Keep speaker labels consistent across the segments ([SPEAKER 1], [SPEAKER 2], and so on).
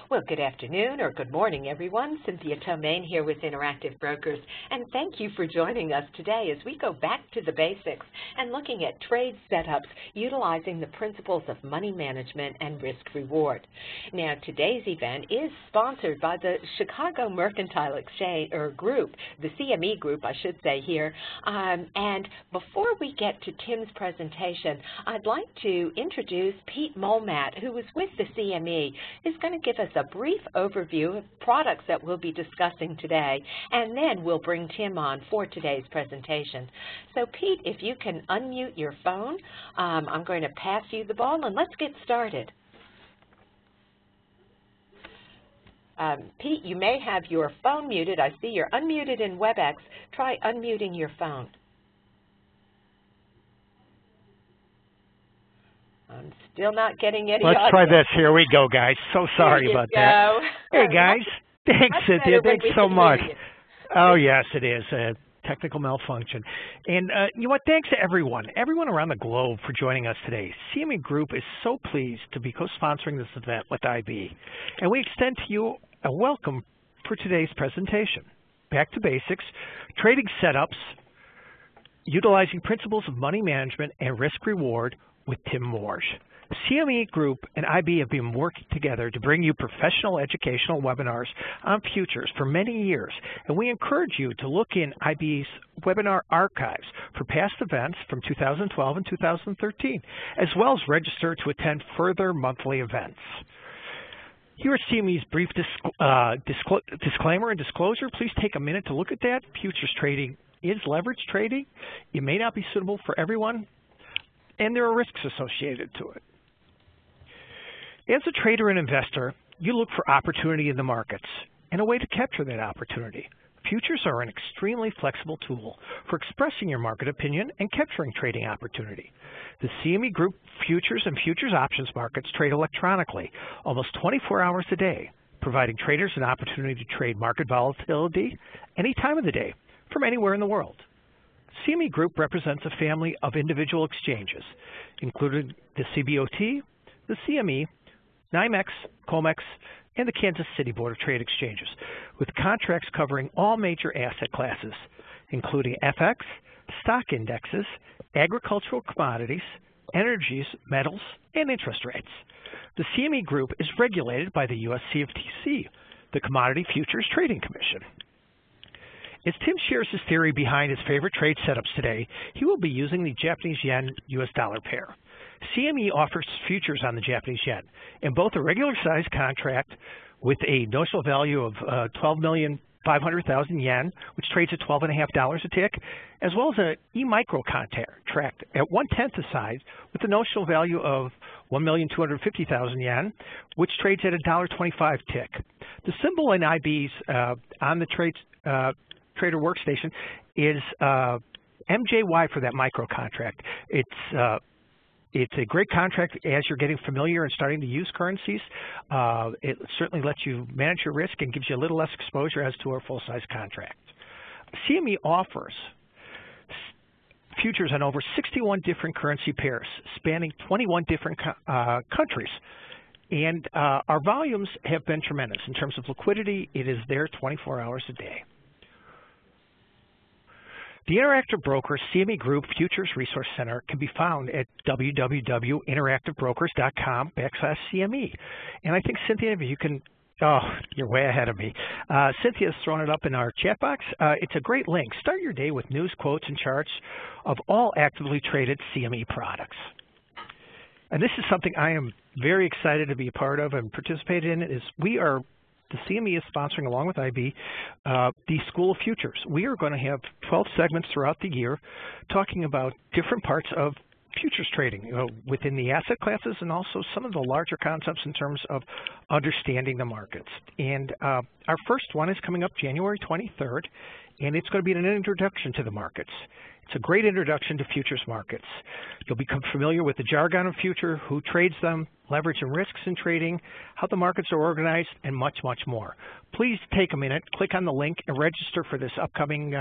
[SPEAKER 1] Well, good afternoon or good morning, everyone. Cynthia Tomaine here with Interactive Brokers, and thank you for joining us today as we go back to the basics and looking at trade setups utilizing the principles of money management and risk reward. Now, today's event is sponsored by the Chicago Mercantile Exchange Group, the CME Group, I should say here. And before we get to Tim's presentation, I'd like to introduce Pete Molmat, who is with the CME, is going to give us a brief overview of products that we'll be discussing today, and then we'll bring Tim on for today's presentation. So Pete, if you can unmute your phone, I'm going to pass you the ball, and let's get started. Pete, you may have your phone muted. I see you're unmuted in WebEx. Try unmuting your phone. I'm still not getting any audio.
[SPEAKER 2] Let's try this. Here we go, guys. So sorry about that. Hey, guys. Thanks, Cynthia. Thanks so much. Oh, yes, it is a technical malfunction. And you know what? Thanks to everyone around the globe for joining us today. CME Group is so pleased to be co-sponsoring this event with IB. And we extend to you a welcome for today's presentation. Back to basics, trading setups, utilizing principles of money management and risk reward with Tim Morge. CME Group and IB have been working together to bring you professional educational webinars on futures for many years, and we encourage you to look in IB's webinar archives for past events from 2012 and 2013, as well as register to attend further monthly events. Here at CME's brief disclaimer and disclosure, please take a minute to look at that. Futures trading is leverage trading. It may not be suitable for everyone, and there are risks associated to it. As a trader and investor, you look for opportunity in the markets and a way to capture that opportunity. Futures are an extremely flexible tool for expressing your market opinion and capturing trading opportunity. The CME Group futures and futures options markets trade electronically almost 24 hours a day, providing traders an opportunity to trade market volatility any time of the day from anywhere in the world. CME Group represents a family of individual exchanges, including the CBOT, the CME, NYMEX, COMEX, and the Kansas City Board of Trade Exchanges, with contracts covering all major asset classes, including FX, stock indexes, agricultural commodities, energies, metals, and interest rates. The CME Group is regulated by the US CFTC, the Commodity Futures Trading Commission. As Tim shares his theory behind his favorite trade setups today, he will be using the Japanese yen-US dollar pair. CME offers futures on the Japanese yen in both a regular size contract with a notional value of 12,500,000 yen, which trades at $12.50 a tick, as well as an E-micro contract at 1/10 the size with a notional value of 1,250,000 yen, which trades at $1.25 tick. The symbol in IB's on the trader workstation is MJY for that micro contract. It's a great contract as you're getting familiar and starting to use currencies. It certainly lets you manage your risk and gives you a little less exposure as to a full-size contract. CME offers futures on over 61 different currency pairs spanning 21 different countries. And our volumes have been tremendous. In terms of liquidity, it is there 24 hours a day. The Interactive Brokers CME Group Futures Resource Center can be found at www.interactivebrokers.com/CME. And I think, Cynthia, if you can, oh, you're way ahead of me. Cynthia's thrown it up in our chat box. It's a great link. Start your day with news, quotes, and charts of all actively traded CME products. And this is something I am very excited to be a part of and participate in. The CME is sponsoring, along with IB, the School of Futures. We are going to have 12 segments throughout the year talking about different parts of futures trading within the asset classes and also some of the larger concepts in terms of understanding the markets. And our first one is coming up January 23rd, and it's going to be an introduction to the markets. It's a great introduction to futures markets. You'll become familiar with the jargon of future, who trades them, leverage and risks in trading, how the markets are organized, and much, much more. Please take a minute, click on the link, and register for this upcoming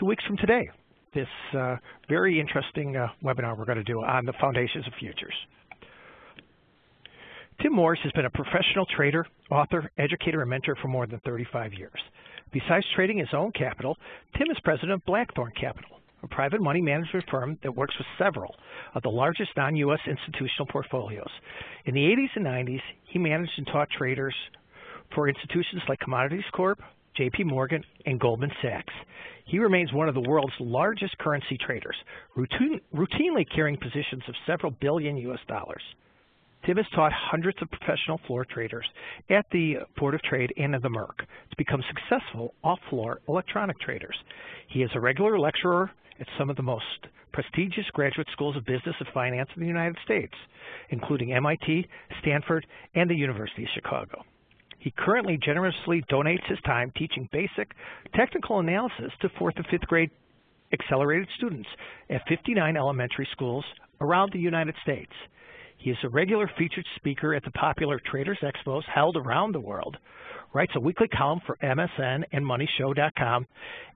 [SPEAKER 2] 2 weeks from today. This very interesting webinar we're going to do on the foundations of futures. Tim Morris has been a professional trader, author, educator, and mentor for more than 35 years. Besides trading his own capital, Tim is president of Blackthorn Capital, a private money management firm that works with several of the largest non-U.S. institutional portfolios. In the 80s and 90s, he managed and taught traders for institutions like Commodities Corp, J.P. Morgan, and Goldman Sachs. He remains one of the world's largest currency traders, routinely carrying positions of several billion U.S. dollars. Tim has taught hundreds of professional floor traders at the Board of Trade and at the Merck to become successful off-floor electronic traders. He is a regular lecturer at some of the most prestigious graduate schools of business and finance in the United States, including MIT, Stanford, and the University of Chicago. He currently generously donates his time teaching basic technical analysis to 4th and 5th grade accelerated students at 59 elementary schools around the United States. He is a regular featured speaker at the popular Traders Expos held around the world, writes a weekly column for MSN and MoneyShow.com,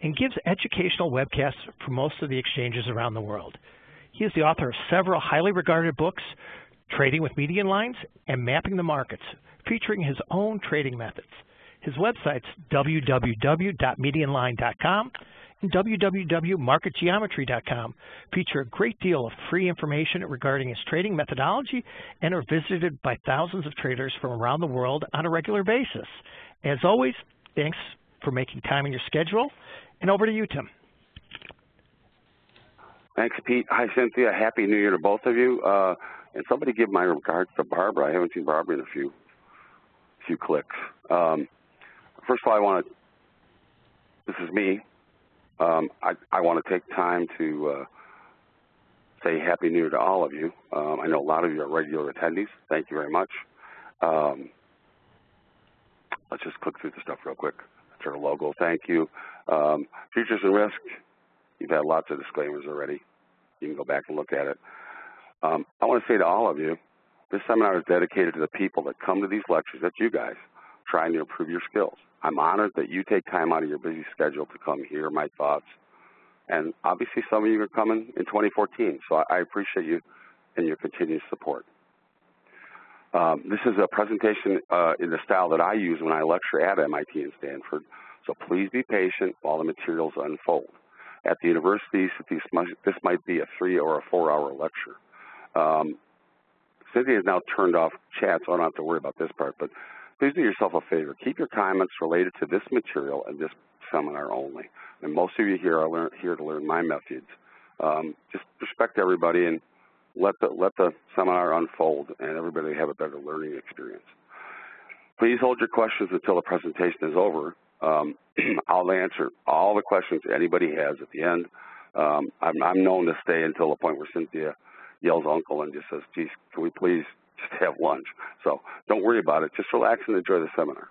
[SPEAKER 2] and gives educational webcasts for most of the exchanges around the world. He is the author of several highly regarded books, Trading with Median Lines and Mapping the Markets, featuring his own trading methods. His websites, www.medianline.com and www.marketgeometry.com, feature a great deal of free information regarding his trading methodology and are visited by thousands of traders from around the world on a regular basis. As always, thanks for making time in your schedule, and over to you, Tim.
[SPEAKER 3] Thanks, Pete. Hi, Cynthia. Happy New Year to both of you. And somebody give my regards to Barbara. I haven't seen Barbara in a few clicks. First of all, this is me. I want to take time to say Happy New Year to all of you. I know a lot of you are regular attendees. Thank you very much. Let's just click through the stuff real quick. That's our logo. Thank you. Futures and risk. You've had lots of disclaimers already. You can go back and look at it. I want to say to all of you, this seminar is dedicated to the people that come to these lectures, that's you guys, trying to improve your skills. I'm honored that you take time out of your busy schedule to come hear my thoughts. And obviously some of you are coming in 2014, so I appreciate you and your continued support. This is a presentation in the style that I use when I lecture at MIT and Stanford, so please be patient while the materials unfold. At the universities, this might be a 3 or a 4-hour lecture. Cynthia has now turned off chat, so I don't have to worry about this part, but please do yourself a favor. Keep your comments related to this material and this seminar only. And most of you here are here to learn my methods. Just respect everybody and let the seminar unfold and everybody have a better learning experience. Please hold your questions until the presentation is over. I'll answer all the questions anybody has at the end. I'm known to stay until the point where Cynthia yells uncle and just says, geez, can we please just have lunch? So don't worry about it. Just relax and enjoy the seminar.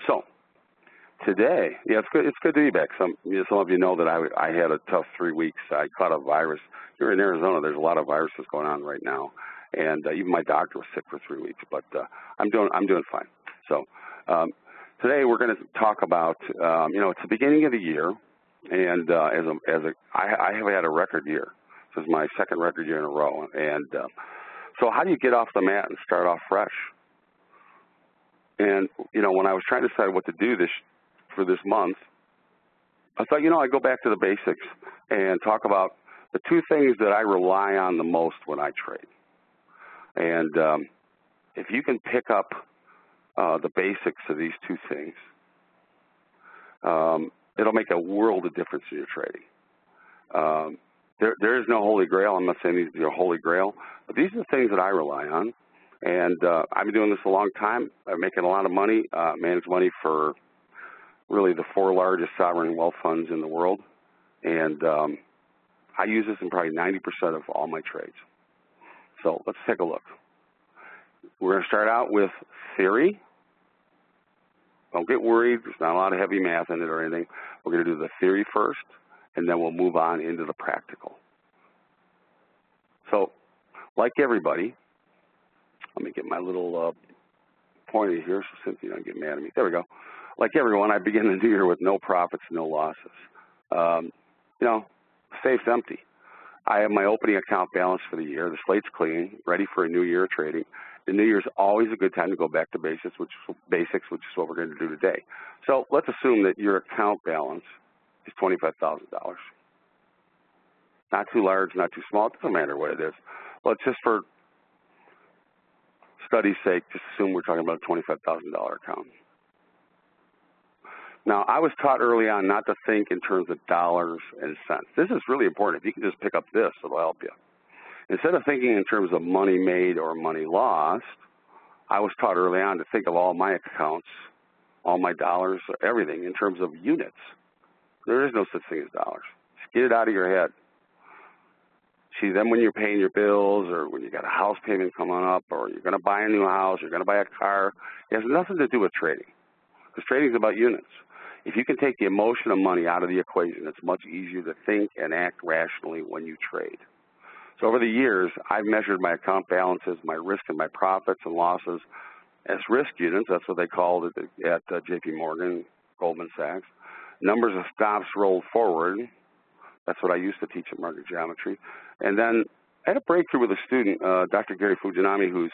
[SPEAKER 3] So today, yeah, it's good to be back. Some of you know that I had a tough 3 weeks. I caught a virus. Here in Arizona, there's a lot of viruses going on right now. And even my doctor was sick for 3 weeks, but I'm doing fine. So today we're going to talk about, it's the beginning of the year, and I have had a record year. This is my second record year in a row. And so how do you get off the mat and start off fresh? And, when I was trying to decide what to do for this month, I thought, I'd go back to the basics and talk about the two things that I rely on the most when I trade. And if you can pick up the basics of these two things, it'll make a world of difference in your trading. There is no holy grail. I'm not saying these are your holy grail, but these are the things that I rely on. And I've been doing this a long time. I'm making a lot of money, manage money for really the 4 largest sovereign wealth funds in the world. And I use this in probably 90% of all my trades. So let's take a look. We're going to start out with theory. Don't get worried. There's not a lot of heavy math in it or anything. We're going to do the theory first, and then we'll move on into the practical. So, like everybody, let me get my little pointer here so Cynthia don't get mad at me. There we go. Like everyone, I begin the new year with no profits, no losses. Safe's empty. I have my opening account balance for the year. The slate's clean, ready for a new year of trading. The new year's always a good time to go back to basics, which is what we're going to do today. So let's assume that your account balance is $25,000. Not too large, not too small. It doesn't matter what it is. Let's just, for study's sake, just assume we're talking about a $25,000 account. Now, I was taught early on not to think in terms of dollars and cents. This is really important. If you can just pick up this, it'll help you. Instead of thinking in terms of money made or money lost, I was taught early on to think of all my accounts, all my dollars, everything in terms of units. There is no such thing as dollars. Just get it out of your head. See, then when you're paying your bills or when you got a house payment coming up or you're going to buy a new house, you're going to buy a car, it has nothing to do with trading, because trading is about units. If you can take the emotion of money out of the equation, it's much easier to think and act rationally when you trade. So over the years, I've measured my account balances, my risk and my profits and losses as risk units. That's what they called it at JP Morgan, Goldman Sachs. Numbers of stops rolled forward. That's what I used to teach in market geometry. And then I had a breakthrough with a student, Dr. Gary Fujinami, who's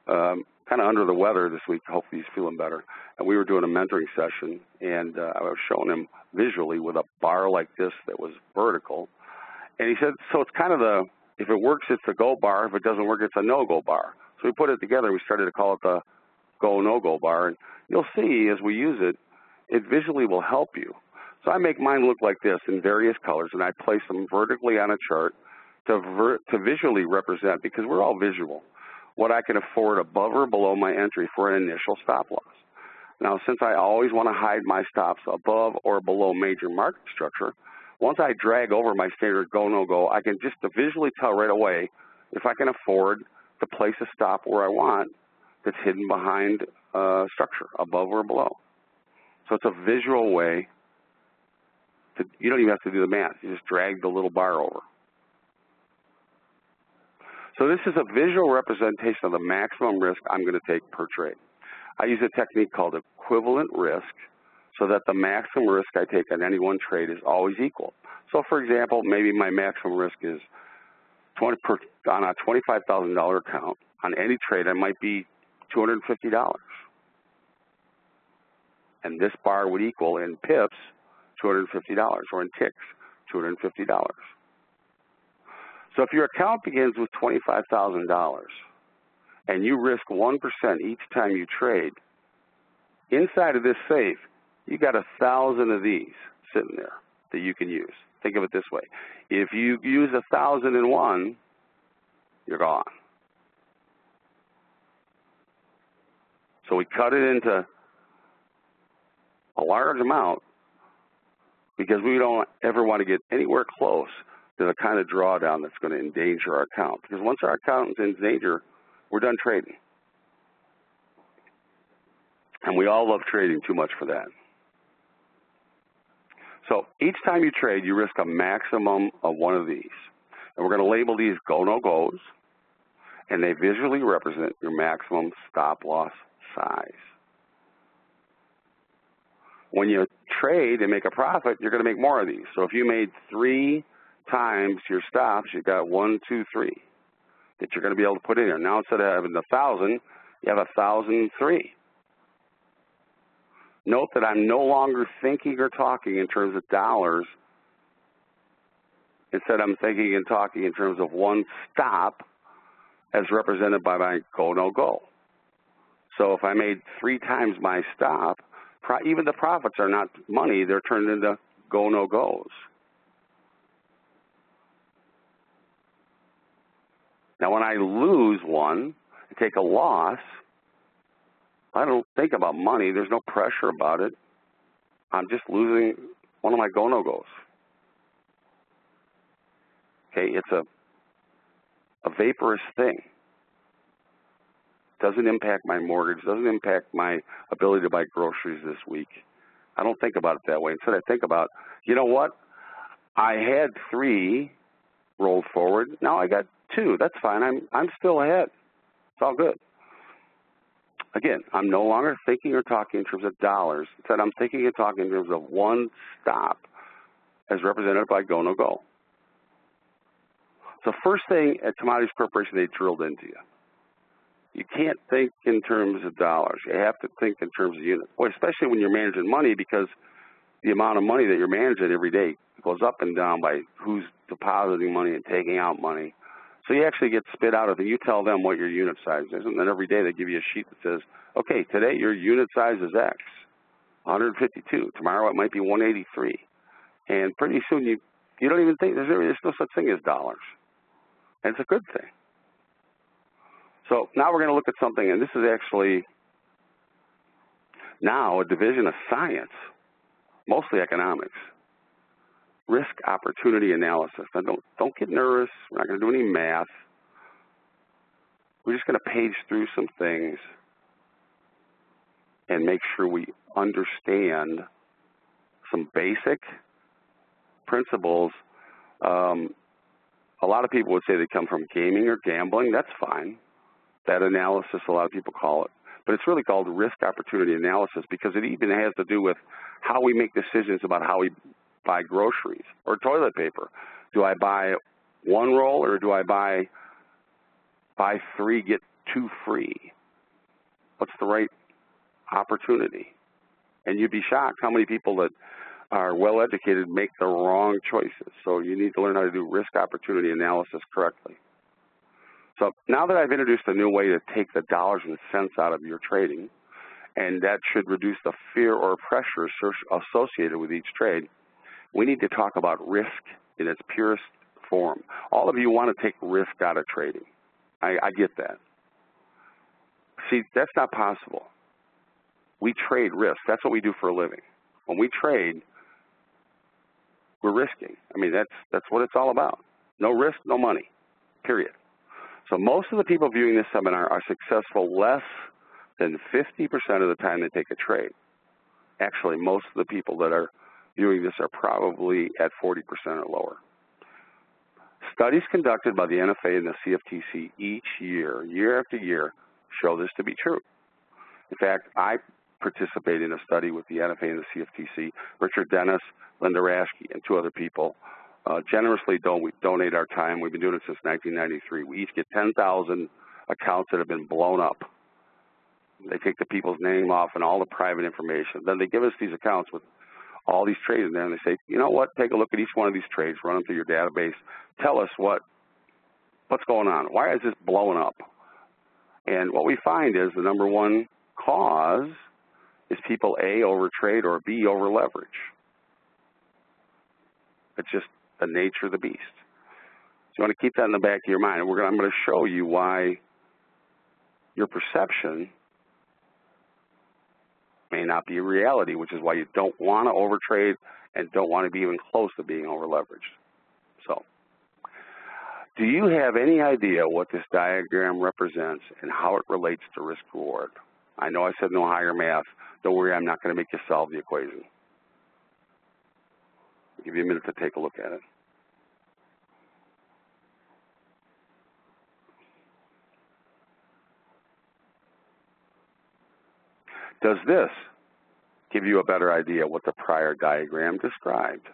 [SPEAKER 3] kind of under the weather this week. Hopefully he's feeling better. And we were doing a mentoring session, and I was showing him visually with a bar like this that was vertical. And he said, so it's kind of the, if it works, it's a go bar. If it doesn't work, it's a no-go bar. So we put it together. We started to call it the go, no-go bar. And you'll see as we use it, it visually will help you. So I make mine look like this in various colors, and I place them vertically on a chart to visually represent, because we're all visual, what I can afford above or below my entry for an initial stop loss. Now, since I always want to hide my stops above or below major market structure, once I drag over my standard go, no-go, I can just visually tell right away if I can afford to place a stop where I want that's hidden behind structure, above or below. So it's a visual way to, you don't even have to do the math. You just drag the little bar over. So this is a visual representation of the maximum risk I'm going to take per trade. I use a technique called equivalent risk so that the maximum risk I take on any one trade is always equal. So for example, maybe my maximum risk is on a $25,000 account. On any trade, it might be $250. And this bar would equal in pips $250, or in ticks $250. So if your account begins with $25,000 and you risk 1% each time you trade, inside of this safe, you got 1,000 of these sitting there that you can use. Think of it this way. If you use 1,001, you're gone. So we cut it into a large amount because we don't ever want to get anywhere close to the kind of drawdown that's going to endanger our account. Because once our account is in danger, we're done trading. And we all love trading too much for that. So each time you trade, you risk a maximum of one of these. And we're going to label these go, no goes, and they visually represent your maximum stop loss size. When you trade and make a profit, you're going to make more of these. So if you made 3 times your stops, you got 1, 2, 3 that you're going to be able to put in here. Now instead of having 1,000, you have 1,003. Note that I'm no longer thinking or talking in terms of dollars. Instead, I'm thinking and talking in terms of one stop as represented by my go, no go. So if I made 3 times my stop, even the profits are not money, they're turned into go, no goes. Now when I lose one, I take a loss, I don't think about money. There's no pressure about it. I'm just losing one of my go, no goes. Okay, it's a vaporous thing. Doesn't impact my mortgage, doesn't impact my ability to buy groceries this week. I don't think about it that way. Instead, I think about, you know what? I had 3 rolled forward. Now I got 2. That's fine. I'm still ahead. It's all good. Again, I'm no longer thinking or talking in terms of dollars. Instead, I'm thinking and talking in terms of one stop as represented by go, no go. So first thing at Commodities Corporation, they drilled into you. You can't think in terms of dollars. You have to think in terms of units. Boy, especially when you're managing money, because the amount of money that you're managing every day goes up and down by who's depositing money and taking out money. So you actually get spit out of it. You tell them what your unit size is, and then every day they give you a sheet that says, okay, today your unit size is X, 152. Tomorrow it might be 183. And pretty soon you don't even think, there's no such thing as dollars. And it's a good thing. So now we're going to look at something, and this is actually now a division of science, mostly economics. Risk opportunity analysis. Now don't get nervous. We're not going to do any math. We're just going to page through some things and make sure we understand some basic principles. A lot of people would say they come from gaming or gambling. That's fine. That analysis, a lot of people call it. But it's really called risk opportunity analysis because it even has to do with how we make decisions about how we buy groceries or toilet paper. Do I buy one roll or do I buy 3, get 2 free? What's the right opportunity? And you'd be shocked how many people that are well educated make the wrong choices. So you need to learn how to do risk opportunity analysis correctly. So now that I've introduced a new way to take the dollars and cents out of your trading, and that should reduce the fear or pressure associated with each trade, we need to talk about risk in its purest form. All of you want to take risk out of trading. I get that. See, that's not possible. We trade risk. That's what we do for a living. When we trade, we're risking. I mean, that's what it's all about. No risk, no money, period. So most of the people viewing this seminar are successful less than 50% of the time they take a trade. Actually, most of the people that are viewing this are probably at 40% or lower. Studies conducted by the NFA and the CFTC each year, year after year, show this to be true. In fact, I participate in a study with the NFA and the CFTC. Richard Dennis, Linda Raschke, and 2 other people generously donate our time. We've been doing it since 1993. We each get 10,000 accounts that have been blown up. They take the people's name off and all the private information. Then they give us these accounts with all these trades in there, and they say, you know what, take a look at each one of these trades, run them through your database, tell us what's going on. Why is this blowing up? And what we find is the number one cause is people A, overtrade, or B, over leverage. It's just the nature of the beast. So you want to keep that in the back of your mind. I'm going to show you why your perception may not be a reality, which is why you don't want to overtrade and don't want to be even close to being over-leveraged. So, do you have any idea what this diagram represents and how it relates to risk-reward? I know I said no higher math. Don't worry, I'm not going to make you solve the equation. I'll give you a minute to take a look at it. Does this give you a better idea what the prior diagram described?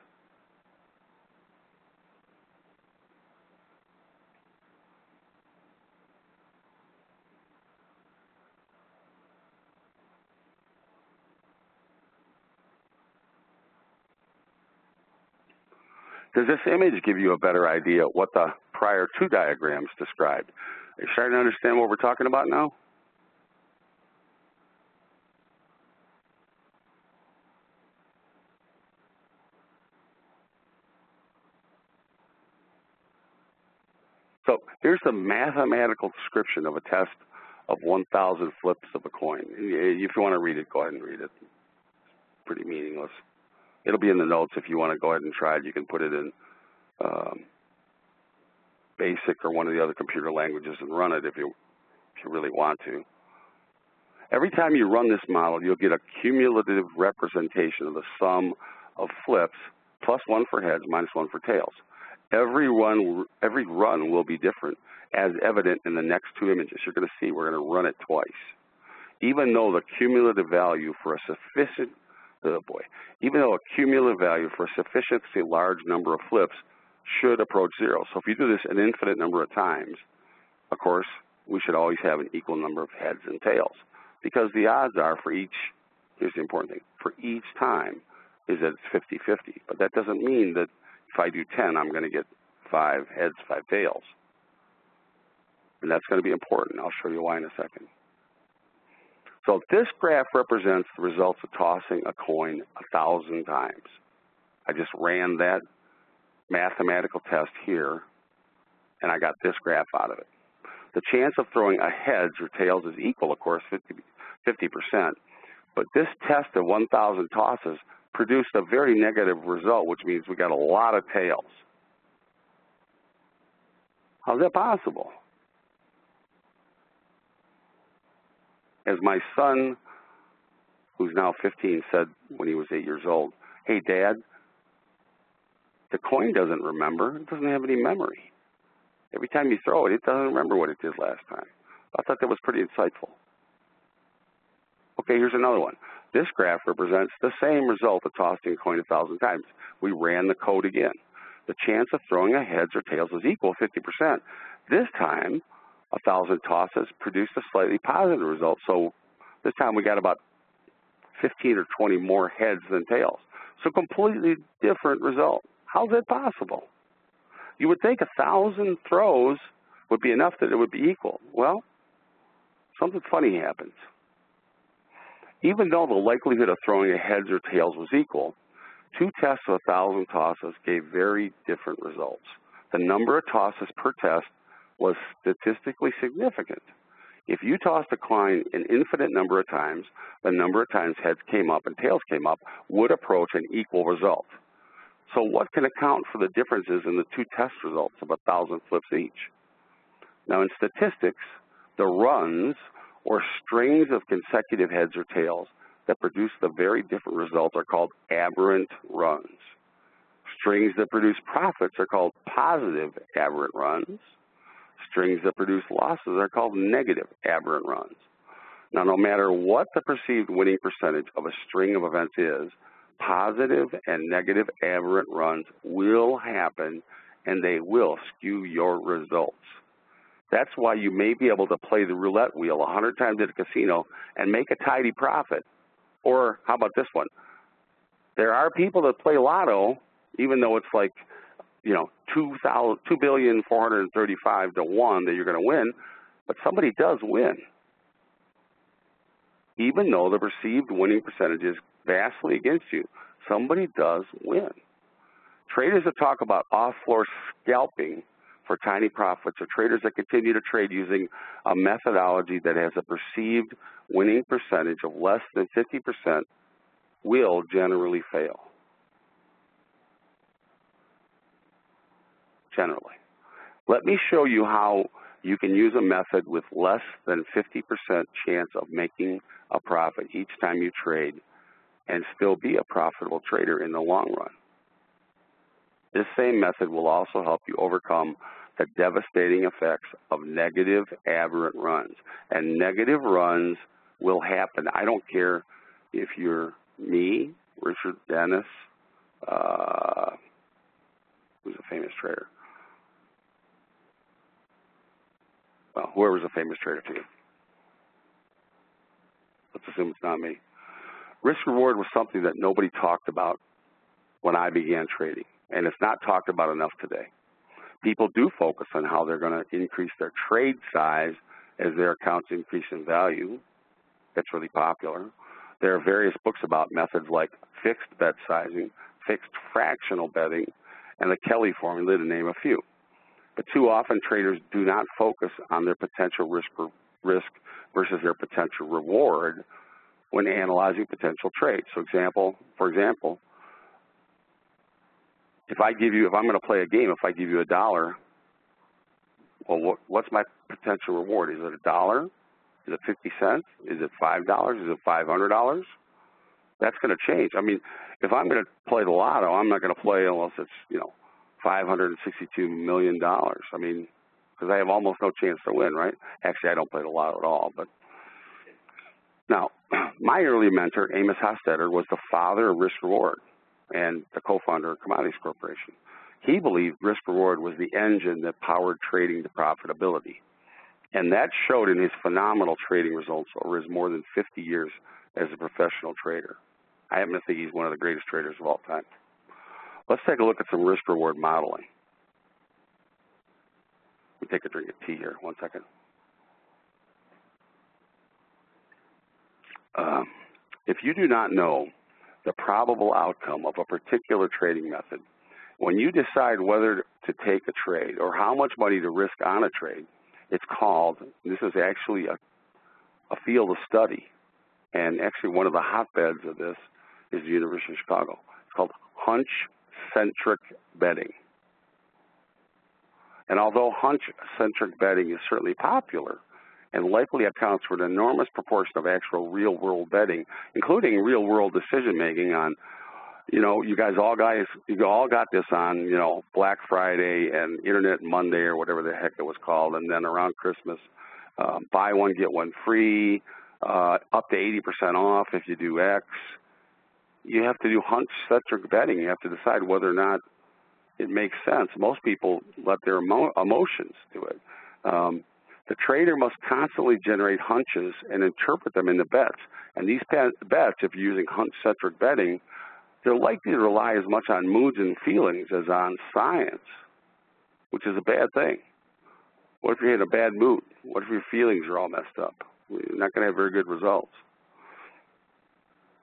[SPEAKER 3] Does this image give you a better idea what the prior 2 diagrams described? Are you starting to understand what we're talking about now? So here's the mathematical description of a test of 1,000 flips of a coin. If you want to read it, go ahead and read it. It's pretty meaningless. It'll be in the notes if you want to go ahead and try it. You can put it in BASIC or one of the other computer languages and run it if you really want to. Every time you run this model, you'll get a cumulative representation of the sum of flips, +1 for heads, -1 for tails. Every run will be different, as evident in the next 2 images. You're going to see we're going to run it twice. Even though the cumulative value for a sufficiently large number of flips should approach zero. So if you do this an infinite number of times, of course, we should always have an equal number of heads and tails, because the odds are for each, here's the important thing, for each time is that it's 50-50. But that doesn't mean that if I do 10, I'm going to get 5 heads, 5 tails. And that's going to be important. I'll show you why in a second. So this graph represents the results of tossing a coin 1,000 times. I just ran that mathematical test here, and I got this graph out of it. The chance of throwing a heads or tails is equal, of course, 50%. But this test of 1,000 tosses produced a very negative result, which means we got a lot of tails. How's that possible? As my son, who's now 15, said when he was 8 years old, "Hey, Dad, the coin doesn't remember. It doesn't have any memory. Every time you throw it, it doesn't remember what it did last time." I thought that was pretty insightful. Okay, here's another one. This graph represents the same result of tossing a coin 1,000 times. We ran the code again. The chance of throwing a heads or tails was equal, 50%. This time, 1,000 tosses produced a slightly positive result. So this time we got about 15 or 20 more heads than tails. So completely different result. How's that possible? You would think 1,000 throws would be enough that it would be equal. Well, something funny happens. Even though the likelihood of throwing a heads or tails was equal, 2 tests of 1,000 tosses gave very different results. The number of tosses per test was statistically significant. If you tossed a coin an infinite number of times, the number of times heads came up and tails came up would approach an equal result. So what can account for the differences in the 2 test results of 1,000 flips each? Now in statistics, the runs or strings of consecutive heads or tails that produce the very different results are called aberrant runs. Strings that produce profits are called positive aberrant runs. Strings that produce losses are called negative aberrant runs. Now, no matter what the perceived winning percentage of a string of events is, positive and negative aberrant runs will happen, and they will skew your results. That's why you may be able to play the roulette wheel 100 times at a casino and make a tidy profit. Or how about this one? There are people that play lotto, even though it's like, you know, 2,435 to 1 that you're going to win, but somebody does win. Even though the perceived winning percentage is vastly against you, somebody does win. Traders that talk about off-floor scalping for tiny profits are traders that continue to trade using a methodology that has a perceived winning percentage of less than 50% will generally fail. Generally. Let me show you how you can use a method with less than 50% chance of making a profit each time you trade and still be a profitable trader in the long run. This same method will also help you overcome the devastating effects of negative aberrant runs. And negative runs will happen. I don't care if you're me, Richard Dennis, who's a famous trader. Well, whoever's a famous trader to you. Let's assume it's not me. Risk reward was something that nobody talked about when I began trading, and it's not talked about enough today. People do focus on how they're going to increase their trade size as their accounts increase in value. That's really popular. There are various books about methods like fixed bet sizing, fixed fractional betting, and the Kelly formula, to name a few. But too often traders do not focus on their potential risk versus their potential reward when analyzing potential trades. So for example, if I'm going to play a game, if I give you $1, well, what's my potential reward? Is it $1? Is it 50 cents? Is it $5? Is it $500? That's going to change. I mean, if I'm going to play the lotto, I'm not going to play unless it's, you know, $562 million. I mean, because I have almost no chance to win, right? Actually, I don't play the lotto at all. But now, my early mentor, Amos Hostetter, was the father of risk reward and the co-founder of Commodities Corporation. He believed risk-reward was the engine that powered trading to profitability. And that showed in his phenomenal trading results over his more than 50 years as a professional trader. I happen to think he's one of the greatest traders of all time. Let's take a look at some risk-reward modeling. Let me take a drink of tea here, 1 second. If you do not know the probable outcome of a particular trading method, when you decide whether to take a trade or how much money to risk on a trade, it's called, this is actually a field of study, and actually one of the hotbeds of this is the University of Chicago. It's called hunch-centric betting. And although hunch-centric betting is certainly popular and likely accounts for an enormous proportion of actual real-world betting, including real-world decision-making on, you know, you all got this on, you know, Black Friday and Internet Monday or whatever the heck it was called, and then around Christmas, buy one, get one free, up to 80% off if you do X. You have to do hunch-centric betting. You have to decide whether or not it makes sense. Most people let their emotions do it. The trader must constantly generate hunches and interpret them into bets. And these bets, if you're using hunch-centric betting, they're likely to rely as much on moods and feelings as on science, which is a bad thing. What if you're in a bad mood? What if your feelings are all messed up? You're not going to have very good results.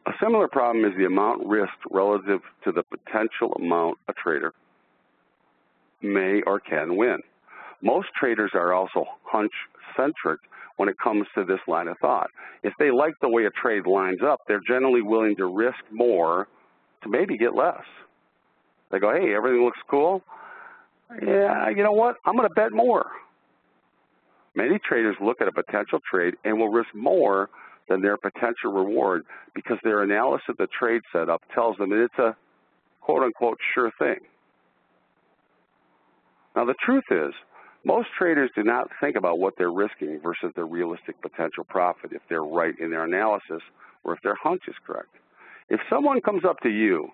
[SPEAKER 3] A similar problem is the amount risked relative to the potential amount a trader may or can win. Most traders are also hunch-centric when it comes to this line of thought. If they like the way a trade lines up, they're generally willing to risk more to maybe get less. They go, hey, everything looks cool. Yeah, you know what? I'm going to bet more. Many traders look at a potential trade and will risk more than their potential reward because their analysis of the trade setup tells them that it's a quote-unquote sure thing. Now, the truth is, most traders do not think about what they're risking versus their realistic potential profit if they're right in their analysis or if their hunch is correct. If someone comes up to you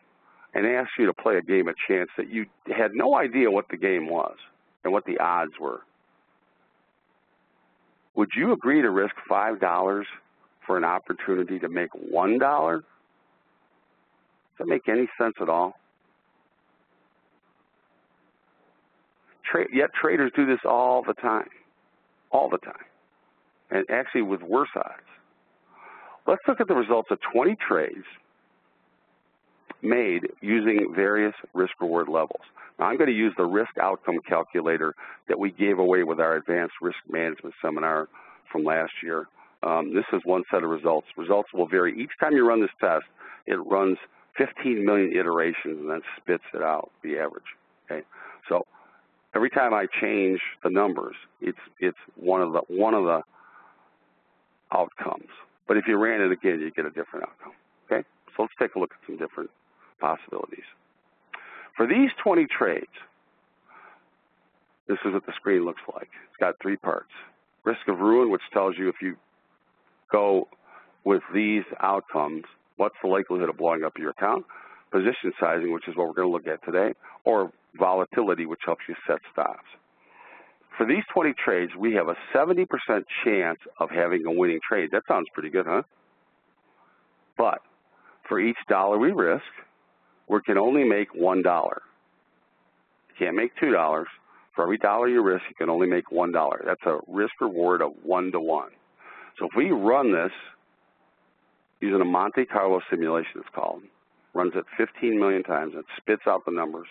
[SPEAKER 3] and asks you to play a game of chance that you had no idea what the game was and what the odds were, would you agree to risk $5 for an opportunity to make $1? Does that make any sense at all? Yet traders do this all the time, and actually with worse odds. Let's look at the results of 20 trades made using various risk-reward levels. Now, I'm going to use the risk outcome calculator that we gave away with our advanced risk management seminar from last year. This is one set of results. Results will vary. Each time you run this test, it runs 15 million iterations and then spits it out, the average. Okay, so every time I change the numbers, it's one of the outcomes. But if you ran it again, you get a different outcome. Okay, so let's take a look at some different possibilities. For these 20 trades, this is what the screen looks like. It's got 3 parts. Risk of ruin, which tells you if you go with these outcomes, what's the likelihood of blowing up your account? Position sizing, which is what we're going to look at today, or volatility, which helps you set stops. For these 20 trades, we have a 70% chance of having a winning trade. That sounds pretty good, huh? But for each dollar we risk, we can only make $1. You can't make $2. For every dollar you risk, you can only make $1. That's a risk reward of 1 to 1. So if we run this using a Monte Carlo simulation, it's called, runs it 15 million times, and spits out the numbers.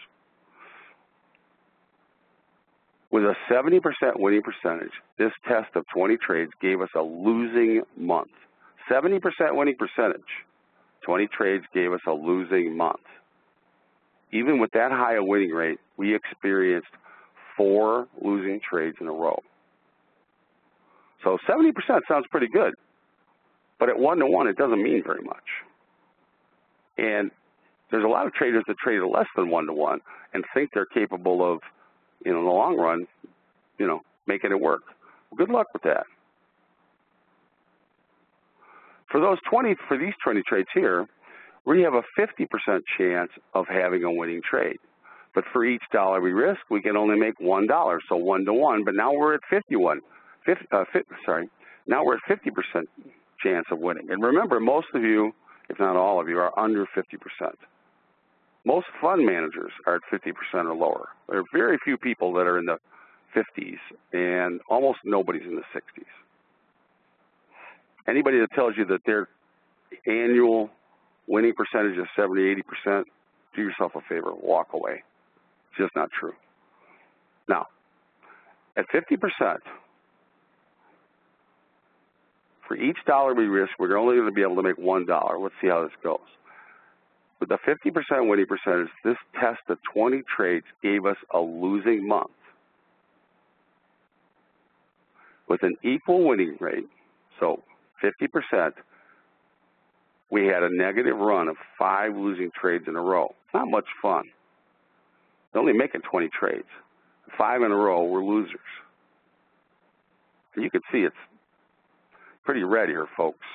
[SPEAKER 3] With a 70% winning percentage, this test of 20 trades gave us a losing month. 70% winning percentage, 20 trades gave us a losing month. Even with that high a winning rate, we experienced 4 losing trades in a row. So 70% sounds pretty good, but at 1 to 1, it doesn't mean very much. And there's a lot of traders that trade at less than 1 to 1 and think they're capable of, in the long run, making it work. Well, good luck with that. For these 20 trades here, we have a 50% chance of having a winning trade. But for each dollar we risk, we can only make $1, so 1 to 1. But now we're at 51. Now we're at 50% chance of winning. And remember, most of you, if not all of you, are under 50%. Most fund managers are at 50% or lower. There are very few people that are in the 50s, and almost nobody's in the 60s. Anybody that tells you that their annual winning percentage is 70, 80%, do yourself a favor, walk away. It's just not true. Now, at 50%, for each dollar we risk, we're only going to be able to make $1. Let's see how this goes. With a 50% winning percentage, this test of 20 trades gave us a losing month. With an equal winning rate, so 50%, we had a negative run of 5 losing trades in a row. Not much fun. They're only making 20 trades. 5 in a row, we're losers. And you can see it's pretty red here, folks.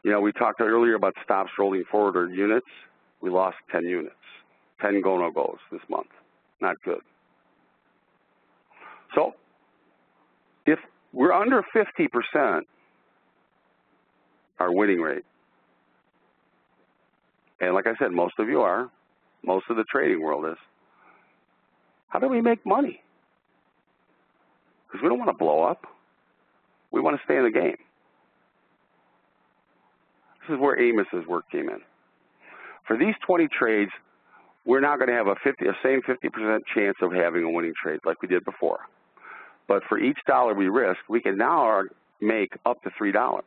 [SPEAKER 3] You know, we talked earlier about stops rolling forward or units. We lost 10 units, 10 go-no-goes this month. Not good. So if we're under 50%, our winning rate, and like I said, most of you are, most of the trading world is, how do we make money? Because we don't want to blow up. We want to stay in the game. This is where Amos's work came in. For these 20 trades, we're now going to have a same 50% chance of having a winning trade like we did before. But for each dollar we risk, we can now make up to $3.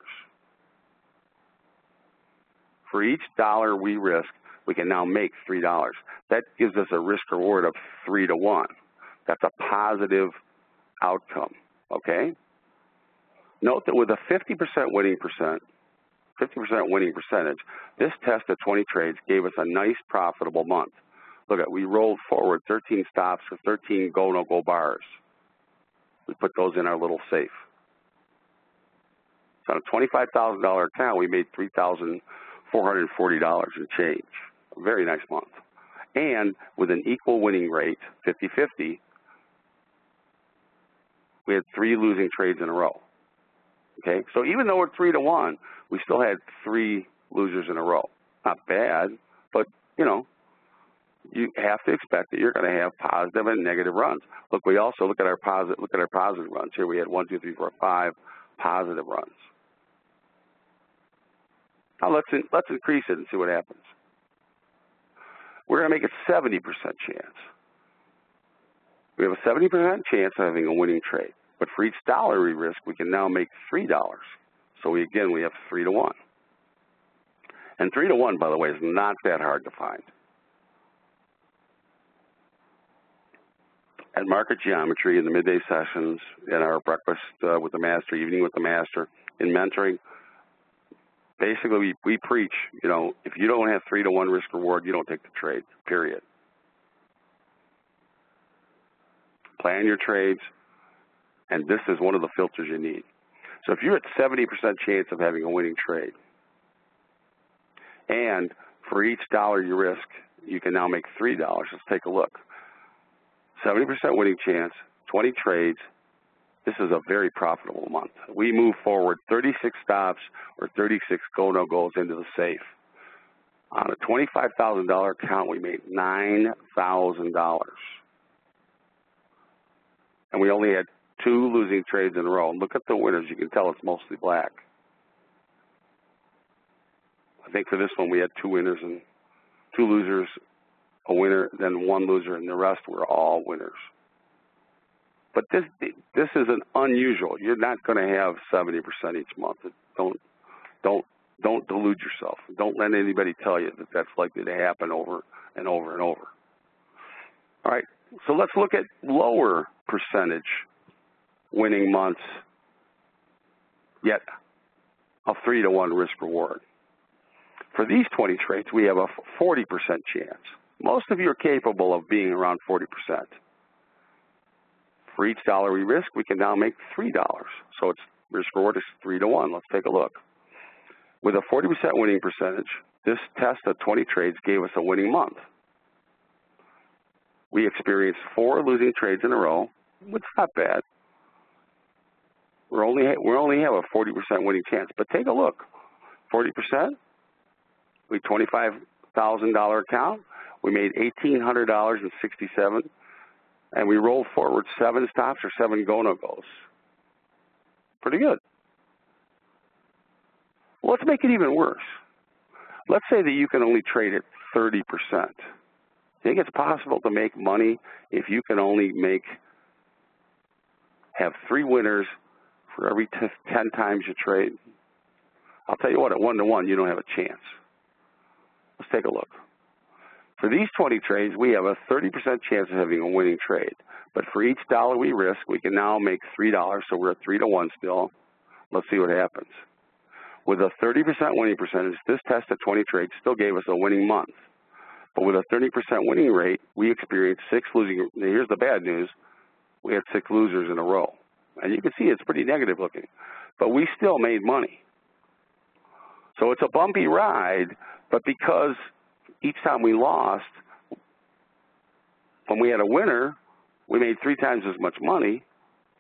[SPEAKER 3] For each dollar we risk, we can now make $3. That gives us a risk reward of 3 to 1. That's a positive outcome, okay? Note that with a 50% winning percentage, this test of 20 trades gave us a nice profitable month. Look at, we rolled forward 13 stops for 13 go-no-go bars. We put those in our little safe. So on a $25,000 account, we made $3,440 and change. A very nice month. And with an equal winning rate, 50-50, we had 3 losing trades in a row. Okay, so even though we're 3 to 1, we still had 3 losers in a row. Not bad, but you know, you have to expect that you're going to have positive and negative runs. Look, we also look at our positive runs. Here we had 1, 2, 3, 4, 5 positive runs. Now let's increase it and see what happens. We're going to make a 70% chance. We have a 70% chance of having a winning trade. But for each dollar we risk, we can now make $3. So again, we have 3 to 1. And 3 to 1, by the way, is not that hard to find. At Market Geometry, in the midday sessions, in our breakfast with the master, evening with the master, in mentoring, basically we preach, you know, if you don't have 3 to 1 risk reward, you don't take the trade, period. Plan your trades. And this is one of the filters you need. So if you're at 70% chance of having a winning trade, and for each dollar you risk, you can now make $3. Let's take a look. 70% winning chance, 20 trades. This is a very profitable month. We move forward 36 stops or 36 go-no-goes into the safe. On a $25,000 account, we made $9,000. And we only had 2 losing trades in a row. And look at the winners. You can tell it's mostly black. I think for this one we had 2 winners and 2 losers, a winner, then 1 loser, and the rest were all winners. But this isn't unusual. You're not going to have 70% each month. Don't delude yourself. Don't let anybody tell you that that's likely to happen over and over and over. All right. So let's look at lower percentage winning months, yet a 3 to 1 risk reward. For these 20 trades, we have a 40% chance. Most of you are capable of being around 40%. For each dollar we risk, we can now make $3. So its risk reward is 3 to 1. Let's take a look. With a 40% winning percentage, this test of 20 trades gave us a winning month. we experienced 4 losing trades in a row, which is not bad. We only have a 40% winning chance, but take a look. 40%, we $25,000 account, we made $1,800.67, and we rolled forward 7 stops or 7 go-no-goes. Pretty good. Well, let's make it even worse. Let's say that you can only trade at 30%. Think it's possible to make money if you can only have 3 winners for every 10 times you trade? I'll tell you what, at 1-to-1, you don't have a chance. Let's take a look. For these 20 trades, we have a 30% chance of having a winning trade. But for each dollar we risk, we can now make $3, so we're at 3-to-1 still. Let's see what happens. With a 30% winning percentage, this test at 20 trades still gave us a winning month. But with a 30% winning rate, we experienced 6 losing. Now here's the bad news. We had 6 losers in a row. And you can see it's pretty negative looking. But we still made money. So it's a bumpy ride, but because each time we lost, when we had a winner, we made 3 times as much money,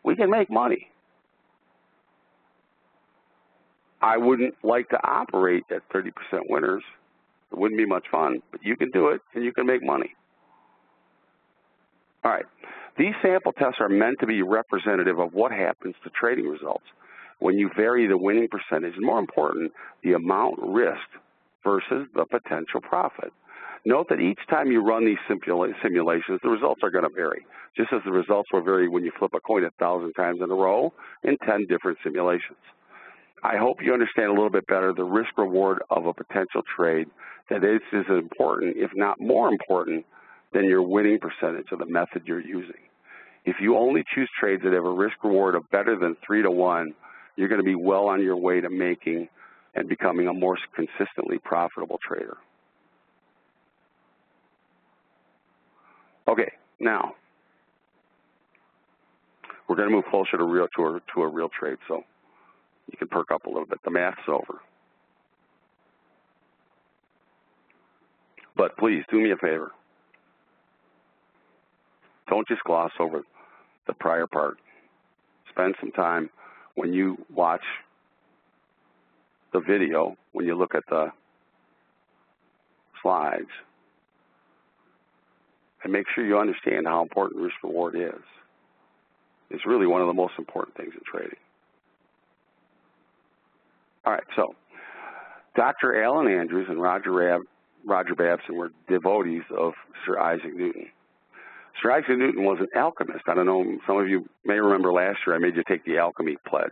[SPEAKER 3] we can make money. I wouldn't like to operate at 30% winners. It wouldn't be much fun, but you can do it and you can make money. All right, these sample tests are meant to be representative of what happens to trading results when you vary the winning percentage, and more important, the amount risked versus the potential profit. Note that each time you run these simulations, the results are going to vary, just as the results will vary when you flip a coin 1,000 times in a row in 10 different simulations. I hope you understand a little bit better the risk-reward of a potential trade, that is as important, if not more important, than your winning percentage of the method you're using. If you only choose trades that have a risk-reward of better than 3-to-1, you're going to be well on your way to making and becoming a more consistently profitable trader. Okay, now, we're going to move closer to a real trade, so you can perk up a little bit. The math's over. But please, do me a favor. Don't just gloss over the prior part. Spend some time when you watch the video, when you look at the slides, and make sure you understand how important risk-reward is. It's really one of the most important things in trading. All right, so Dr. Alan Andrews and Roger Babson were devotees of Sir Isaac Newton. Sir Isaac Newton was an alchemist. I don't know, some of you may remember last year I made you take the alchemy pledge.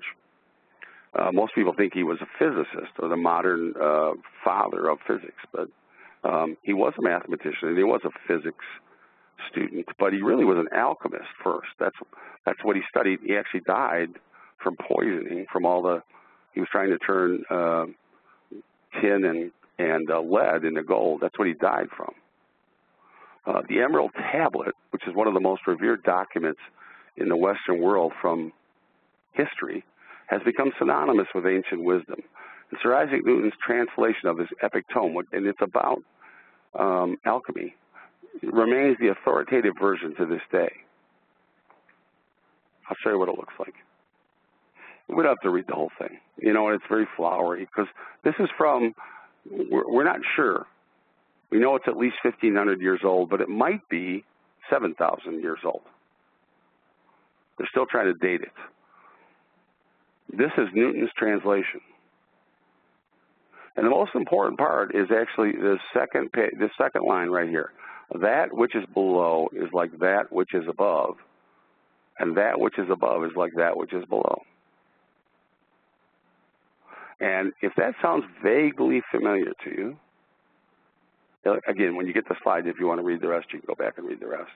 [SPEAKER 3] Most people think he was a physicist or the modern father of physics, but he was a mathematician and he was a physics student, but he really was an alchemist first. That's what he studied. He actually died from poisoning from all the, he was trying to turn tin and lead into gold. That's what he died from. The Emerald Tablet, which is one of the most revered documents in the Western world from history, has become synonymous with ancient wisdom. And Sir Isaac Newton's translation of his epic tome, and it's about alchemy, remains the authoritative version to this day. I'll show you what it looks like. We don't have to read the whole thing. You know, it's very flowery because this is from, we're not sure. We know it's at least 1,500 years old, but it might be 7,000 years old. They're still trying to date it. This is Newton's translation. And the most important part is actually the second line right here. That which is below is like that which is above, and that which is above is like that which is below. And if that sounds vaguely familiar to you, again, when you get the slide, if you want to read the rest, you can go back and read the rest.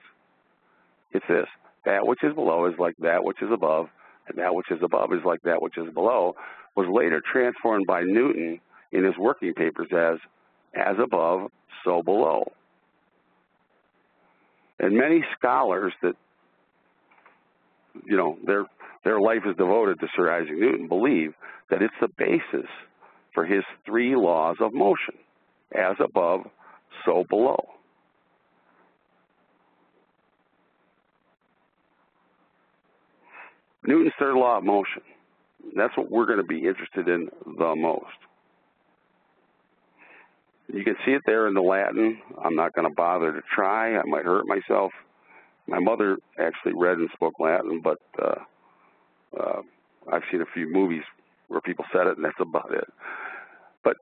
[SPEAKER 3] It's this. That which is below is like that which is above, and that which is above is like that which is below, was later transformed by Newton in his working papers as above, so below. And many scholars that, you know, their life is devoted to Sir Isaac Newton believe that it's the basis for his 3 laws of motion, as above, so below. Newton's third law of motion. That's what we're going to be interested in the most. You can see it there in the Latin. I'm not going to bother to try. I might hurt myself. My mother actually read and spoke Latin, but I've seen a few movies where people said it, and that's about it. But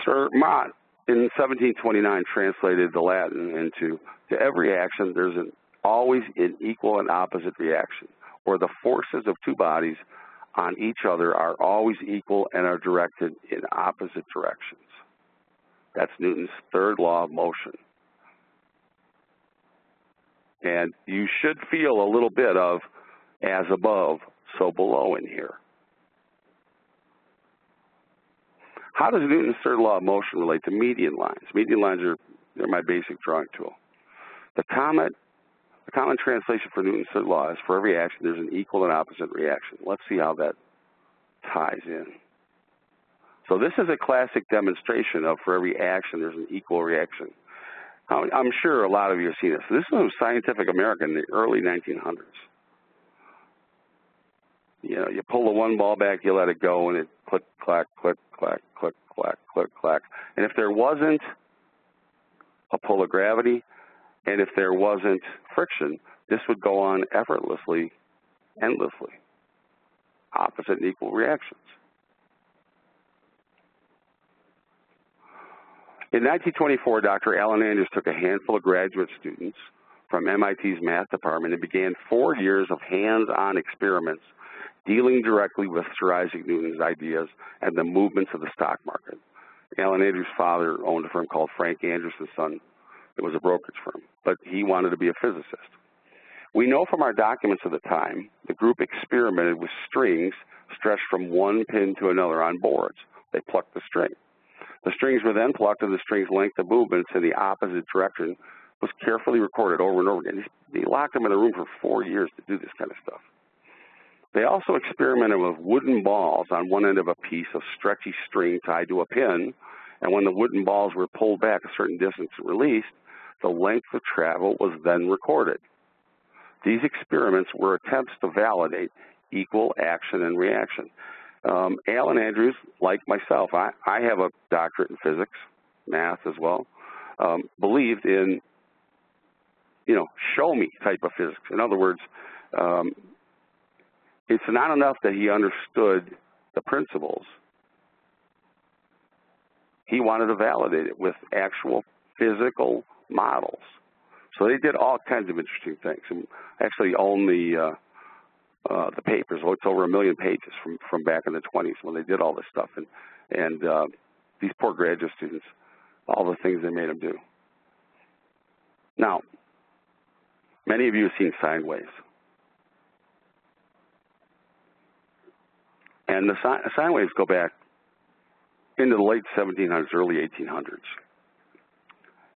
[SPEAKER 3] Sir Mott, in 1729, translated the Latin into, to every action, there's always an equal and opposite reaction, or the forces of two bodies on each other are always equal and are directed in opposite directions. That's Newton's third law of motion. And you should feel a little bit of as above, so below in here. How does Newton's third law of motion relate to median lines? Median lines they're my basic drawing tool. The common translation for Newton's third law is for every action there's an equal and opposite reaction. Let's see how that ties in. So this is a classic demonstration of for every action there's an equal reaction. I'm sure a lot of you have seen this. This was Scientific American in the early 1900s. You know, you pull the one ball back, you let it go, and it click, clack, click, clack, click, clack, click, clack. And if there wasn't a pull of gravity, and if there wasn't friction, this would go on effortlessly, endlessly. Opposite and equal reactions. In 1924, Dr. Alan Andrews took a handful of graduate students from MIT's math department and began 4 years of hands-on experiments dealing directly with Sir Isaac Newton's ideas and the movements of the stock market. Alan Andrews' father owned a firm called Frank Andrews & Son. It was a brokerage firm, but he wanted to be a physicist. We know from our documents of the time, the group experimented with strings stretched from one pin to another on boards. They plucked the string. The strings were then plucked, and the string's length of movements in the opposite direction was carefully recorded over and over again. They locked them in a room for 4 years to do this kind of stuff. They also experimented with wooden balls on one end of a piece of stretchy string tied to a pin, and when the wooden balls were pulled back a certain distance and released, the length of travel was then recorded. These experiments were attempts to validate equal action and reaction. Alan Andrews, like myself, I have a doctorate in physics, math as well, believed in, show me type of physics. In other words, it's not enough that he understood the principles. He wanted to validate it with actual physical models. So they did all kinds of interesting things. And actually own the papers. Well, it's over 1 million pages from back in the 20s when they did all this stuff. And these poor graduate students, all the things they made them do. Now, many of you have seen sine waves. And the sine waves go back into the late 1700s, early 1800s.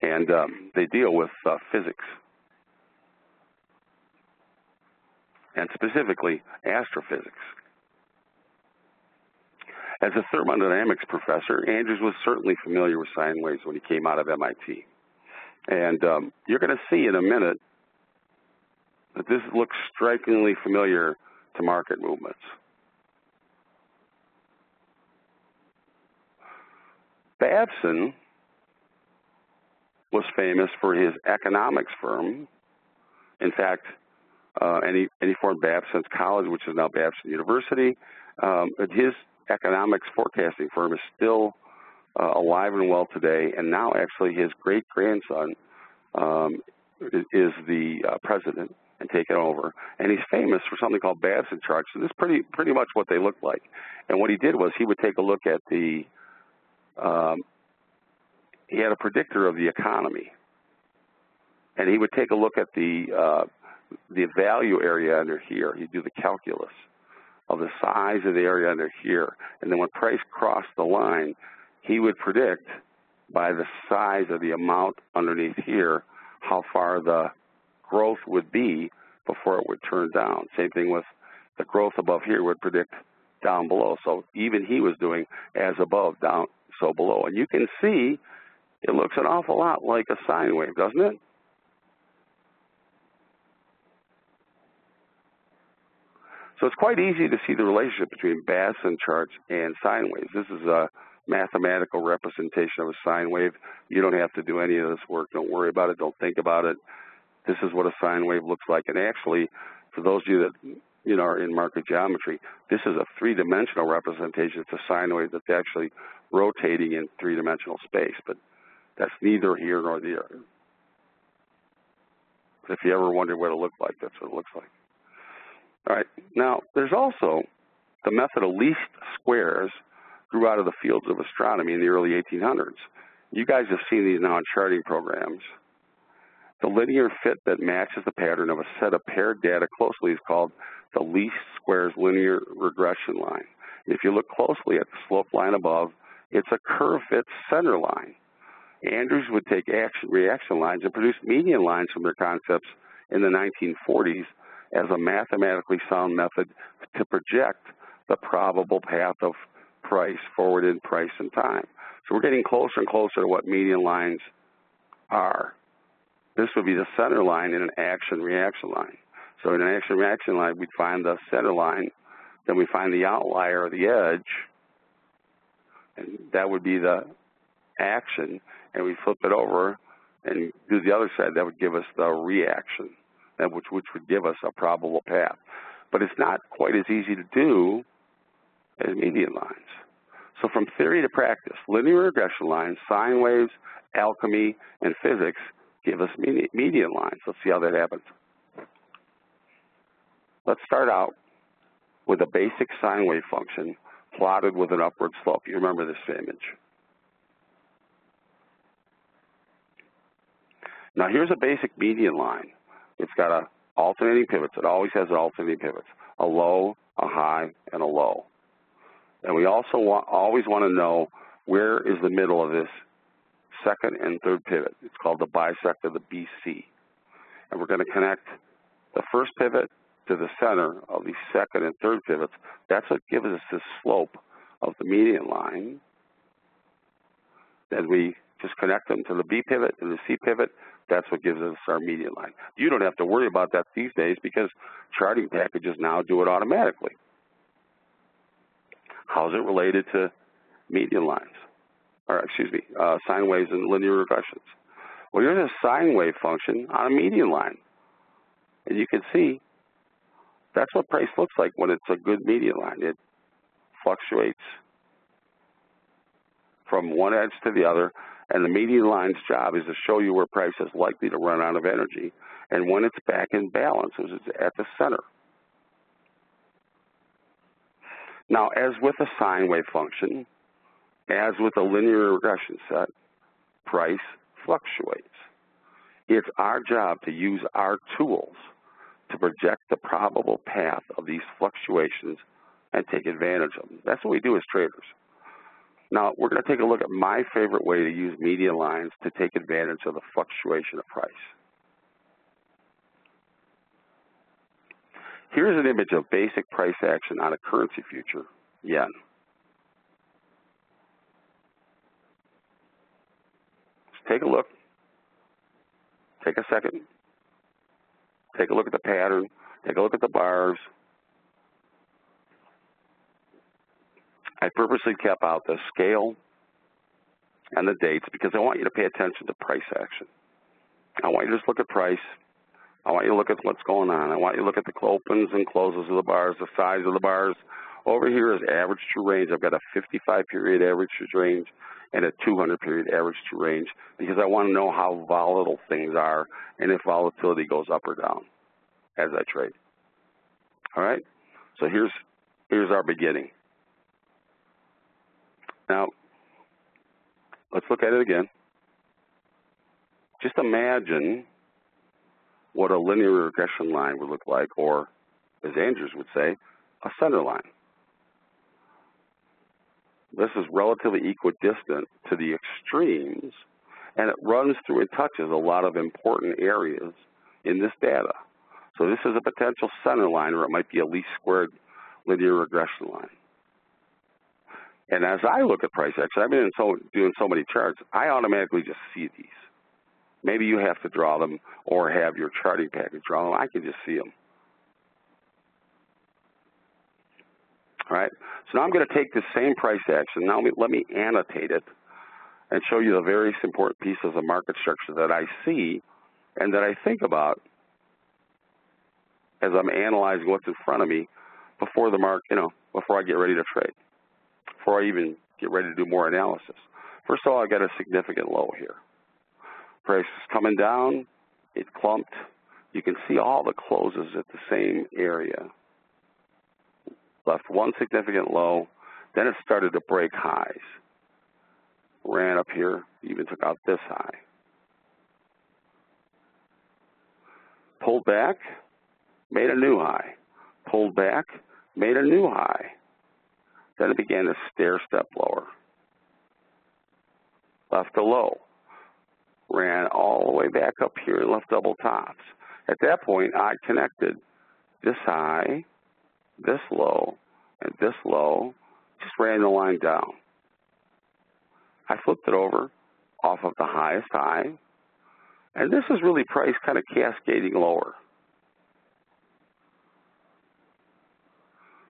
[SPEAKER 3] And they deal with physics. And specifically astrophysics. As a thermodynamics professor, Andrews was certainly familiar with sine waves when he came out of MIT. And you're going to see in a minute that this looks strikingly familiar to market movements. Babson was famous for his economics firm. In fact, and he formed Babson's College, which is now Babson University. But his economics forecasting firm is still alive and well today, and now actually his great-grandson is the president and taken over. And he's famous for something called Babson charts. So this is pretty much what they look like. And what he did was he would take a look at the he had a predictor of the economy, and he would take a look at the value area under here. He'd do the calculus of the size of the area under here, and then when price crossed the line, he would predict by the size of the amount underneath here how far the growth would be before it would turn down. Same thing with the growth above here would predict down below. So even he was doing as above, down, so below. And you can see it looks an awful lot like a sine wave, doesn't it? So it's quite easy to see the relationship between Basson charts and sine waves. This is a mathematical representation of a sine wave. You don't have to do any of this work. Don't worry about it. Don't think about it. This is what a sine wave looks like. And actually, for those of you that are in market geometry, this is a three-dimensional representation. It's a sine wave that's actually rotating in three-dimensional space. But that's neither here nor there. If you ever wondered what it looked like, that's what it looks like. All right. Now, there's also the method of least squares grew out of the fields of astronomy in the early 1800s. You guys have seen these now in charting programs. The linear fit that matches the pattern of a set of paired data closely is called the least squares linear regression line. If you look closely at the slope line above, it's a curve fit center line. Andrews would take reaction lines and produce median lines from their concepts in the 1940s as a mathematically sound method to project the probable path of price forward in price and time. So we're getting closer and closer to what median lines are. This would be the center line in an action-reaction line. So in an action-reaction line, we'd find the center line, then we find the outlier or the edge, and that would be the action, and we flip it over and do the other side. That would give us the reaction, which would give us a probable path. But it's not quite as easy to do as median lines. So from theory to practice, linear regression lines, sine waves, alchemy, and physics give us median lines. Let's see how that happens. Let's start out with a basic sine wave function plotted with an upward slope. You remember this image. Now here's a basic median line. It's got alternating pivots. It always has alternating pivots, a low, a high, and a low. And we also always want to know where is the middle of this second and third pivot. It's called the bisect of the BC. And we're going to connect the first pivot to the center of the second and third pivots. That's what gives us the slope of the median line. Then we just connect them to the B pivot and the C pivot. That's what gives us our median line. You don't have to worry about that these days because charting packages now do it automatically. How is it related to median lines? Or excuse me, sine waves and linear regressions? Well, here's a sine wave function on a median line. And you can see that's what price looks like when it's a good median line. It fluctuates from one edge to the other, and the median line's job is to show you where price is likely to run out of energy and when it's back in balance, which is at the center. Now, as with a sine wave function, as with a linear regression set, price fluctuates. It's our job to use our tools to project the probable path of these fluctuations and take advantage of them. That's what we do as traders. Now, we're going to take a look at my favorite way to use median lines to take advantage of the fluctuation of price. Here's an image of basic price action on a currency future, yen. Just take a look. Take a second. Take a look at the pattern. Take a look at the bars. I purposely kept out the scale and the dates because I want you to pay attention to price action. I want you to just look at price. I want you to look at what's going on. I want you to look at the opens and closes of the bars, the size of the bars. Over here is average true range. I've got a 55-period average true range and a 200-period average true range because I want to know how volatile things are and if volatility goes up or down as I trade. All right? So here's our beginning. Now, let's look at it again. Just imagine what a linear regression line would look like, or as Andrews would say, a center line. This is relatively equidistant to the extremes, and it runs through and touches a lot of important areas in this data. So this is a potential center line, or it might be a least squared linear regression line. And as I look at price action, I've been doing so many charts, I automatically just see these. Maybe you have to draw them or have your charting package draw them. I can just see them. All right, so now I'm going to take this same price action. Now let me annotate it and show you the very important pieces of market structure that I see and that I think about as I'm analyzing what's in front of me before the market, before I get ready to trade, before I even get ready to do more analysis. First of all, I got a significant low here. Price is coming down, it clumped. You can see all the closes at the same area. Left one significant low, then it started to break highs. Ran up here, even took out this high. Pulled back, made a new high. Pulled back, made a new high. Then it began to stair step lower. Left a low. Ran all the way back up here and left double tops. At that point, I connected this high, this low, and this low, just ran the line down. I flipped it over off of the highest high, and this is really price kind of cascading lower.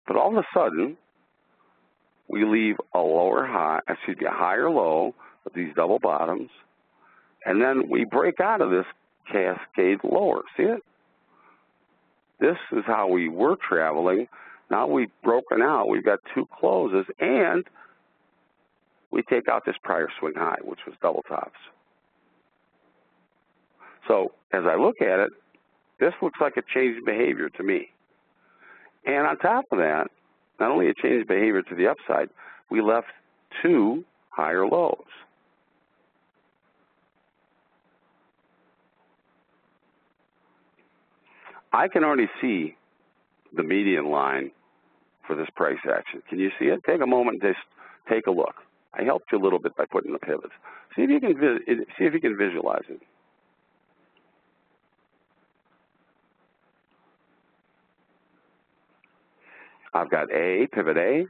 [SPEAKER 3] But all of a sudden, we leave a a higher low with these double bottoms, and then we break out of this cascade lower. See it? This is how we were traveling. Now we've broken out. We've got two closes, and we take out this prior swing high, which was double tops. So as I look at it, this looks like a change in behavior to me. And on top of that, not only a change in behavior to the upside, we left two higher lows. I can already see the median line for this price action. Can you see it? Take a moment and just take a look. I helped you a little bit by putting the pivots. See if you can visualize it. I've got pivot A,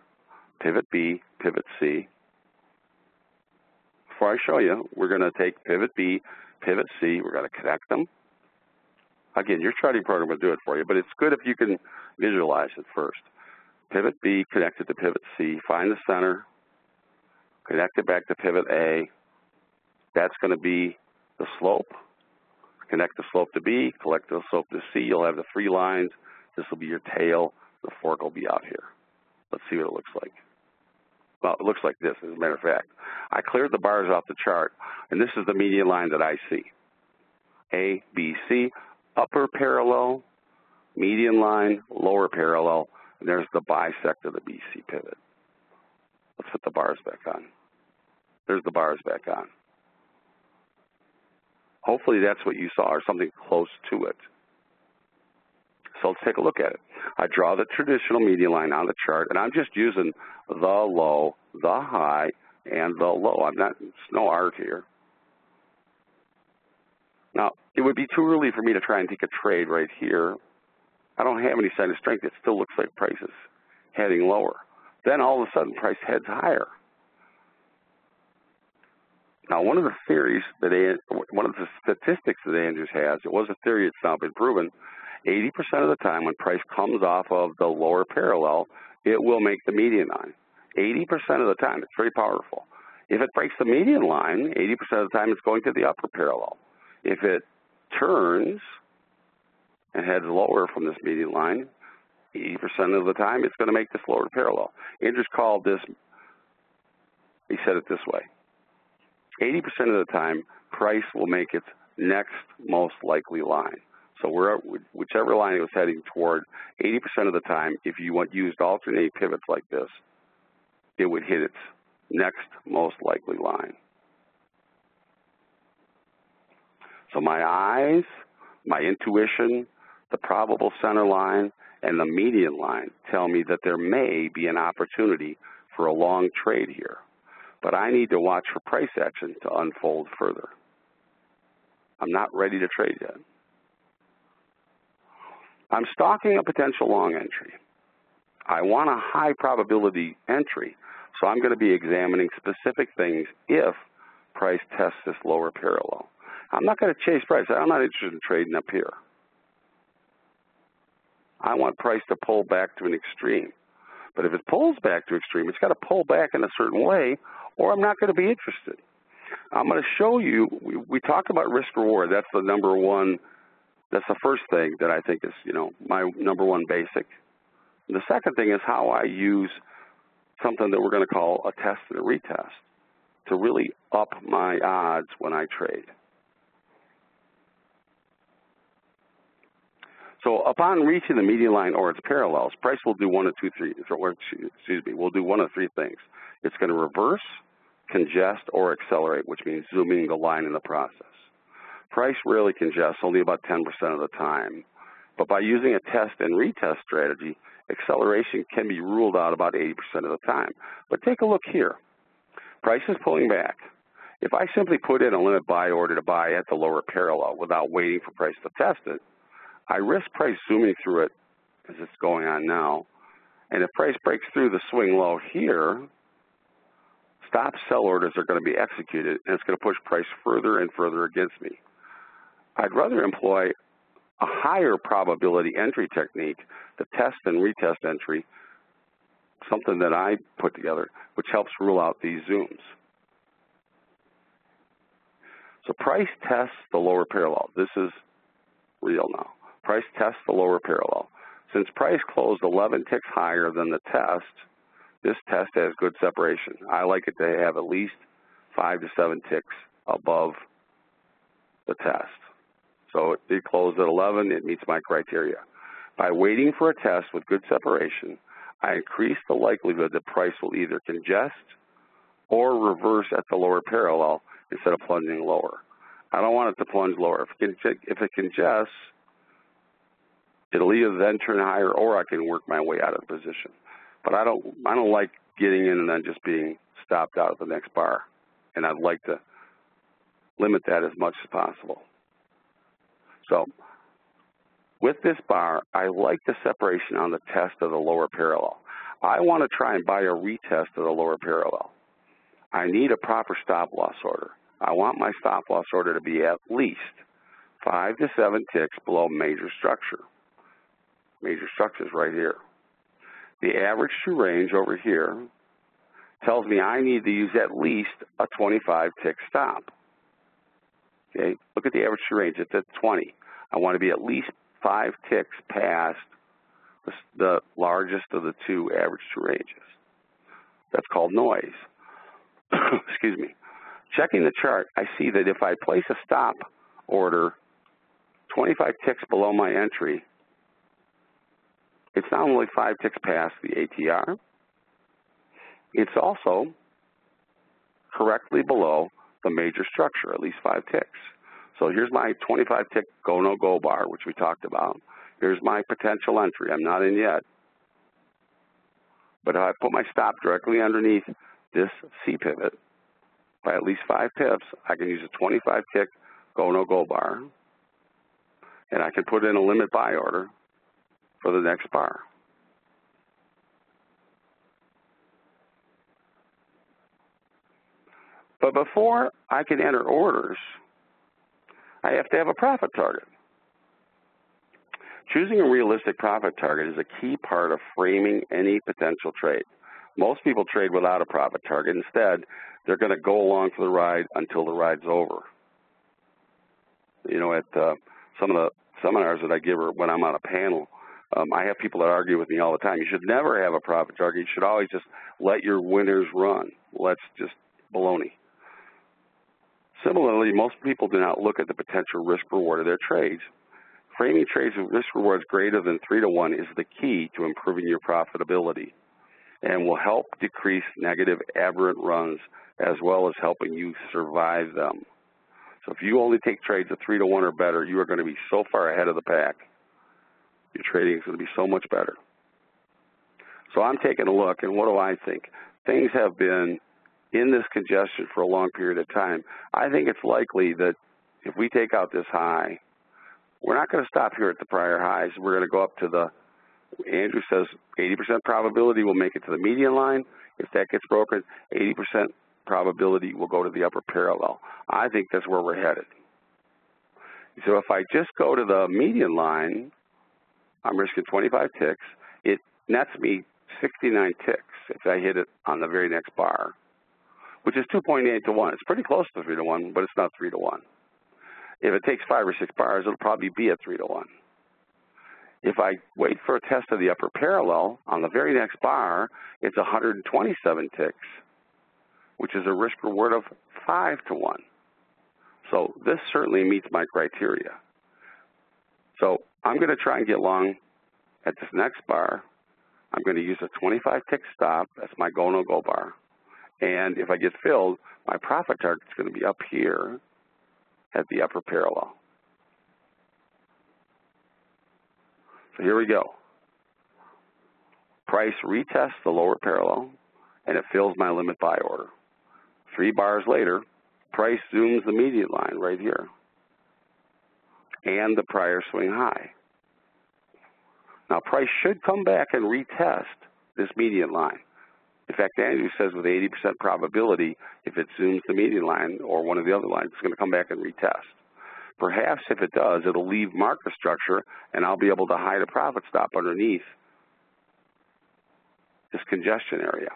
[SPEAKER 3] pivot B, pivot C. Before I show you, we're going to take pivot B, pivot C. We're going to connect them. Again, your charting program will do it for you, but it's good if you can visualize it first. Pivot B connected to pivot C. Find the center. Connect it back to pivot A. That's going to be the slope. Connect the slope to B. Collect the slope to C. You'll have the three lines. This will be your tail. The fork will be out here. Let's see what it looks like. Well, it looks like this, as a matter of fact. I cleared the bars off the chart, and this is the median line that I see. A, B, C, upper parallel, median line, lower parallel, and there's the bisect of the BC pivot. Let's put the bars back on. There's the bars back on. Hopefully that's what you saw, or something close to it. So let's take a look at it. I draw the traditional median line on the chart, and I'm just using the low, the high, and the low. It's no art here. Now, it would be too early for me to try and take a trade right here. I don't have any sign of strength. It still looks like price is heading lower. Then all of a sudden, price heads higher. Now, one of the statistics that Andrews has, it was a theory, it's now been proven, 80% of the time when price comes off of the lower parallel, it will make the median line. 80% of the time, it's very powerful. If it breaks the median line, 80% of the time it's going to the upper parallel. If it turns and heads lower from this median line, 80% of the time it's going to make this lower parallel. Andrews called this, he said it this way. 80% of the time, price will make its next most likely line. So whichever line it was heading toward, 80% of the time, if you used alternate pivots like this, it would hit its next most likely line. So my eyes, my intuition, the probable center line, and the median line tell me that there may be an opportunity for a long trade here. But I need to watch for price action to unfold further. I'm not ready to trade yet. I'm stalking a potential long entry. I want a high probability entry, so I'm going to be examining specific things if price tests this lower parallel. I'm not going to chase price. I'm not interested in trading up here. I want price to pull back to an extreme. But if it pulls back to extreme, it's got to pull back in a certain way, or I'm not going to be interested. I'm going to show you, we talk about risk reward. That's the number one, that's the first thing that I think is, my number one basic. And the second thing is how I use something that we're going to call a test and a retest to really up my odds when I trade. So upon reaching the median line or its parallels, price will do one of three things. It's going to reverse, congest, or accelerate, which means zooming the line in the process. Price rarely congests, only about 10% of the time. But by using a test and retest strategy, acceleration can be ruled out about 80% of the time. But take a look here. Price is pulling back. If I simply put in a limit buy order to buy at the lower parallel without waiting for price to test it, I risk price zooming through it as it's going on now. And if price breaks through the swing low here, stop sell orders are going to be executed, and it's going to push price further and further against me. I'd rather employ a higher probability entry technique, the test and retest entry, something that I put together, which helps rule out these zooms. So price tests the lower parallel. This is real now. Price tests the lower parallel. Since price closed 11 ticks higher than the test, this test has good separation. I like it to have at least 5 to 7 ticks above the test. So it closed at 11, it meets my criteria. By waiting for a test with good separation, I increase the likelihood that price will either congest or reverse at the lower parallel instead of plunging lower. I don't want it to plunge lower. If it congests, it'll either then turn higher or I can work my way out of the position. But I don't like getting in and then just being stopped out at the next bar. And I'd like to limit that as much as possible. So with this bar, I like the separation on the test of the lower parallel. I want to try and buy a retest of the lower parallel. I need a proper stop loss order. I want my stop loss order to be at least 5 to 7 ticks below major structure. Major structure is right here. The average true range over here tells me I need to use at least a 25 tick stop. Okay, look at the average true range. It's at 20. I want to be at least 5 ticks past the largest of the two average true ranges. That's called noise. Excuse me. Checking the chart, I see that if I place a stop order 25 ticks below my entry, it's not only 5 ticks past the ATR, it's also correctly below the major structure, at least 5 ticks. So here's my 25 tick go, no go bar, which we talked about. Here's my potential entry. I'm not in yet. But if I put my stop directly underneath this C pivot by at least 5 pips, I can use a 25 tick go, no go bar. And I can put in a limit buy order for the next bar. But before I can enter orders, I have to have a profit target. Choosing a realistic profit target is a key part of framing any potential trade. Most people trade without a profit target. Instead, they're going to go along for the ride until the ride's over. You know, at some of the seminars that I give or when I'm on a panel, I have people that argue with me all the time. You should never have a profit target. You should always just let your winners run. Well, that's just baloney. Similarly, most people do not look at the potential risk reward of their trades. Framing trades with risk rewards greater than 3 to 1 is the key to improving your profitability and will help decrease negative aberrant runs as well as helping you survive them. So if you only take trades of 3 to 1 or better, you are going to be so far ahead of the pack. Your trading is going to be so much better. So I'm taking a look, and what do I think? Things have been in this congestion for a long period of time. I think it's likely that if we take out this high, we're not going to stop here at the prior highs. We're going to go up to the, Andrew says 80% probability we'll make it to the median line. If that gets broken, 80% probability will go to the upper parallel. I think that's where we're headed. So if I just go to the median line, I'm risking 25 ticks. It nets me 69 ticks if I hit it on the very next bar, which is 2.8 to 1. It's pretty close to 3 to 1, but it's not 3 to 1. If it takes 5 or 6 bars, it'll probably be at 3 to 1. If I wait for a test of the upper parallel, on the very next bar, it's 127 ticks, which is a risk reward of 5 to 1. So this certainly meets my criteria. So I'm going to try and get long at this next bar. I'm going to use a 25 tick stop. That's my go, no go bar. And if I get filled, my profit target is going to be up here at the upper parallel. So here we go. Price retests the lower parallel, and it fills my limit buy order. 3 bars later, price zooms the median line right here and the prior swing high. Now, price should come back and retest this median line. In fact, Andrew says with 80% probability, if it zooms the median line or one of the other lines, it's going to come back and retest. Perhaps if it does, it'll leave market structure, and I'll be able to hide a profit stop underneath this congestion area.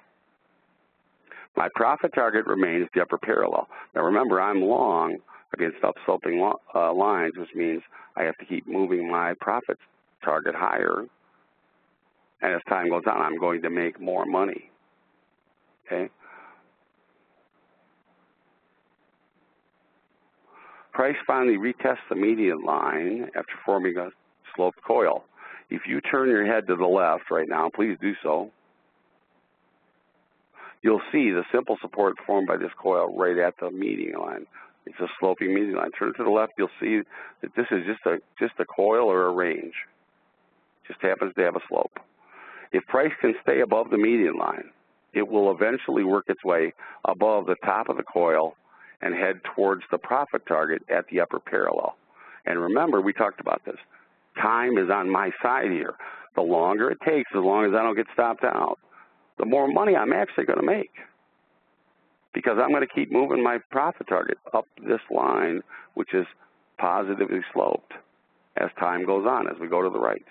[SPEAKER 3] My profit target remains the upper parallel. Now remember, I'm long against upsloping lines, which means I have to keep moving my profit target higher. And as time goes on, I'm going to make more money. Okay? Price finally retests the median line after forming a sloped coil. If you turn your head to the left right now, please do so. You'll see the simple support formed by this coil right at the median line. It's a sloping median line. Turn it to the left, you'll see that this is just a coil or a range. Just happens to have a slope. If price can stay above the median line, it will eventually work its way above the top of the coil and head towards the profit target at the upper parallel. And remember, we talked about this. Time is on my side here. The longer it takes, as long as I don't get stopped out, the more money I'm actually going to make, because I'm going to keep moving my profit target up this line, which is positively sloped as time goes on, as we go to the right.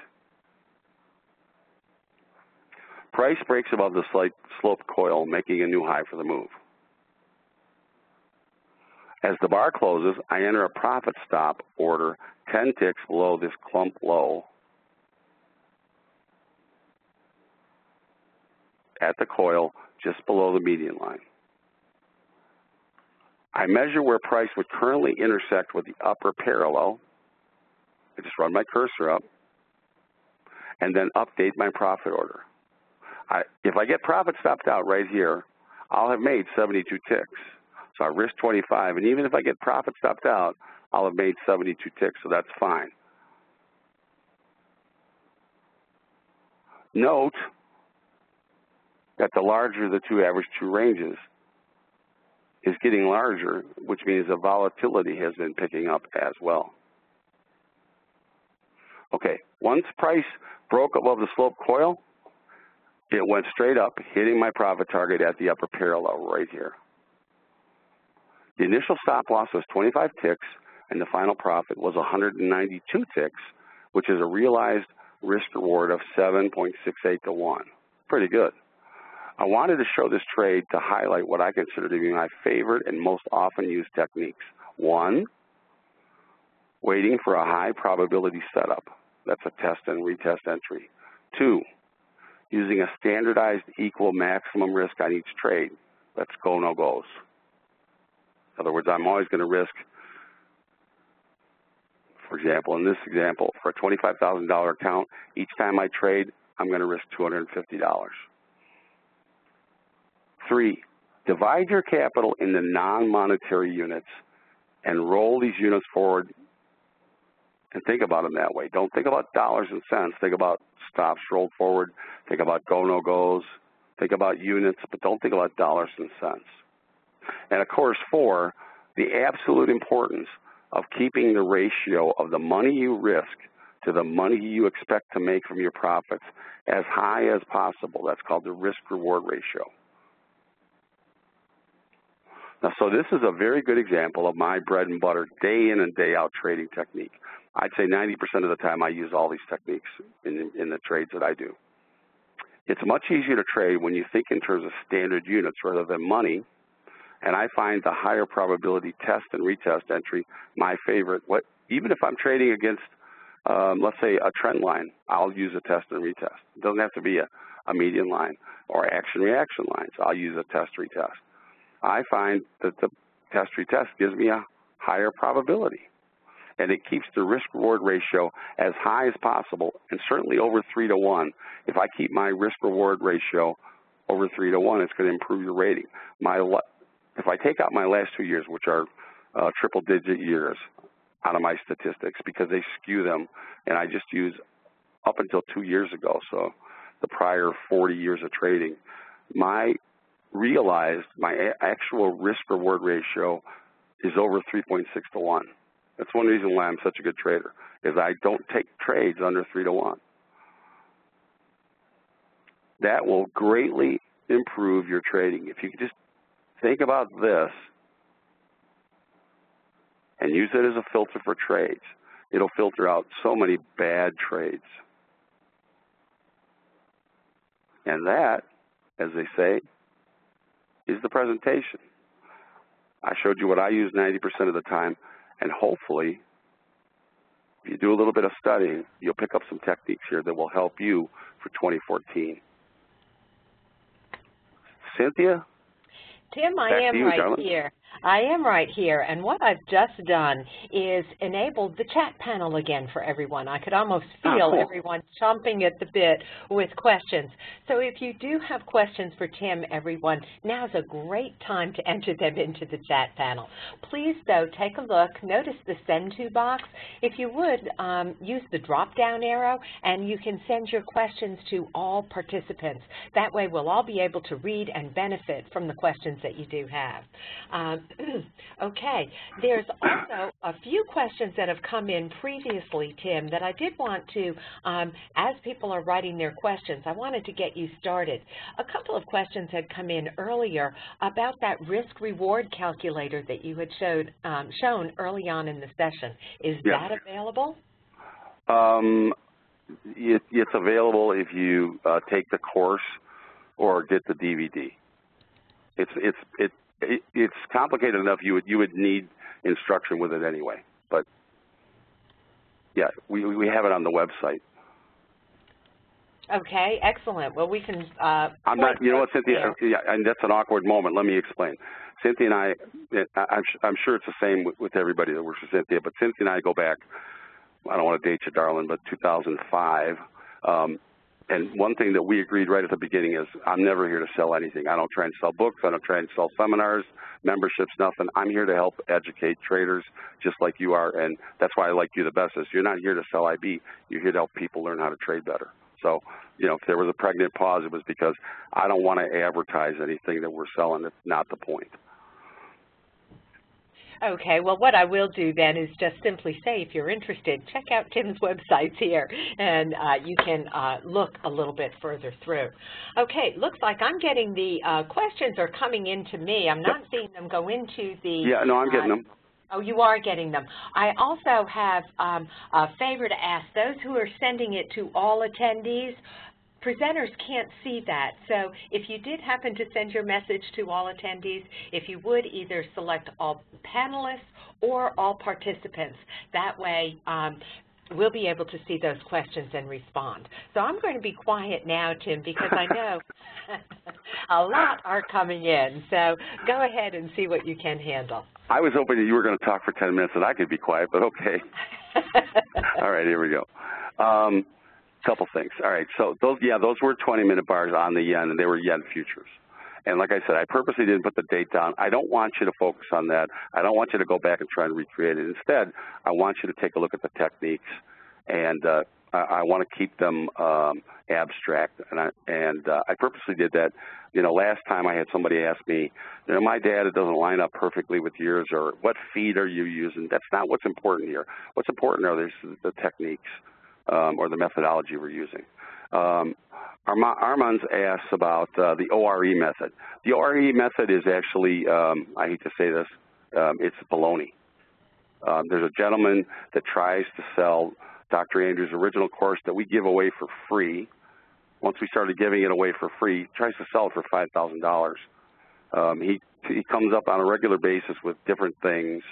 [SPEAKER 3] Price breaks above the sloped coil, making a new high for the move. As the bar closes, I enter a profit stop order 10 ticks below this clump low at the coil just below the median line. I measure where price would currently intersect with the upper parallel. I just run my cursor up and then update my profit order. If I get profit stopped out right here, I'll have made 72 ticks. So I risk 25, and even if I get profit stopped out, I'll have made 72 ticks, so that's fine. Note that the larger the average two ranges is getting larger, which means the volatility has been picking up as well. Okay, once price broke above the slope coil, it went straight up, hitting my profit target at the upper parallel right here. The initial stop loss was 25 ticks, and the final profit was 192 ticks, which is a realized risk reward of 7.68 to 1. Pretty good. I wanted to show this trade to highlight what I consider to be my favorite and most often used techniques. 1, waiting for a high probability setup. That's a test and retest entry. 2, using a standardized equal maximum risk on each trade. That's go, no goes. In other words, I'm always going to risk, for example, in this example, for a $25,000 account, each time I trade, I'm going to risk $250. 3, divide your capital into non-monetary units and roll these units forward and think about them that way. Don't think about dollars and cents. Think about stops rolled forward. Think about go, no goes. Think about units, but don't think about dollars and cents. And of course, 4, the absolute importance of keeping the ratio of the money you risk to the money you expect to make from your profits as high as possible. That's called the risk-reward ratio. Now, so this is a very good example of my bread and butter day in and day out trading technique. I'd say 90% of the time I use all these techniques in the trades that I do. It's much easier to trade when you think in terms of standard units rather than money. And I find the higher probability test and retest entry my favorite. Even if I'm trading against, let's say, a trend line, I'll use a test and retest. It doesn't have to be a median line or action-reaction lines. I'll use a test retest. I find that the test retest gives me a higher probability, and it keeps the risk-reward ratio as high as possible, and certainly over 3 to 1. If I keep my risk-reward ratio over 3 to 1, it's going to improve your rating. If I take out my last 2 years, which are triple-digit years out of my statistics because they skew them, and I just use up until 2 years ago, so the prior 40 years of trading, my actual risk-reward ratio is over 3.6 to 1. That's one reason why I'm such a good trader, is I don't take trades under 3 to 1. That will greatly improve your trading. If you just think about this and use it as a filter for trades, it'll filter out so many bad trades. And that, as they say, is the presentation. I showed you what I use 90% of the time, and hopefully, if you do a little bit of studying, you'll pick up some techniques here that will help you for 2014. Cynthia?
[SPEAKER 1] Tim, I am right here. I am right here, and what I've just done is enabled the chat panel again for everyone. I could almost feel everyone chomping at the bit with questions. So if you do have questions for Tim, everyone, now's a great time to enter them into the chat panel. Please, though, take a look. Notice the send to box. If you would, use the drop-down arrow, and you can send your questions to all participants. That way, we'll all be able to read and benefit from the questions that you do have. Okay, there's also a few questions that have come in previously, Tim, that I did want to, as people are writing their questions, I wanted to get you started. A couple of questions had come in earlier about that risk-reward calculator that you had shown early on in the session. Is that available?
[SPEAKER 3] It's available if you take the course or get the DVD. It's complicated enough. You would need instruction with it anyway. But yeah, we have it on the website.
[SPEAKER 1] Okay, excellent. Well, we can.
[SPEAKER 3] I'm not. You know what, Cynthia? Yeah, and that's an awkward moment. Let me explain. Cynthia and I'm sure it's the same with everybody that works with Cynthia. But Cynthia and I go back. I don't want to date you, darling, but 2005. And one thing that we agreed right at the beginning is I'm never here to sell anything. I don't try and sell books. I don't try and sell seminars, memberships, nothing. I'm here to help educate traders just like you are, and that's why I like you the best is you're not here to sell IB. You're here to help people learn how to trade better. So, you know, if there was a pregnant pause, it was because I don't want to advertise anything that we're selling. It's not the point.
[SPEAKER 1] Okay, well, what I will do then is just simply say, if you're interested, check out Tim's websites here, and you can look a little bit further through. Okay, looks like I'm getting the questions are coming into me. I'm not seeing them go into the...
[SPEAKER 3] Yeah, no, I'm getting them.
[SPEAKER 1] Oh, you are getting them. I also have a favor to ask those who are sending it to all attendees. Presenters can't see that, so if you did happen to send your message to all attendees, if you would either select all panelists or all participants. That way, we'll be able to see those questions and respond. So I'm going to be quiet now, Tim, because I know a lot are coming in. So go ahead and see what you can handle.
[SPEAKER 3] I was hoping that you were going to talk for 10 minutes and I could be quiet, but okay. All right, here we go. Couple things. All right, so those were 20-minute bars on the yen, and they were yen futures. And like I said, I purposely didn't put the date down. I don't want you to focus on that. I don't want you to go back and try and recreate it. Instead, I want you to take a look at the techniques, and I want to keep them abstract. And I purposely did that. You know, last time I had somebody ask me, you know, my data doesn't line up perfectly with yours, or what feed are you using? That's not what's important here. What's important are the techniques. Or the methodology we're using. Armand's asked about the ORE method. The ORE method is actually, I hate to say this, it's baloney. There's a gentleman that tries to sell Dr. Andrews' original course that we give away for free once we started giving it away for free, tries to sell it for $5,000. He comes up on a regular basis with different things,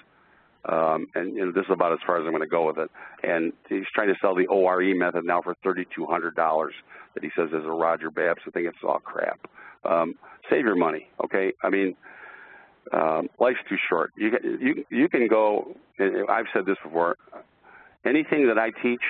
[SPEAKER 3] and this is about as far as I'm going to go with it. And he's trying to sell the ORE method now for $3,200 that he says is a Roger Babs. I think it's all crap. Save your money, okay? I mean, life's too short. You can go, and I've said this before, anything that I teach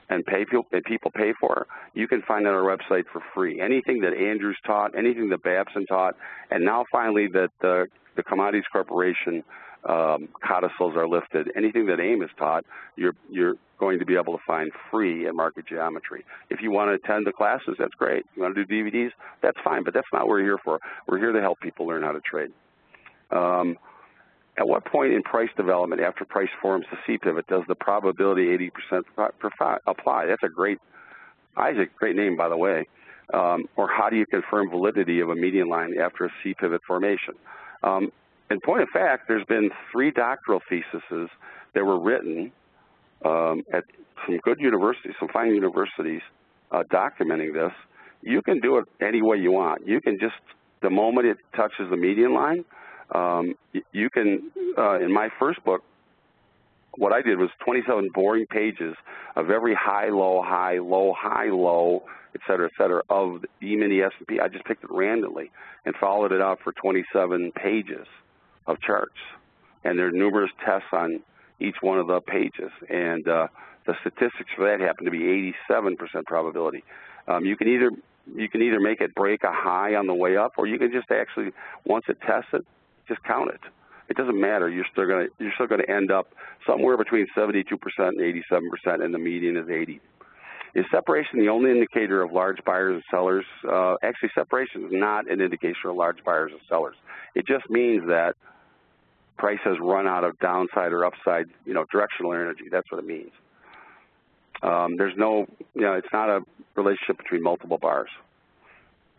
[SPEAKER 3] and people pay for, you can find on our website for free. Anything that Andrew's taught, anything that Babson taught, and now finally that the Commodities Corporation codicils are lifted. Anything that Amos taught, you're going to be able to find free at Market Geometry. If you want to attend the classes, that's great. You want to do DVDs, that's fine, but that's not what we're here for. We're here to help people learn how to trade. At what point in price development, after price forms the C-pivot, does the probability 80% apply? That's a great, Isaac, great name, by the way. Or how do you confirm validity of a median line after a C-pivot formation? In point of fact, there's been 3 doctoral theses that were written at some good universities, some fine universities, documenting this. You can do it any way you want. You can just, the moment it touches the median line, you can, in my first book, what I did was 27 boring pages of every high, low, high, low, high, low, et cetera, of the E-mini S&P. I just picked it randomly and followed it out for 27 pages of charts. And there are numerous tests on each one of the pages. And the statistics for that happen to be 87% probability. You can either make it break a high on the way up, or you can just actually, once it tests it, just count it. It doesn't matter. You're still going to end up somewhere between 72% and 87%, and the median is 80. Is separation the only indicator of large buyers and sellers? Actually, separation is not an indication of large buyers and sellers. It just means that price has run out of downside or upside, directional energy. That's what it means. There's no, it's not a relationship between multiple bars.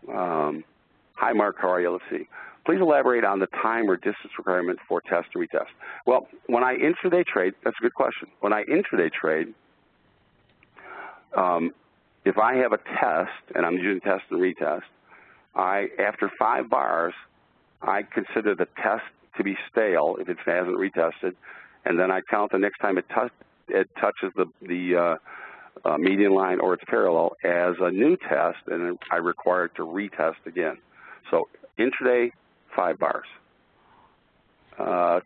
[SPEAKER 3] Hi, Mark. How are you? Let's see. Please elaborate on the time or distance requirement for test and retest. Well, when I intraday trade, that's a good question. When I intraday trade, if I have a test and I'm using test and retest, after 5 bars, I consider the test to be stale if it hasn't retested, and then I count the next time it touches the median line or its parallel as a new test, and I require it to retest again. So intraday, 5 bars.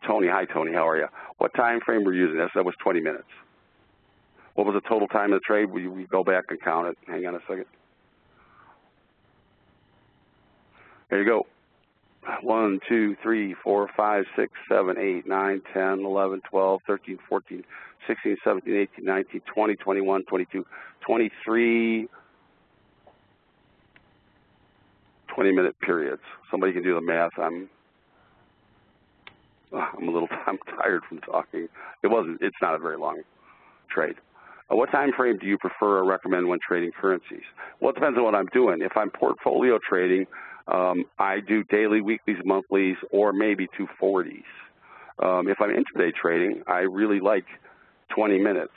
[SPEAKER 3] Tony, hi Tony, how are you? What time frame were you using? That was 20 minutes. What was the total time of the trade? We go back and count it. Hang on a second. There you go. 1, 2, 3, 4, 5, 6, 7, 8, 9, 10, 11, 12, 13, 14, 16, 17, 18, 19, 20, 21, 22, 23, 20-minute periods. Somebody can do the math. I'm tired from talking. It's not a very long trade. What time frame do you prefer or recommend when trading currencies? Well, it depends on what I'm doing. If I'm portfolio trading, I do daily, weeklies, monthlies, or maybe 240s. If I'm intraday trading, I really like 20 minutes.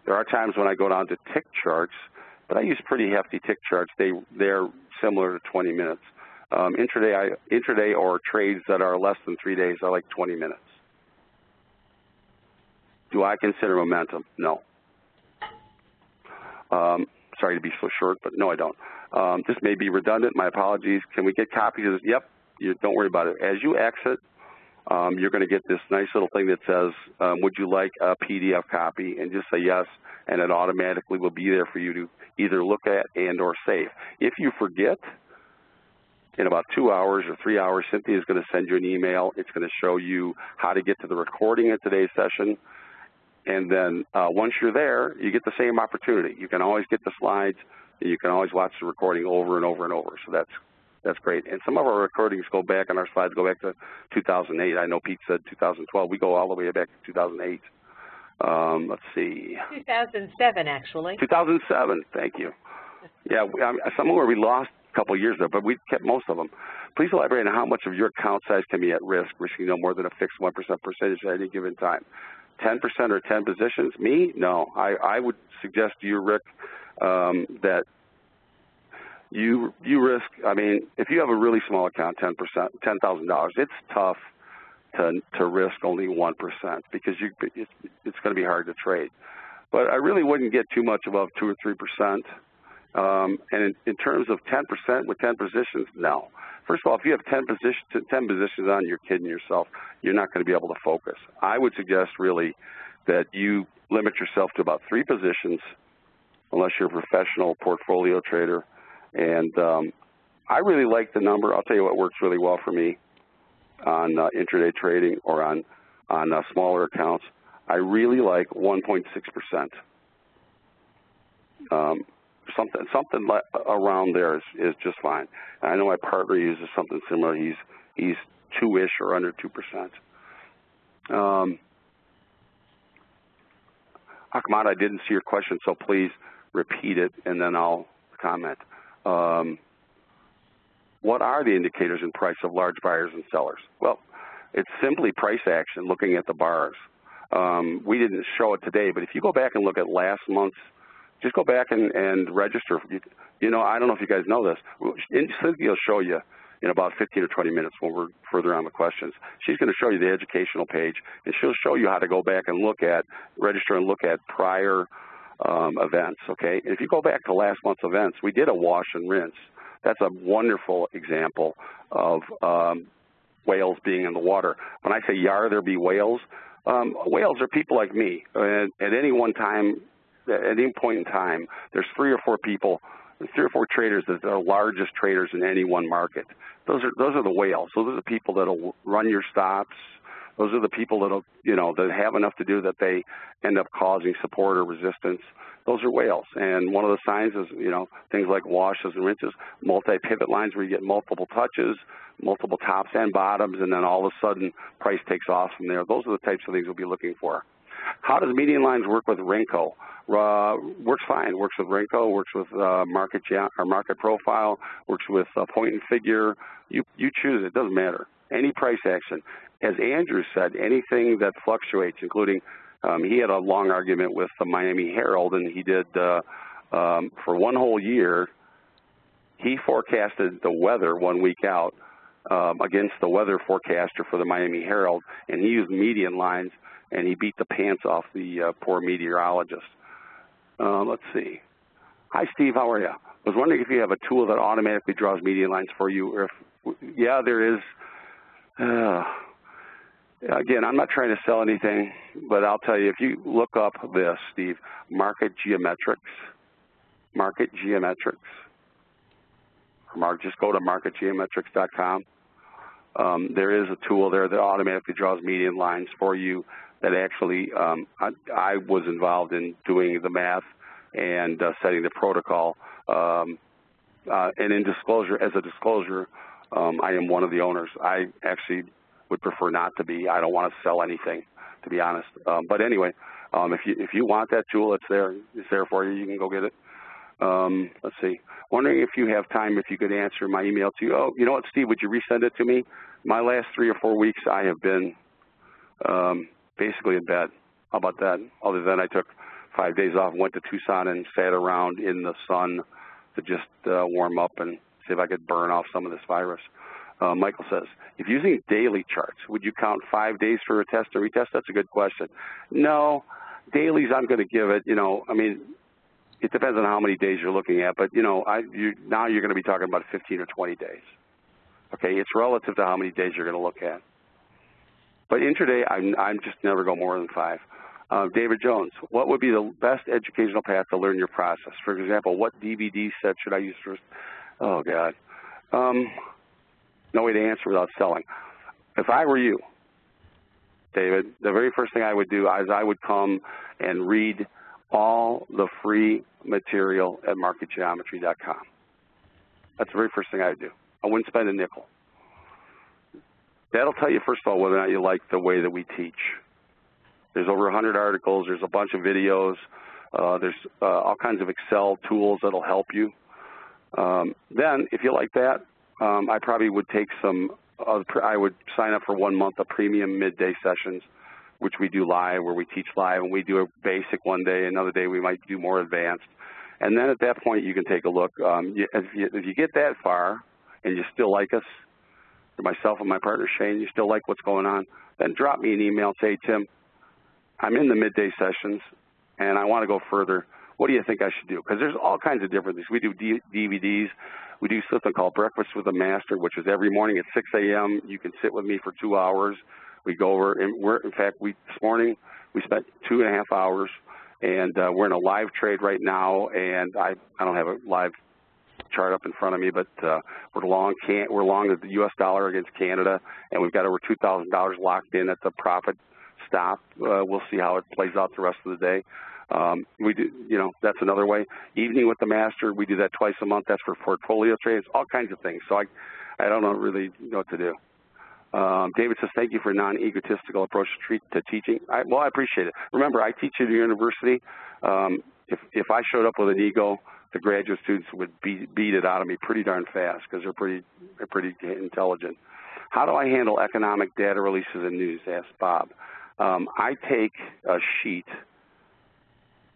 [SPEAKER 3] There are times when I go down to tick charts, but I use pretty hefty tick charts. They're similar to 20 minutes. Intraday or trades that are less than 3 days, I like 20 minutes. Do I consider momentum? No. Sorry to be so short, but no, I don't. This may be redundant. My apologies. Can we get copies of this? Yep. Don't worry about it. As you exit, you're going to get this nice little thing that says, would you like a PDF copy? And just say yes, and it automatically will be there for you to either look at and or save. If you forget, in about 2 hours or 3 hours, Cynthia is going to send you an email. It's going to show you how to get to the recording of today's session. And then once you're there, you get the same opportunity. You can always get the slides, and you can always watch the recording over and over and over. So that's great. And some of our recordings go back, and our slides go back to 2008. I know Pete said 2012. We go all the way back to 2008. Let's see.
[SPEAKER 1] 2007, actually.
[SPEAKER 3] 2007. Thank you. Yeah, somewhere we lost a couple of years there, but we kept most of them. Please elaborate on how much of your account size can be at risk, risking no more than a fixed 1% percentage at any given time. 10% or 10 positions? Me? No. I would suggest to you, Rick, that you risk, I mean, if you have a really small account, $10,000, it's tough to risk only 1% because it's going to be hard to trade. But I really wouldn't get too much above 2 or 3%. And in terms of 10% with 10 positions, no. First of all, if you have 10 positions on, you're kidding yourself. You're not going to be able to focus. I would suggest really that you limit yourself to about 3 positions, unless you're a professional portfolio trader. And I really like the number. I'll tell you what works really well for me on intraday trading or on smaller accounts. I really like 1.6%. Something around there is just fine. I know my partner uses something similar. He's 2-ish or under 2%. Ahmad, I didn't see your question, so please repeat it, and then I'll comment. What are the indicators in price of large buyers and sellers? Well, it's simply price action, looking at the bars. We didn't show it today, but if you go back and look at last month's, just go back and register. You know, I don't know if you guys know this. Cynthia will show you in about 15 or 20 minutes when we're further on the questions. She's going to show you the educational page, and she'll show you how to go back and register and look at prior events, okay? And if you go back to last month's events, we did a wash and rinse. That's a wonderful example of whales being in the water. When I say yar, there be whales, whales are people like me. At any one time, at any point in time, there's 3 or 4 people, 3 or 4 traders that are largest traders in any one market. Those are the whales. Those are the people that'll run your stops. Those are the people that'll, you know, that have enough to do that they end up causing support or resistance. Those are whales. And one of the signs is, you know, things like washes and rinses, multi-pivot lines where you get multiple touches, multiple tops and bottoms, and then all of a sudden price takes off from there. Those are the types of things we'll be looking for. How does median lines work with Renko? Works fine. Works with Renko. Works with market profile. Works with point and figure. You choose. It doesn't matter. Any price action. As Andrew said, anything that fluctuates, including he had a long argument with the Miami Herald, and he did for one whole year. He forecasted the weather 1 week out against the weather forecaster for the Miami Herald, and he used median lines, and he beat the pants off the poor meteorologist. Let's see. Hi, Steve. How are you? I was wondering if you have a tool that automatically draws median lines for you. Or if, yeah, there is. Again, I'm not trying to sell anything, but I'll tell you, if you look up this, Steve, Market Geometrics, just go to marketgeometrics.com. There is a tool there that automatically draws median lines for you that actually I was involved in doing the math and setting the protocol. And in disclosure, as a disclosure, I am one of the owners. I actually would prefer not to be. I don't want to sell anything, to be honest. But anyway, if you want that tool, it's there. It's there for you. You can go get it. Let's see. Wondering if you have time, if you could answer my email to you. Oh, you know what, Steve, would you resend it to me? My last 3 or 4 weeks, I have been basically in bed. How about that? Other than I took 5 days off, went to Tucson and sat around in the sun to just warm up and see if I could burn off some of this virus. Michael says, if using daily charts, would you count 5 days for a test or retest? That's a good question. No, dailies I'm going to give it, you know, I mean, it depends on how many days you're looking at, but, you know, now you're going to be talking about 15 or 20 days. Okay, it's relative to how many days you're going to look at. But intraday, I'm just never go more than 5. David Jones, what would be the best educational path to learn your process? For example, what DVD set should I use first? Oh, God. No way to answer without selling. If I were you, David, the very first thing I would do is I would come and read all the free material at marketgeometry.com. That's the very first thing I would do. I wouldn't spend a nickel. That'll tell you, first of all, whether or not you like the way that we teach. There's over 100 articles. There's a bunch of videos. There's all kinds of Excel tools that'll help you. Then, if you like that, I probably would take I would sign up for 1 month of premium midday sessions, which we do live, where we teach live, and we do a basic one day. Another day we might do more advanced. And then at that point, you can take a look. If you get that far and you still like us, myself and my partner Shane, you still like what's going on, then drop me an email, say, Tim, I'm in the midday sessions and I want to go further. What do you think I should do? Because there's all kinds of different things. We do DVDs. We do something called Breakfast with a Master, which is every morning at 6 a.m. You can sit with me for 2 hours. We go over, and in fact, this morning we spent 2.5 hours, and we're in a live trade right now, and I don't have a live chart up in front of me, but we're long the U.S. dollar against Canada, and we've got over $2,000 locked in at the profit stop. We'll see how it plays out the rest of the day. We do, that's another way. Evening with the master, we do that twice a month. That's for portfolio trades, all kinds of things. So I don't really know what to do. David says, thank you for a non-egotistical approach to teaching. Well, I appreciate it. Remember, I teach at a university. If I showed up with an ego, the graduate students would beat it out of me pretty darn fast because they're pretty intelligent. How do I handle economic data releases and news? Asked Bob. I take a sheet,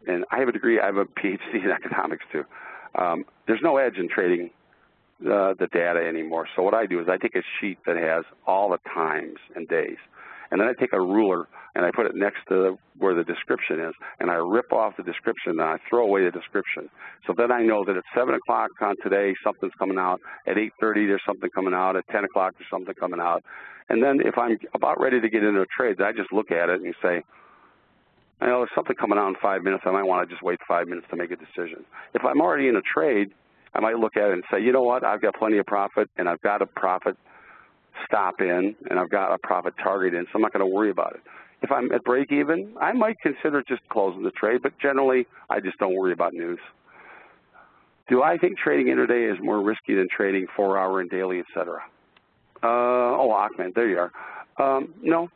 [SPEAKER 3] and I have a degree. I have a PhD in economics too. There's no edge in trading the data anymore. So what I do is I take a sheet that has all the times and days, and then I take a ruler and I put it next to where the description is, and I rip off the description and I throw away the description. So then I know that at 7 o'clock on today, something's coming out. At 8:30, there's something coming out. At 10 o'clock, there's something coming out. And then if I'm about ready to get into a trade, I just look at it and say, there's something coming out in 5 minutes. I might want to just wait 5 minutes to make a decision. If I'm already in a trade, I might look at it and say, you know what, I've got plenty of profit, and I've got a profit stop in, and I've got a profit target in, so I'm not going to worry about it. If I'm at break even, I might consider just closing the trade, but generally, I just don't worry about news. Do I think trading intraday is more risky than trading 4-hour and daily, et cetera? Ahmed, there you are. No,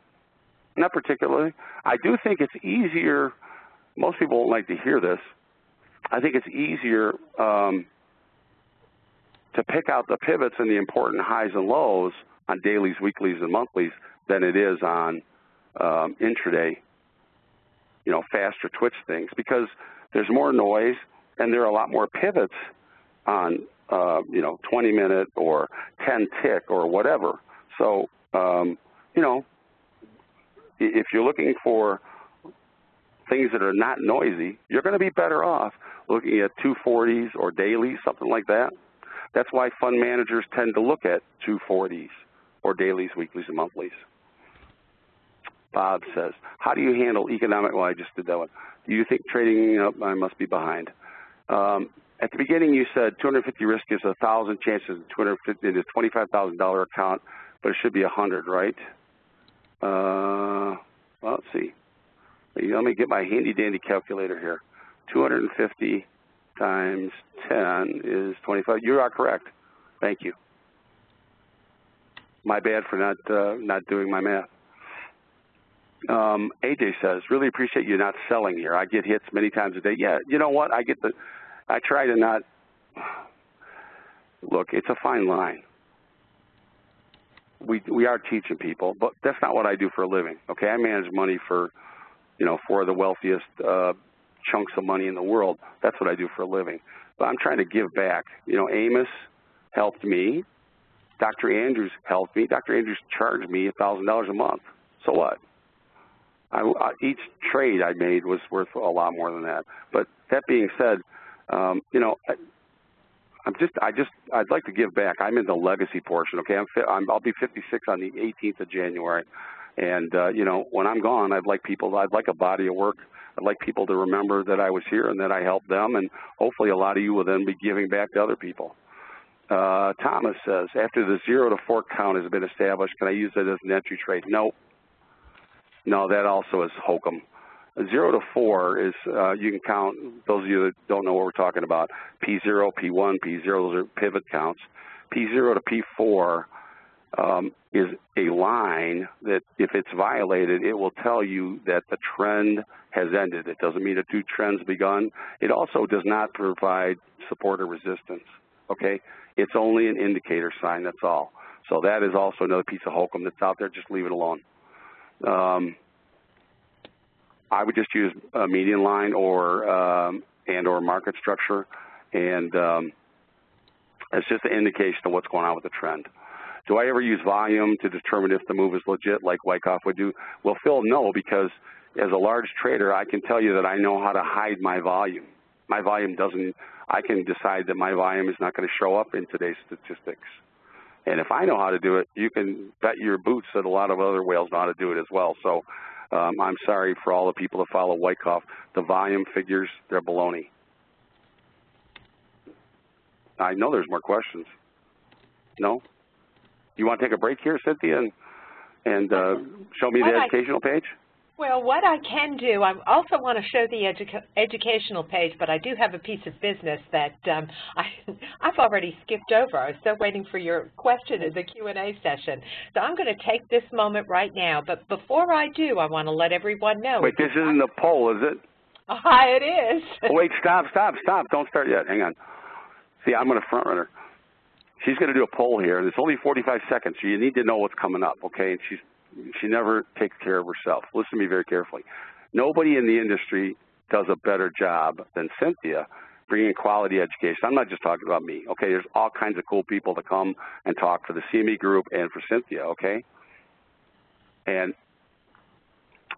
[SPEAKER 3] not particularly. I do think it's easier. Most people won't like to hear this. I think it's easier to pick out the pivots and the important highs and lows on dailies, weeklies, and monthlies than it is on intraday, faster twitch things, because there's more noise and there are a lot more pivots on 20-minute or 10-tick or whatever. So, if you're looking for things that are not noisy, you're going to be better off looking at 240s or dailies, something like that. That's why fund managers tend to look at 240s or dailies, weeklies, and monthlies. Bob says, how do you handle economic, well, I just did that one. Do you think trading, I must be behind. At the beginning, you said 250 risk gives 1,000 chances, 250 is $25,000 account, but it should be 100, right? Well, let's see. Let me get my handy-dandy calculator here. 250 times 10 is 25. You are correct. Thank you. My bad for not doing my math. AJ says, really appreciate you not selling here. I get hits many times a day. Yeah, you know what? I try to not, look, it's a fine line. We are teaching people, but that's not what I do for a living. Okay, I manage money for the wealthiest chunks of money in the world. That's what I do for a living. But I'm trying to give back. Amos helped me. Dr. Andrews helped me. Dr. Andrews charged me $1,000 a month. So what? Each trade I made was worth a lot more than that. But that being said, I'd like to give back. I'm in the legacy portion. Okay, I'll be 56 on the 18th of January, and when I'm gone, I'd like a body of work. I'd like people to remember that I was here and that I helped them, and hopefully a lot of you will then be giving back to other people. Thomas says, after the 0 to 4 count has been established, can I use it as an entry trade? No. No, that also is hokum. 0 to 4 is, you can count, those of you that don't know what we're talking about, P0, P1, P0, those are pivot counts. P0 to P4 is a line that if it's violated, it will tell you that the trend has ended. It doesn't mean a new trend's begun. It also does not provide support or resistance, okay? It's only an indicator sign, that's all. So that is also another piece of hokum that's out there. Just leave it alone. I would just use a median line or and or market structure, and it's just an indication of what's going on with the trend. Do I ever use volume to determine if the move is legit like Wyckoff would do? Well, Phil, no, because as a large trader, I can tell you that I know how to hide my volume. My volume doesn't, I can decide that my volume is not going to show up in today's statistics. And if I know how to do it, you can bet your boots that a lot of other whales know how to do it as well. So I'm sorry for all the people that follow Wyckoff. The volume figures, they're baloney. I know there's more questions. No? You want to take a break here, Cynthia, and show me the educational page?
[SPEAKER 1] Well, what I can do, I also want to show the educational page, but I do have a piece of business that I've already skipped over. I was still waiting for your question in the Q&A session. So I'm going to take this moment right now, but before I do, I want to let everyone know.
[SPEAKER 3] Wait, this isn't a poll, is it?
[SPEAKER 1] It is.
[SPEAKER 3] Oh, wait, stop. Don't start yet. Hang on. See, I'm going to front runner. She's going to do a poll here, and it's only 45 seconds, so you need to know what's coming up, okay? And she never takes care of herself. Listen to me very carefully. Nobody in the industry does a better job than Cynthia bringing quality education. I'm not just talking about me, okay? There's all kinds of cool people to come and talk for the CME Group and for Cynthia, okay? And,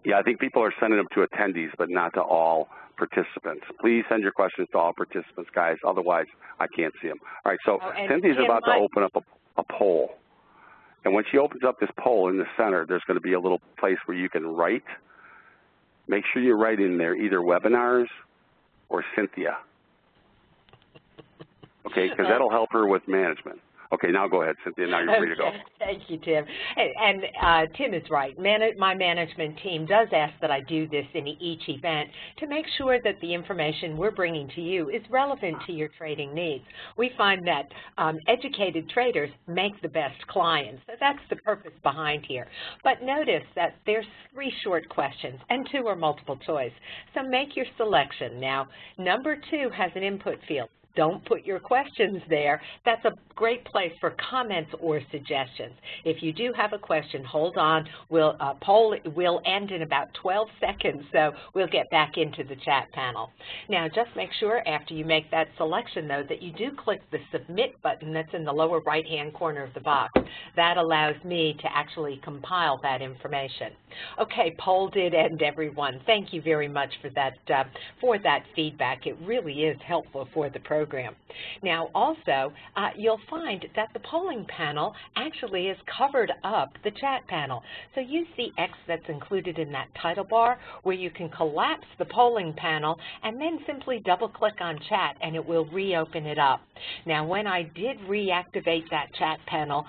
[SPEAKER 3] yeah, I think people are sending them to attendees, but not to all participants. Please send your questions to all participants, guys. Otherwise, I can't see them. All right, so Cynthia's about to open up a poll. And when she opens up this poll in the center, there's going to be a little place where you can write. Make sure you write in there either webinars or Cynthia. Okay, because that'll help her with management. Okay, now go ahead, Cynthia. Now you're free to go.
[SPEAKER 1] Thank you, Tim. And Tim is right. My management team does ask that I do this in each event to make sure that the information we're bringing to you is relevant to your trading needs. We find that educated traders make the best clients. So that's the purpose behind here. But notice that there's 3 short questions and 2 are multiple choice. So make your selection. Now, number 2 has an input field. Don't put your questions there. That's a great place for comments or suggestions. If you do have a question, hold on. Poll will end in about 12 seconds, so we'll get back into the chat panel. Now, just make sure after you make that selection, though, that you do click the Submit button that's in the lower right-hand corner of the box. That allows me to actually compile that information. Okay, poll did end, everyone. Thank you very much for that feedback. It really is helpful for the program. Now, also, you'll find that the polling panel actually has covered up the chat panel. So use the X that's included in that title bar where you can collapse the polling panel and then simply double-click on chat and it will reopen it up. Now, when I did reactivate that chat panel,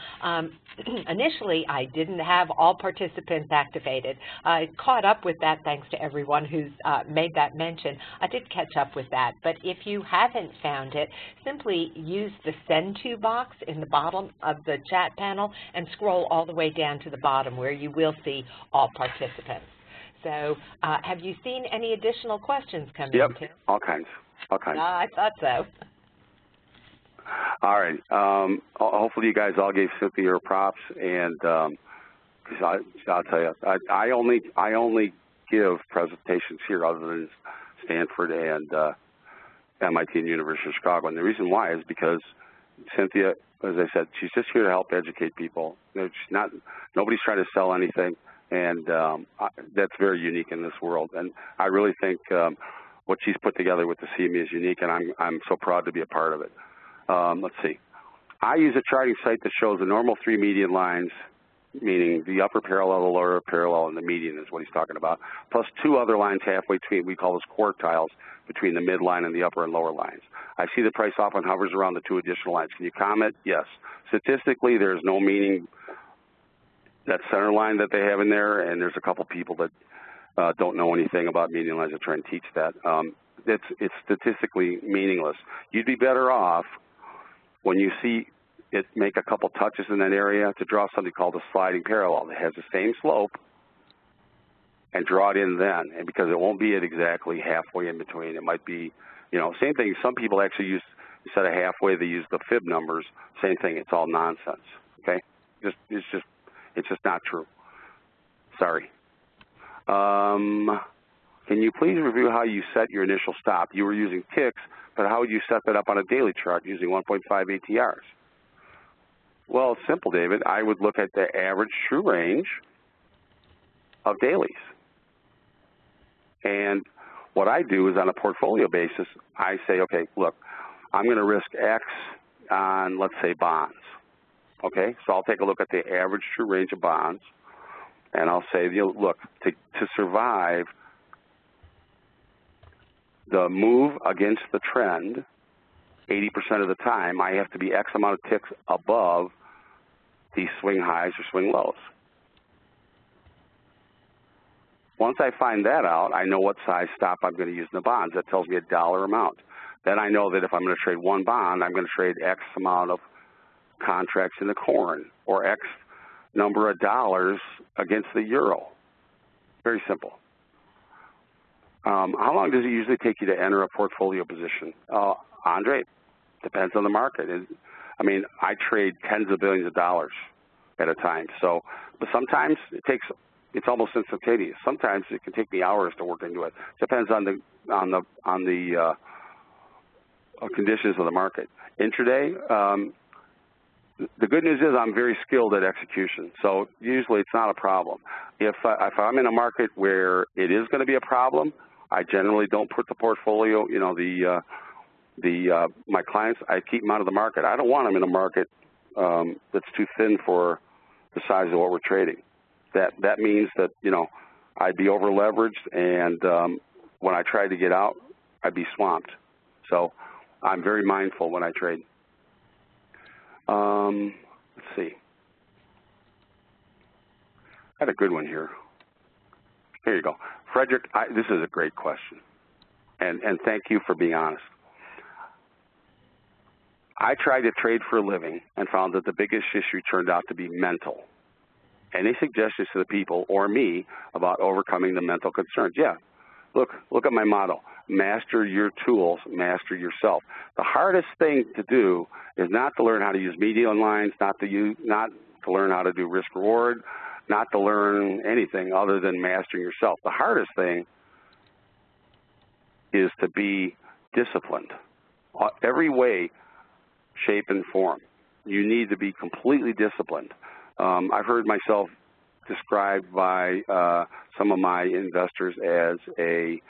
[SPEAKER 1] initially I didn't have all participants activated. I caught up with that thanks to everyone who's made that mention. I did catch up with that, but if you haven't found it, simply use the Send To box in the bottom of the chat panel and scroll all the way down to the bottom where you will see all participants. So have you seen any additional questions come in?
[SPEAKER 3] Yep, all kinds.
[SPEAKER 1] I thought so.
[SPEAKER 3] All right. Hopefully you guys all gave Cynthia her props, and because I'll tell you, I only give presentations here other than Stanford and MIT and University of Chicago, and the reason why is because Cynthia, as I said, she's just here to help educate people. Nobody's trying to sell anything, and that's very unique in this world. And I really think what she's put together with the CME is unique, and I'm so proud to be a part of it. Let's see. I use a charting site that shows the normal 3 median lines, meaning the upper parallel, the lower parallel, and the median is what he's talking about, plus 2 other lines halfway between. We call those quartiles between the midline and the upper and lower lines. I see the price often hovers around the 2 additional lines. Can you comment? Yes. Statistically, there's no meaning. That center line that they have in there, and there's a couple people that don't know anything about median lines that try and teach that. It's statistically meaningless. You'd be better off when you see it make a couple touches in that area to draw something called a sliding parallel that has the same slope and draw it in then, and because it won't be at exactly halfway in between. It might be, same thing. Some people actually use, instead of halfway, they use the fib numbers. Same thing. It's all nonsense. Okay, it's just not true. Sorry. Can you please review how you set your initial stop? You were using ticks, but how would you set that up on a daily chart using 1.5 ATRs? Well, it's simple, David. I would look at the average true range of dailies. And what I do is on a portfolio basis, I say, okay, look, I'm going to risk X on, let's say, bonds. Okay, so I'll take a look at the average true range of bonds, and I'll say, look, to survive the move against the trend, 80% of the time, I have to be X amount of ticks above these swing highs or swing lows. Once I find that out, I know what size stop I'm going to use in the bonds. That tells me a dollar amount. Then I know that if I'm going to trade one bond, I'm going to trade X amount of contracts in the corn, or X number of dollars against the euro. Very simple. How long does it usually take you to enter a portfolio position? Andre, depends on the market. I mean, I trade tens of billions of dollars at a time. So, but sometimes it's almost instantaneous. Sometimes it can take me hours to work into it. Depends on the conditions of the market. Intraday, the good news is I'm very skilled at execution, so usually it's not a problem. If I'm in a market where it is going to be a problem, I generally don't put the portfolio, my clients, I keep them out of the market. I don't want them in a market that's too thin for the size of what we're trading. That means that, I'd be over leveraged, and when I tried to get out, I'd be swamped. So I'm very mindful when I trade. Let's see. I had a good one here. Here you go. Frederick, this is a great question, and thank you for being honest. I tried to trade for a living and found that the biggest issue turned out to be mental. Any suggestions to the people or me about overcoming the mental concerns? Yeah. Look at my motto. Master your tools, master yourself. The hardest thing to do is not to learn how to use median lines, not to learn how to do risk reward, not to learn anything other than mastering yourself. The hardest thing is to be disciplined. Every way, shape, and form. You need to be completely disciplined. I've heard myself described by some of my investors as a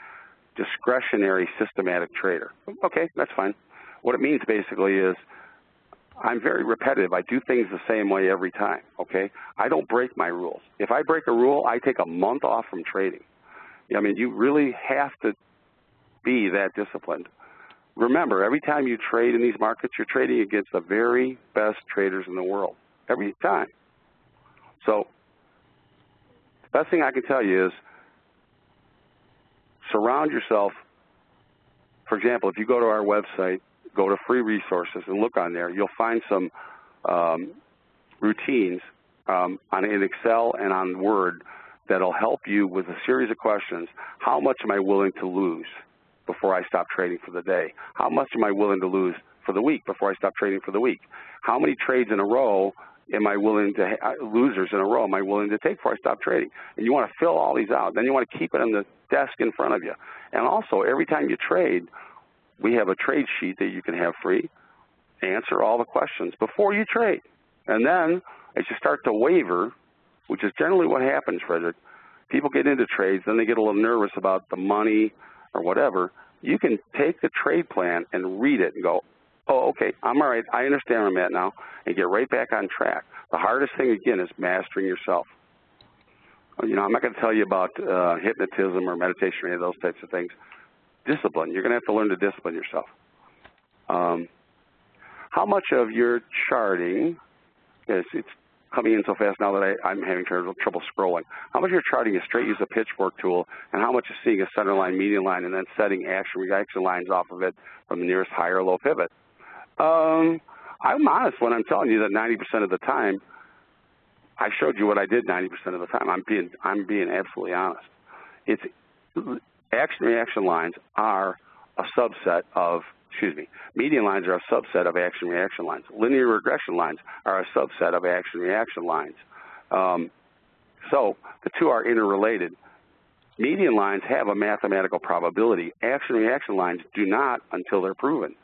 [SPEAKER 3] discretionary systematic trader. Okay, that's fine. What it means basically is I'm very repetitive. I do things the same way every time, okay? I don't break my rules. If I break a rule, I take a month off from trading. I mean, you really have to be that disciplined. Remember, every time you trade in these markets, you're trading against the very best traders in the world, every time. So the best thing I can tell you is surround yourself. For example, if you go to our website, go to free resources and look on there, you'll find some routines in Excel and on Word that'll help you with a series of questions. How much am I willing to lose before I stop trading for the day? How much am I willing to lose for the week before I stop trading for the week? How many trades in a row am I willing to, losers in a row, am I willing to take before I stop trading? And you want to fill all these out. Then you want to keep it on the desk in front of you. And also, every time you trade, we have a trade sheet that you can have free. Answer all the questions before you trade. And then, as you start to waver, which is generally what happens, Frederick, people get into trades, then they get a little nervous about the money or whatever. You can take the trade plan and read it and go, oh, okay, I'm all right, I understand where I'm at now, and get right back on track. The hardest thing, again, is mastering yourself. I'm not going to tell you about hypnotism or meditation or any of those types of things. Discipline. You're going to have to learn to discipline yourself. How much of your charting, it's coming in so fast now that I'm having trouble scrolling. How much of your charting is straight use of pitchfork tool, and how much is seeing a center line, median line, and then setting action reaction lines off of it from the nearest high or low pivot? I'm honest when I'm telling you that 90% of the time, I showed you what I did 90% of the time. I'm being absolutely honest. Action reaction lines are a subset of, median lines are a subset of action reaction lines. Linear regression lines are a subset of action reaction lines. So the two are interrelated. Median lines have a mathematical probability. Action-reaction lines do not until they're proven.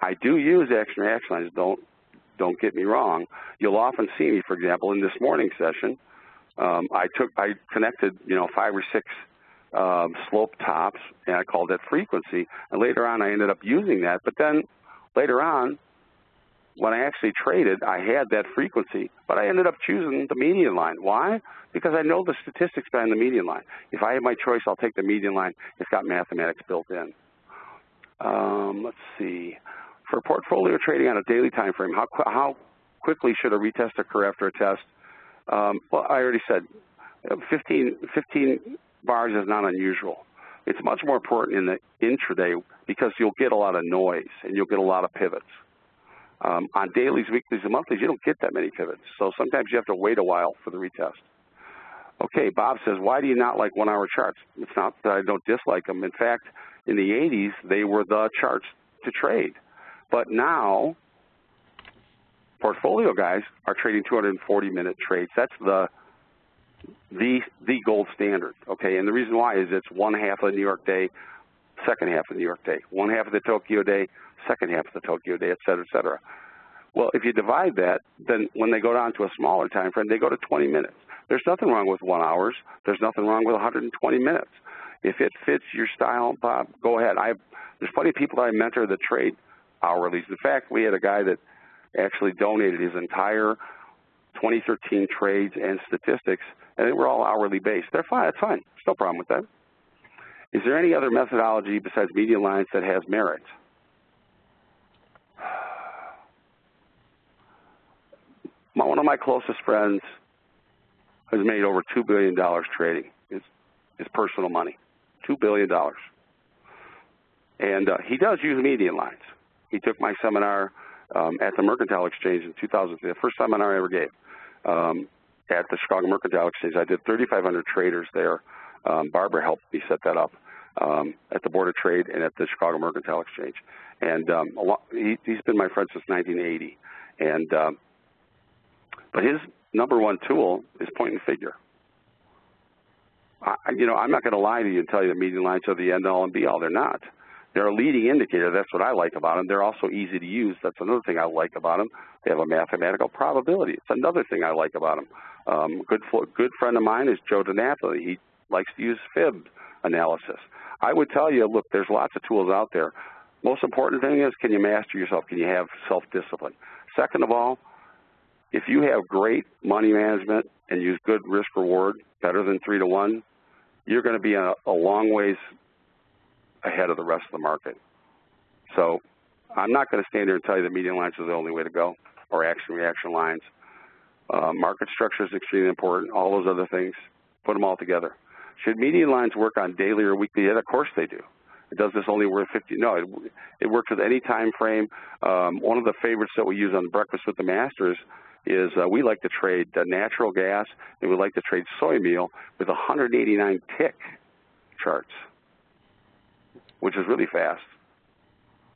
[SPEAKER 3] I do use action-reaction lines, don't get me wrong. You'll often see me, for example, in this morning session, I connected, 5 or 6 slope tops, and I called that frequency, and later on I ended up using that, but then later on, when I actually traded, I had that frequency, but I ended up choosing the median line. Why? Because I know the statistics behind the median line. If I have my choice, I'll take the median line. It's got mathematics built in. Let's see. For portfolio trading on a daily time frame, how quickly should a retest occur after a test? Well, I already said 15 bars is not unusual. It's much more important in the intraday because you'll get a lot of noise and you'll get a lot of pivots. On dailies, weeklies, and monthlies, you don't get that many pivots. So sometimes you have to wait a while for the retest. Okay, Bob says, why do you not like 1-hour charts? It's not that I don't dislike them. In fact, in the 80s, they were the charts to trade. But now, portfolio guys are trading 240-minute trades. That's the gold standard, okay? And the reason why is it's one half of the New York day, second half of the New York day, one half of the Tokyo day, second half of the Tokyo day, et cetera, et cetera. Well, if you divide that, then when they go down to a smaller time frame, they go to 20 minutes. There's nothing wrong with 1 hour. There's nothing wrong with 120 minutes. If it fits your style, Bob, go ahead. There's plenty of people that I mentor that trade hourlies. In fact, we had a guy that actually donated his entire 2013 trades and statistics, and they were all hourly based. They're fine. That's fine. There's no problem with that. Is there any other methodology besides median lines that has merit? One of my closest friends has made over $2 billion trading. His personal money, $2 billion. And he does use median lines. He took my seminar at the Mercantile Exchange in 2003, the first seminar I ever gave at the Chicago Mercantile Exchange. I did 3,500 traders there. Barbara helped me set that up at the Board of Trade and at the Chicago Mercantile Exchange. And he's been my friend since 1980. And but his #1 tool is point and figure. I'm not going to lie to you and tell you the median lines are the end-all and be-all. They're not. They're a leading indicator. That's what I like about them. They're also easy to use. That's another thing I like about them. They have a mathematical probability. It's another thing I like about them. Good friend of mine is Joe DiNapoli. He likes to use fib analysis. I would tell you, look, there's lots of tools out there. Most important thing is, can you master yourself? Can you have self-discipline? Second of all, if you have great money management and use good risk-reward, better than 3-to-1, you're going to be a long ways ahead of the rest of the market. So I'm not going to stand here and tell you that median lines is the only way to go, or action-reaction lines. Market structure is extremely important. All those other things, put them all together. Should median lines work on daily or weekly? Yeah, of course they do. Does this only work 50? No, it works with any time frame. One of the favorites that we use on Breakfast with the Masters is we like to trade natural gas, and we like to trade soy meal with 189 tick charts, which is really fast.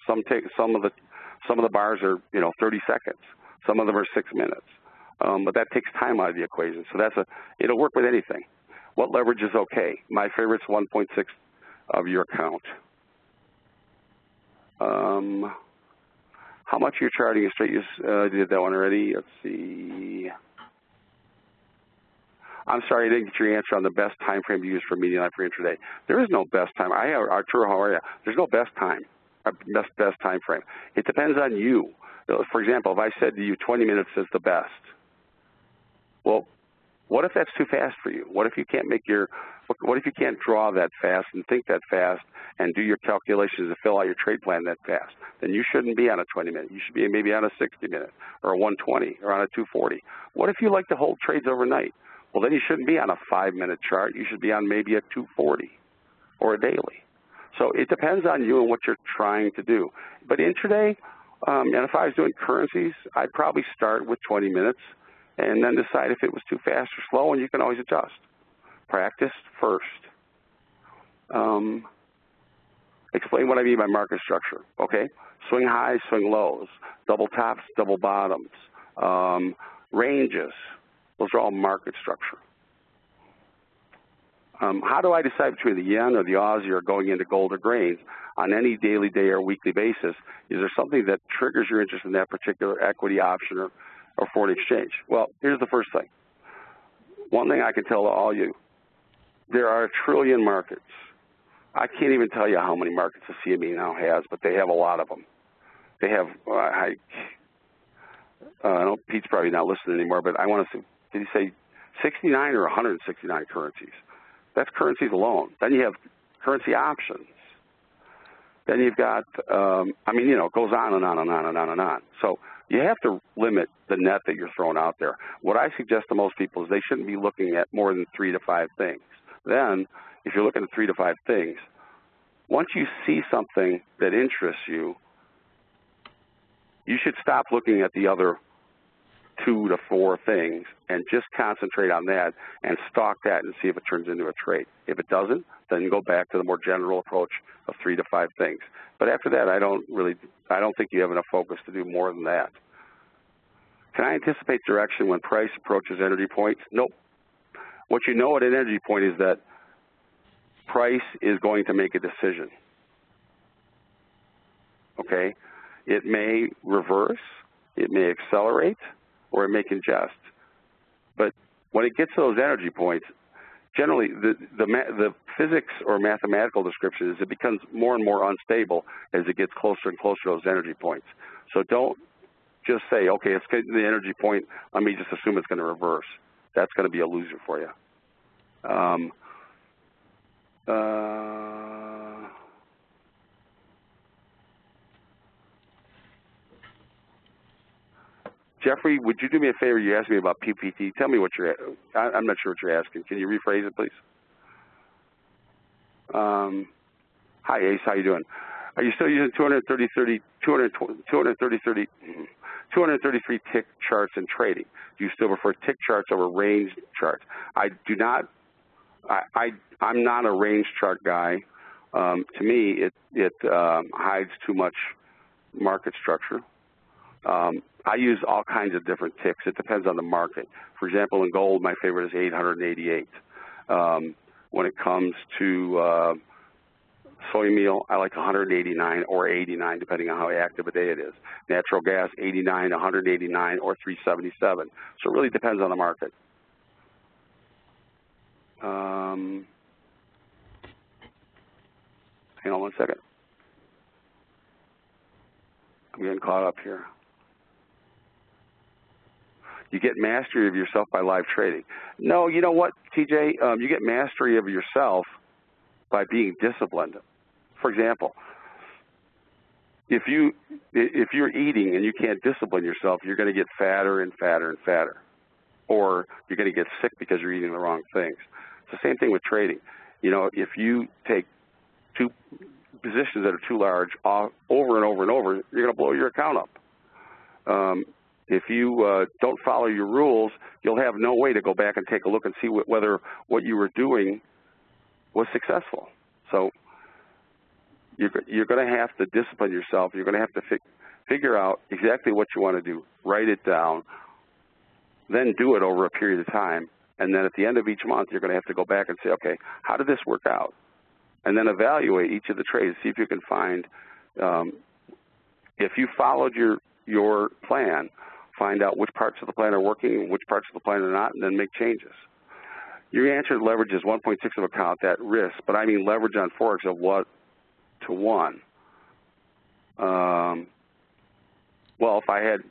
[SPEAKER 3] Some of the bars are 30 seconds. Some of them are 6 minutes, but that takes time out of the equation. So it'll work with anything. What leverage is okay? My favorite's 1.6 of your account. How much you're charting is straight? You did that one already. Let's see. I'm sorry I didn't get your answer on the best time frame to use for median line for intraday. There is no best time. Arturo, how are you? There's no best time, best time frame. It depends on you. For example, if I said to you 20 minutes is the best, well, what if that's too fast for you? What if you can't what if you can't draw that fast and think that fast and do your calculations and fill out your trade plan that fast? Then you shouldn't be on a 20-minute. You should be maybe on a 60-minute or a 120 or on a 240. What if you like to hold trades overnight? Well, then you shouldn't be on a 5-minute chart. You should be on maybe a 240 or a daily. So it depends on you and what you're trying to do. But intraday, and if I was doing currencies, I'd probably start with 20 minutes and then decide if it was too fast or slow, and you can always adjust. Practice first. Explain what I mean by market structure, okay? Swing highs, swing lows, double tops, double bottoms, ranges. Those are all market structure. How do I decide between the yen or the Aussie or going into gold or grains on any daily, day, or weekly basis? Is there something that triggers your interest in that particular equity option or foreign exchange? Well, here's the first thing. One thing I can tell all you, there are a trillion markets. I can't even tell you how many markets the CME now has, but they have a lot of them. They have, I know Pete's probably not listening anymore, but I want to say, did he say 69 or 169 currencies? That's currencies alone. Then you have currency options. Then you've got, I mean, you know, it goes on and on and on and on and on. So you have to limit the net that you're throwing out there. What I suggest to most people is they shouldn't be looking at more than 3 to 5 things. Then, if you're looking at 3 to 5 things, once you see something that interests you, you should stop looking at the other 2 to 4 things and just concentrate on that and stalk that and see if it turns into a trade. If it doesn't, then go back to the more general approach of 3 to 5 things. But after that, I don't think you have enough focus to do more than that. Can I anticipate direction when price approaches energy points? Nope. What you know at an energy point is that price is going to make a decision. Okay? It may reverse, it may accelerate, or it may congest. But when it gets to those energy points, generally the physics or mathematical description is it becomes more and more unstable as it gets closer and closer to those energy points. So don't just say, okay, it's getting to the energy point, let me just assume it's going to reverse. That's going to be a loser for you. Jeffrey, would you do me a favor? You asked me about PPT. Tell me what I'm not sure what you're asking. Can you rephrase it, please? Hi, Ace. How you doing? Are you still using 233 tick charts in trading? Do you still prefer tick charts over range charts? I do not. I'm not a range chart guy. To me, it hides too much market structure. I use all kinds of different ticks. It depends on the market. For example, in gold, my favorite is 888. When it comes to soy meal, I like 189 or 89, depending on how active a day it is. Natural gas, 89, 189, or 377. So it really depends on the market. Hang on one second. I'm getting caught up here. You get mastery of yourself by live trading. No, you know what, TJ? You get mastery of yourself by being disciplined. For example, if you're eating and you can't discipline yourself, you're going to get fatter and fatter and fatter, or you're going to get sick because you're eating the wrong things. It's the same thing with trading. You know, if you take 2 positions that are too large over and over and over, you're going to blow your account up. If you don't follow your rules, you'll have no way to go back and take a look and see whether what you were doing was successful. So you're going to have to discipline yourself. You're going to have to figure out exactly what you want to do, write it down, then do it over a period of time. And then at the end of each month, you're going to have to go back and say, okay, how did this work out? And then evaluate each of the trades, see if you can find, if you followed your plan, find out which parts of the plan are working and which parts of the plan are not, and then make changes. Your answer to leverage is 1.6 of account at risk, but I mean leverage on Forex of what to 1. Well, if I had,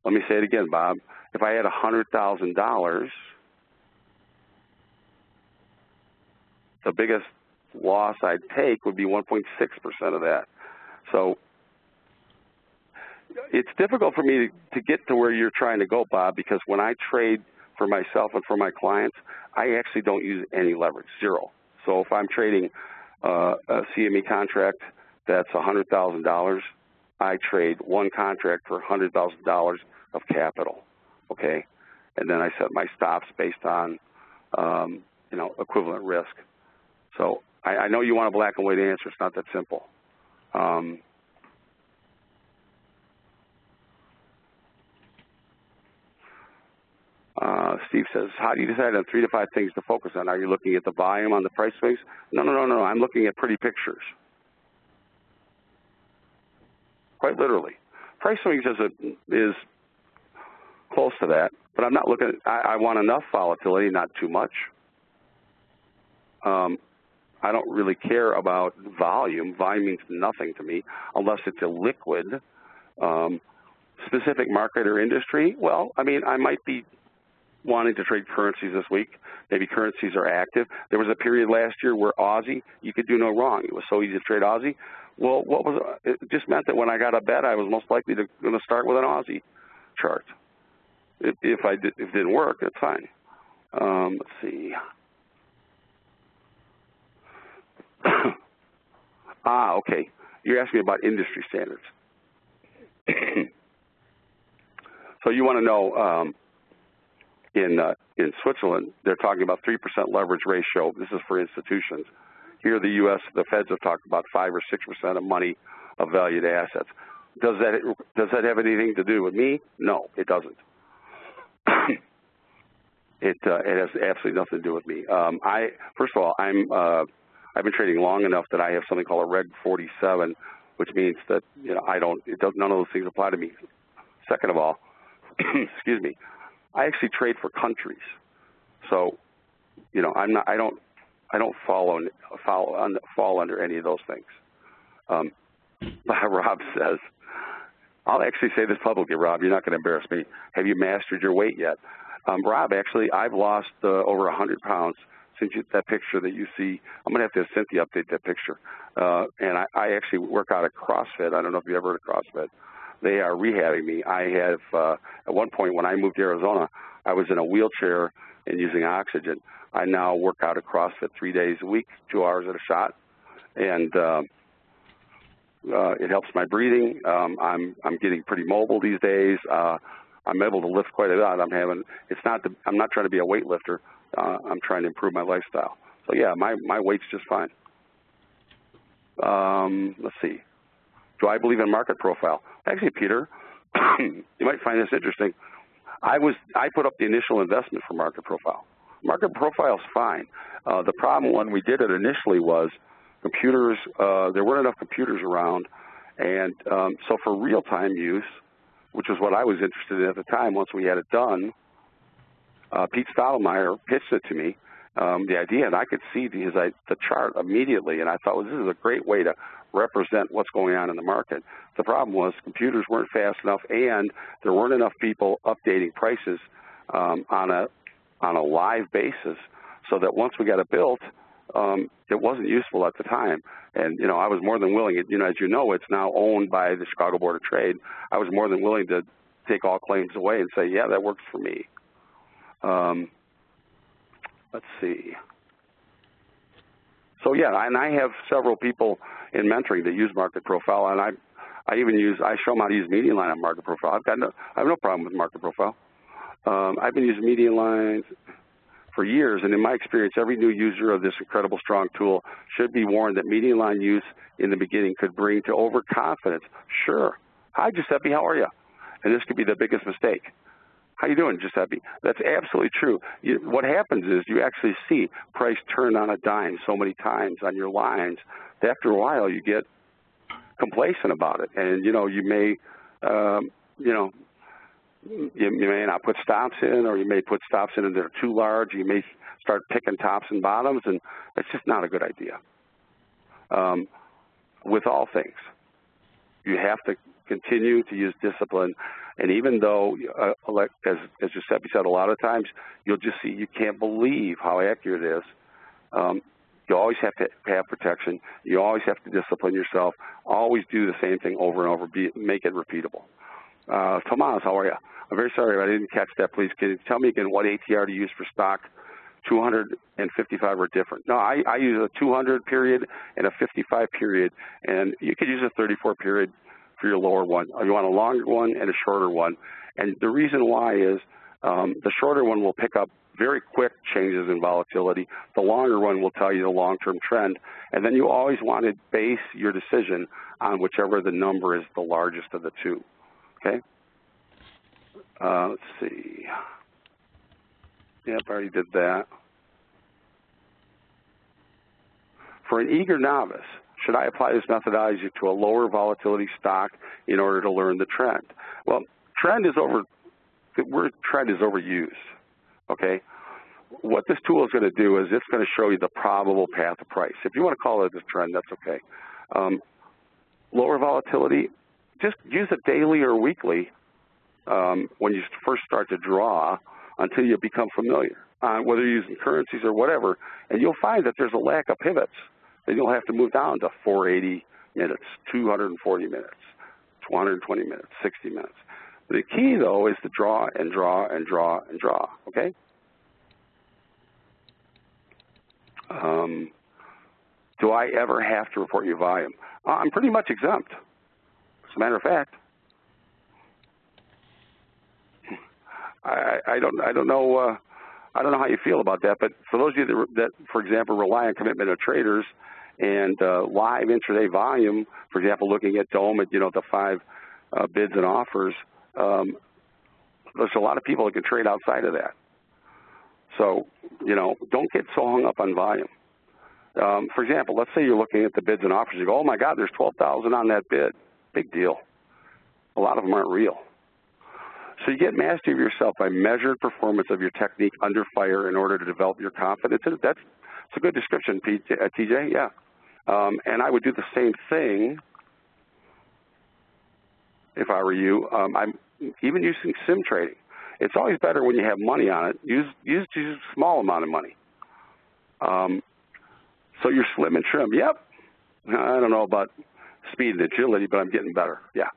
[SPEAKER 3] let me say it again, Bob, if I had $100,000, the biggest loss I'd take would be 1.6% of that. So it's difficult for me to get to where you're trying to go, Bob, because when I trade for myself and for my clients, I actually don't use any leverage, 0. So if I'm trading a CME contract that's $100,000, I trade 1 contract for $100,000 of capital, okay? And then I set my stops based on, you know, equivalent risk. So I know you want a black and white answer. It's not that simple. Steve says, how do you decide on 3 to 5 things to focus on? Are you looking at the volume on the price swings? No. I'm looking at pretty pictures. Quite literally. Price swings is close to that, but I'm not looking at, I want enough volatility, not too much. I don't really care about volume. Volume means nothing to me unless it's a liquid. Specific market or industry, well, I mean, I might be wanting to trade currencies this week. Maybe currencies are active. There was a period last year where Aussie, you could do no wrong. It was so easy to trade Aussie. Well, it just meant that when I got a bet, I was most likely going to start with an Aussie chart. If it didn't work, that's fine. Let's see. Okay. You're asking me about industry standards. So you want to know, in Switzerland, they're talking about 3% leverage ratio. This is for institutions. Here in the U.S., the Feds have talked about 5 or 6% of money of valued assets. Does that have anything to do with me? No, it doesn't. It has absolutely nothing to do with me. First of all, I've been trading long enough that I have something called a Reg 47, which means that none of those things apply to me. Second of all, excuse me, I actually trade for countries, so I don't fall under any of those things. Rob says, I'll actually say this publicly, Rob. You're not going to embarrass me. Have you mastered your weight yet? Rob, actually, I've lost over 100 pounds since that picture that you see. I'm going to have Cynthia update that picture. And I actually work out at CrossFit. I don't know if you ever heard of CrossFit. They are rehabbing me. I have, at one point when I moved to Arizona, I was in a wheelchair and using oxygen. I now work out at CrossFit 3 days a week, 2 hours at a shot. And it helps my breathing. I'm getting pretty mobile these days. I'm able to lift quite a lot. I'm not trying to be a weightlifter. I'm trying to improve my lifestyle. So yeah, my weight's just fine. Let's see. Do I believe in market profile? Actually, Peter, you might find this interesting. I put up the initial investment for market profile. Market profile is fine. The problem when we did it initially was computers. There weren't enough computers around, and so for real-time use, which is what I was interested in at the time. Once we had it done, Pete Stottlemyre pitched it to me, the idea, and I could see the chart immediately, and I thought, well, this is a great way to represent what's going on in the market. The problem was computers weren't fast enough, and there weren't enough people updating prices on a live basis, so that once we got it built, it wasn't useful at the time. And I was more than willing. As you know, it's now owned by the Chicago Board of Trade. I was more than willing to take all claims away and say, yeah, that works for me. Let's see. So yeah, and I have several people in mentoring that use market profile, and I show them how to use median line on market profile. I have no problem with market profile. I've been using median lines for years, and in my experience, every new user of this incredible strong tool should be warned that median line use in the beginning could bring to overconfidence. Sure. Hi, Giuseppe, how are you? And this could be the biggest mistake. How you doing, Giuseppe? That's absolutely true. What happens is you actually see price turn on a dime so many times on your lines that after a while you get complacent about it, and you may you may not put stops in, or you may put stops in and they're too large. You may start picking tops and bottoms, and it's just not a good idea. With all things, you have to continue to use discipline. And even though, as Giuseppe said, a lot of times you'll just see you can't believe how accurate it is. You always have to have protection. You always have to discipline yourself. Always do the same thing over and over. Make it repeatable. Tomas, how are you? I'm very sorry I didn't catch that. Please, can you tell me again what ATR to use for stock? 200 and 55 are different. No, I use a 200 period and a 55 period, and you could use a 34 period for your lower one. You want a longer one and a shorter one. And the reason why is the shorter one will pick up very quick changes in volatility. The longer one will tell you the long-term trend. And then you always want to base your decision on whichever the number is the largest of the two. Okay? Let's see. Yep, I already did that. For an eager novice, should I apply this methodology to a lower volatility stock in order to learn the trend? Well, the word trend is overused, okay? What this tool is going to do is it's going to show you the probable path of price. If you want to call it a trend, that's okay. Lower volatility, just use it daily or weekly when you first start to draw until you become familiar, whether you're using currencies or whatever, and you'll find that there's a lack of pivots. Then you'll have to move down to 480 minutes, 240 minutes, 120 minutes, 60 minutes. The key, though, is to draw and draw and draw and draw, okay? Do I ever have to report your volume? I'm pretty much exempt, as a matter of fact. I don't know how you feel about that, but for those of you that for example, rely on commitment of traders and live intraday volume, for example, looking at DOME at, the 5 bids and offers, there's a lot of people that can trade outside of that. So, don't get so hung up on volume. For example, let's say you're looking at the bids and offers. You go, oh, my God, there's 12,000 on that bid. Big deal. A lot of them aren't real. So you get mastery of yourself by measured performance of your technique under fire in order to develop your confidence. That's a good description, TJ, yeah. And I would do the same thing if I were you. I'm even using sim trading. It's always better when you have money on it. Use a small amount of money. So you're slim and trim. Yep. I don't know about speed and agility, but I'm getting better. Yeah.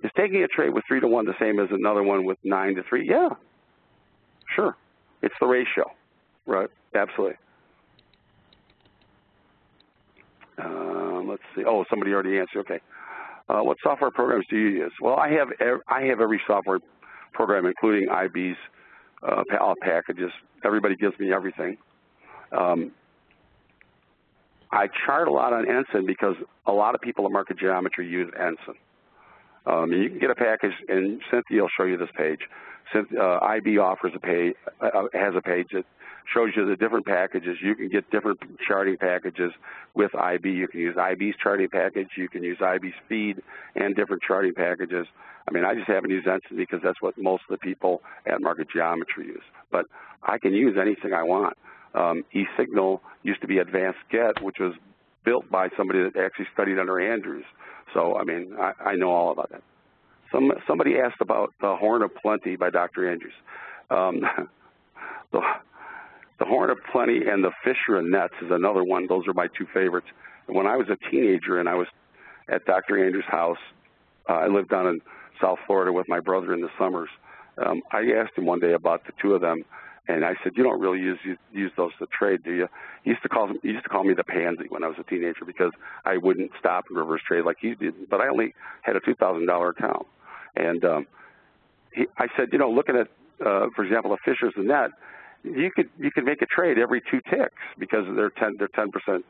[SPEAKER 3] Is taking a trade with 3-to-1 the same as another one with 9-to-3? Yeah. Sure. It's the ratio. Right. Absolutely. Let's see. Oh, somebody already answered. Okay. What software programs do you use? Well, I have every software program, including IB's all packages. Everybody gives me everything. I chart a lot on Ensign because a lot of people in market geometry use Ensign. You can get a package, and Cynthia will show you this page. IB offers a page, has a page that shows you the different packages. You can get different charting packages with IB. You can use IB's charting package. You can use IB's feed and different charting packages. I mean, I just haven't used Ensign because that's what most of the people at market geometry use. But I can use anything I want. eSignal used to be Advanced Get, which was built by somebody that actually studied under Andrews. So, I mean, I know all about that. Somebody asked about the Horn of Plenty by Dr. Andrews. The Horn of Plenty and the Fisher and Nets is another one. Those are my 2 favorites. And when I was a teenager and I was at Dr. Andrews' house, I lived down in South Florida with my brother in the summers. I asked him one day about the 2 of them, and I said, "You don't really use those to trade, do you?" He used to call me the pansy when I was a teenager because I wouldn't stop and reverse trade like he did. But I only had a $2,000 account, and I said, looking at, for example, the Fishers and Net, you could make a trade every 2 ticks because they're 10%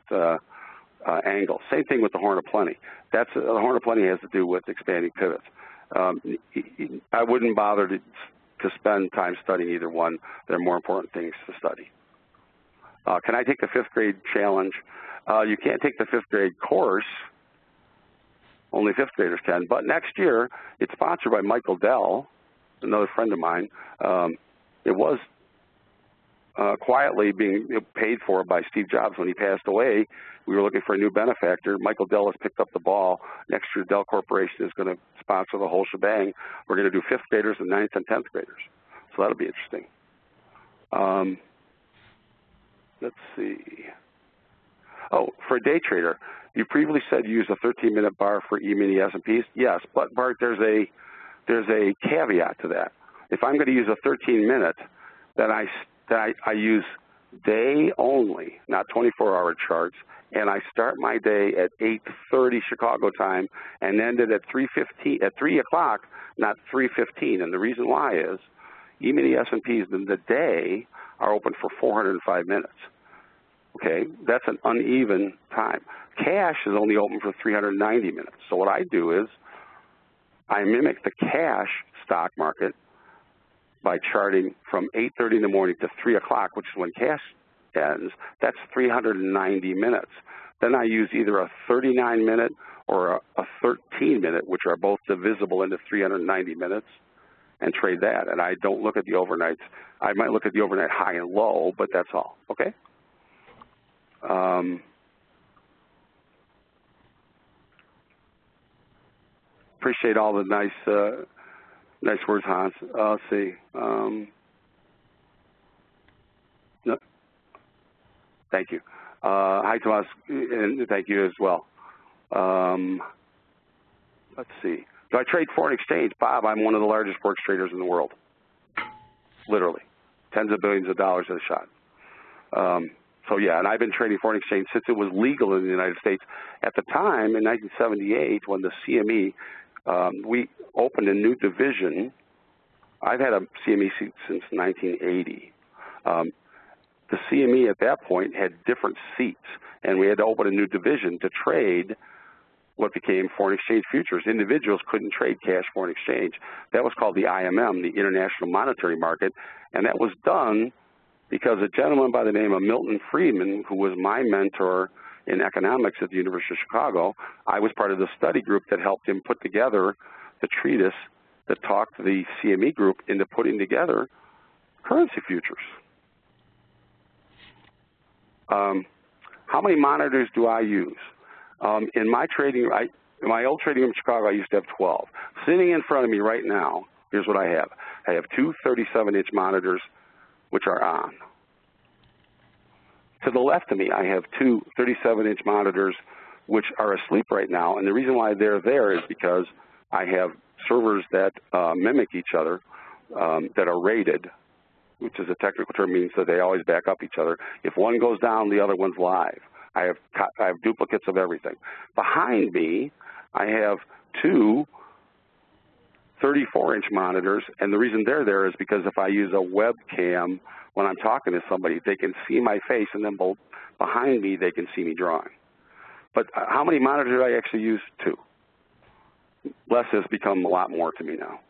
[SPEAKER 3] angle. Same thing with the Horn of Plenty. The Horn of Plenty has to do with expanding pivots. I wouldn't bother to spend time studying either one. There are more important things to study. Can I take the 5th grade challenge? You can't take the 5th grade course. Only 5th graders can. But next year, it's sponsored by Michael Dell, another friend of mine. It was quietly being paid for by Steve Jobs when he passed away. We were looking for a new benefactor. Michael Dell has picked up the ball. Next year, Dell Corporation is going to sponsor the whole shebang. We're going to do 5th graders and 9th and 10th graders. So that'll be interesting. Let's see. Oh, for a day trader, you previously said you use a 13-minute bar for E-mini S&Ps. Yes, but Bart, there's a caveat to that. If I'm going to use a 13-minute, then I use day only, not 24-hour charts, and I start my day at 8:30 Chicago time and end it at 3 o'clock, not 3:15. And the reason why is E-mini S&Ps in the day are open for 405 minutes. Okay, that's an uneven time. Cash is only open for 390 minutes. So what I do is I mimic the cash stock market by charting from 8:30 in the morning to 3 o'clock, which is when cash ends. That's 390 minutes. Then I use either a 39-minute or a 13-minute, which are both divisible into 390 minutes, and trade that. And I don't look at the overnights. I might look at the overnight high and low, but that's all, okay? Appreciate all the nice words, Hans. Let's see. No. Thank you. Hi, Tomas, and thank you as well. Let's see. Do I trade foreign exchange? Bob, I'm one of the largest forex traders in the world. Literally. Tens of billions of dollars at a shot. So yeah, and I've been trading foreign exchange since it was legal in the United States. At the time, in 1978, when the CME, we opened a new division. I've had a CME since 1980. The CME at that point had different seats, and we had to open a new division to trade what became foreign exchange futures. Individuals couldn't trade cash foreign exchange. That was called the IMM, the International Monetary Market, and that was done because a gentleman by the name of Milton Friedman, who was my mentor in economics at the University of Chicago, I was part of the study group that helped him put together the treatise that talked the CME Group into putting together currency futures. How many monitors do I use? In my trading, in my old trading room in Chicago, I used to have 12. Sitting in front of me right now, here's what I have. I have two 37-inch monitors, which are on. To the left of me, I have two 37-inch monitors, which are asleep right now. And the reason why they're there is because I have servers that mimic each other, that are rated, which is a technical term, means that they always back up each other. If one goes down, the other one's live. I have duplicates of everything. Behind me, I have two 34-inch monitors, and the reason they're there is because if I use a webcam when I'm talking to somebody, they can see my face, and then behind me, they can see me drawing. But how many monitors do I actually use? Two. Less has become a lot more to me now.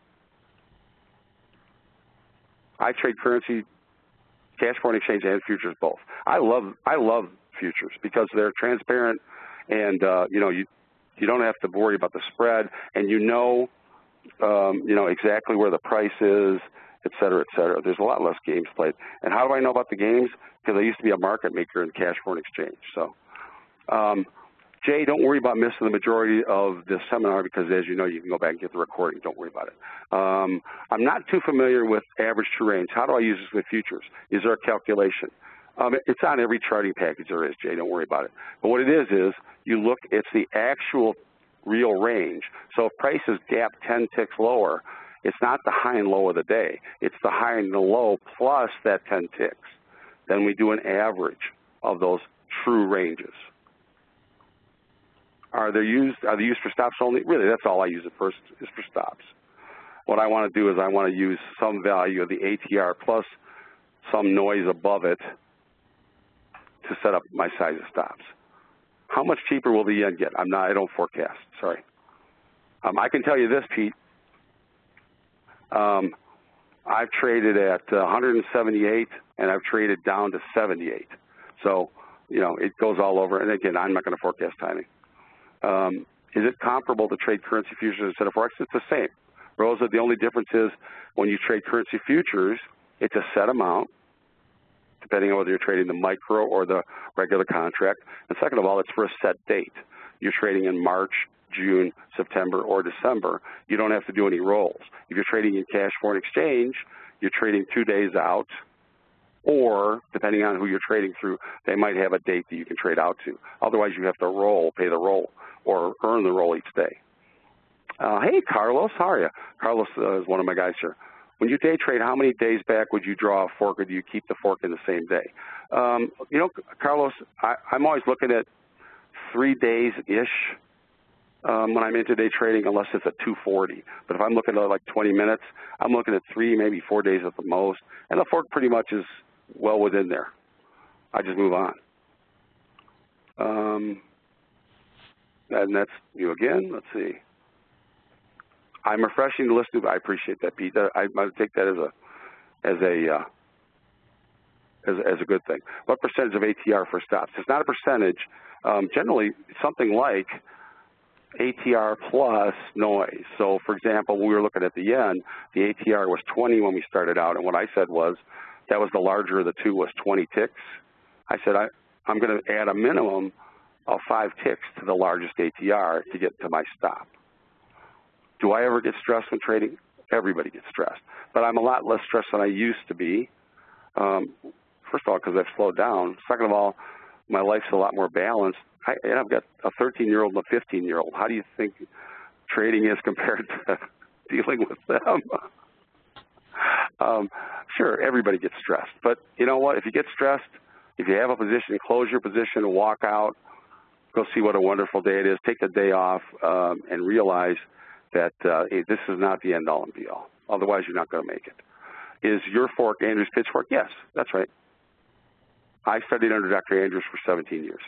[SPEAKER 3] I trade currency, cash foreign exchange, and futures both. I love futures because they're transparent, and you know, you don't have to worry about the spread, and you know exactly where the price is, et cetera, et cetera. There's a lot less games played. And how do I know about the games? Because I used to be a market maker in cash foreign exchange. So, Jay, don't worry about missing the majority of this seminar because, as you know, you can go back and get the recording. Don't worry about it. I'm not too familiar with average true range. How do I use this with futures? Is there a calculation? It's on every charting package there is, Jay. Don't worry about it. But what it is you look, it's the actual real range. So if prices gap 10 ticks lower, it's not the high and low of the day. It's the high and the low plus that 10 ticks. Then we do an average of those true ranges. Are they used for stops only? Really, that's all I use it for, is for stops. What I want to do is I want to use some value of the ATR plus some noise above it to set up my size of stops. How much cheaper will the yen get? I don't forecast, sorry. I can tell you this, Pete. I've traded at 178 and I've traded down to 78. So, you know, it goes all over. And again, I'm not going to forecast timing. Is it comparable to trade currency futures instead of forex? It's the same. Rosa, the only difference is when you trade currency futures, it's a set amount, depending on whether you're trading the micro or the regular contract. And second of all, it's for a set date. You're trading in March, June, September, or December. You don't have to do any rolls. If you're trading in cash foreign exchange, you're trading 2 days out, or depending on who you're trading through, they might have a date that you can trade out to. Otherwise, you have to roll, pay the roll, or earn the roll each day. Hey, Carlos, how are you? Carlos is one of my guys here. When you day trade, how many days back would you draw a fork, or do you keep the fork in the same day? You know, Carlos, I'm always looking at 3 days-ish when I'm into day trading, unless it's at 240. But if I'm looking at like 20 minutes, I'm looking at 3, maybe 4 days at the most. And the fork pretty much is well within there. I just move on. And that's you again. Let's see. I'm refreshing the list. I appreciate that, Pete. I take that as as a good thing. What percentage of ATR for stops? It's not a percentage. Generally, something like ATR plus noise. So, for example, when we were looking at the yen, the ATR was 20 when we started out, and what I said was that was the larger of the two, was 20 ticks. I said I'm going to add a minimum of 5 ticks to the largest ATR to get to my stop. Do I ever get stressed when trading? Everybody gets stressed, but I'm a lot less stressed than I used to be. First of all, because I've slowed down. Second of all, my life's a lot more balanced. And I've got a 13-year-old and a 15-year-old. How do you think trading is compared to dealing with them? Sure, everybody gets stressed. But you know what? If you get stressed, if you have a position, close your position, walk out, go see what a wonderful day it is, take the day off, and realize that this is not the end-all and be-all. Otherwise, you're not going to make it. Is your fork Andrew's pitchfork? Yes, that's right. I studied under Dr. Andrews for 17 years.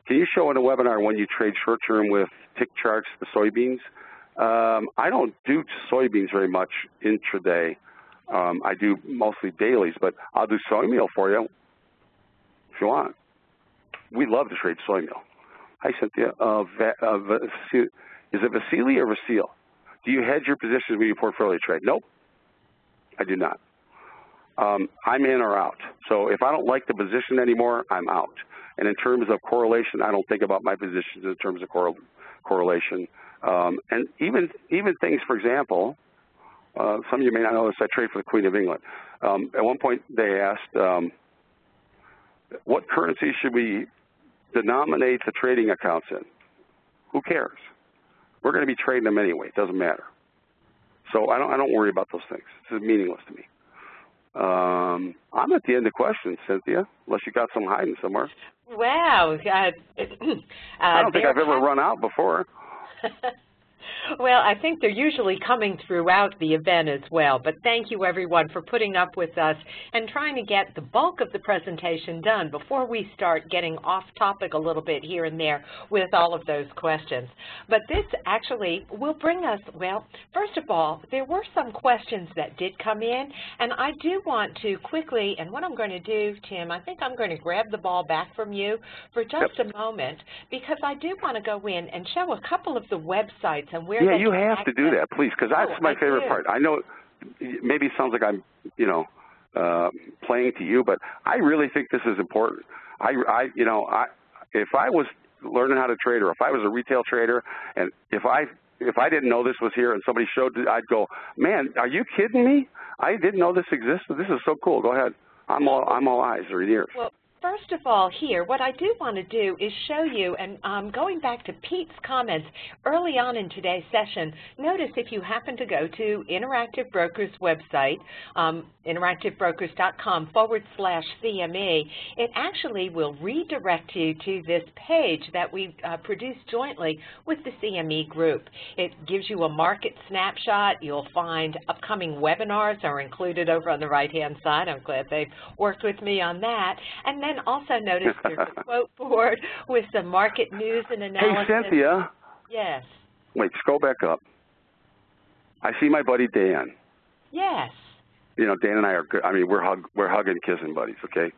[SPEAKER 3] Can you show in a webinar when you trade short-term with tick charts, the soybeans? I don't do soybeans very much intraday. I do mostly dailies, but I'll do soy meal for you if you want. We love to trade soy meal. Hi, Cynthia. Is it Vasili or Vasil? Do you hedge your positions when you portfolio trade? Nope, I do not. I'm in or out. So if I don't like the position anymore, I'm out. And in terms of correlation, I don't think about my positions in terms of correlation. And even things, for example, some of you may not know this, I trade for the Queen of England. At one point they asked, what currency should we denominate the trading accounts in? Who cares? We're going to be trading them anyway. It doesn't matter. So I don't worry about those things. This is meaningless to me. I'm at the end of questions, Cynthia, unless you got some hiding somewhere.
[SPEAKER 1] Wow.
[SPEAKER 3] I don't think I've ever run out before.
[SPEAKER 1] Well, I think they're usually coming throughout the event as well, but thank you everyone for putting up with us and trying to get the bulk of the presentation done before we start getting off topic a little bit here and there with all of those questions. But this actually will bring us, well, first of all, there were some questions that did come in, and I do want to quickly, and what I'm going to do, Tim, I think I'm going to grab the ball back from you for just a moment, because I do want to go in and show a couple of the websites and where
[SPEAKER 3] yeah, you have to do that, please, because that's my favorite part. I know maybe it sounds like I'm, playing to you, but I really think this is important. If I was learning how to trade, or if I was a retail trader, and if I didn't know this was here and somebody showed it, I'd go, man, are you kidding me? I didn't know this existed. This is so cool. Go ahead. I'm all eyes or ears.
[SPEAKER 1] Well, first of all, here, what I do want to do is show you, and going back to Pete's comments early on in today's session, notice if you happen to go to Interactive Brokers website, interactivebrokers.com/CME, it actually will redirect you to this page that we produced jointly with the CME Group. It gives you a market snapshot. You'll find upcoming webinars are included over on the right-hand side. I'm glad they've worked with me on that. And then also notice there's a quote board with some market news and analysis.
[SPEAKER 3] Hey, Cynthia.
[SPEAKER 1] Yes.
[SPEAKER 3] Wait, scroll back up. I see my buddy Dan.
[SPEAKER 1] Yes.
[SPEAKER 3] Dan and I are good. I mean, we're hugging, kissing buddies, okay?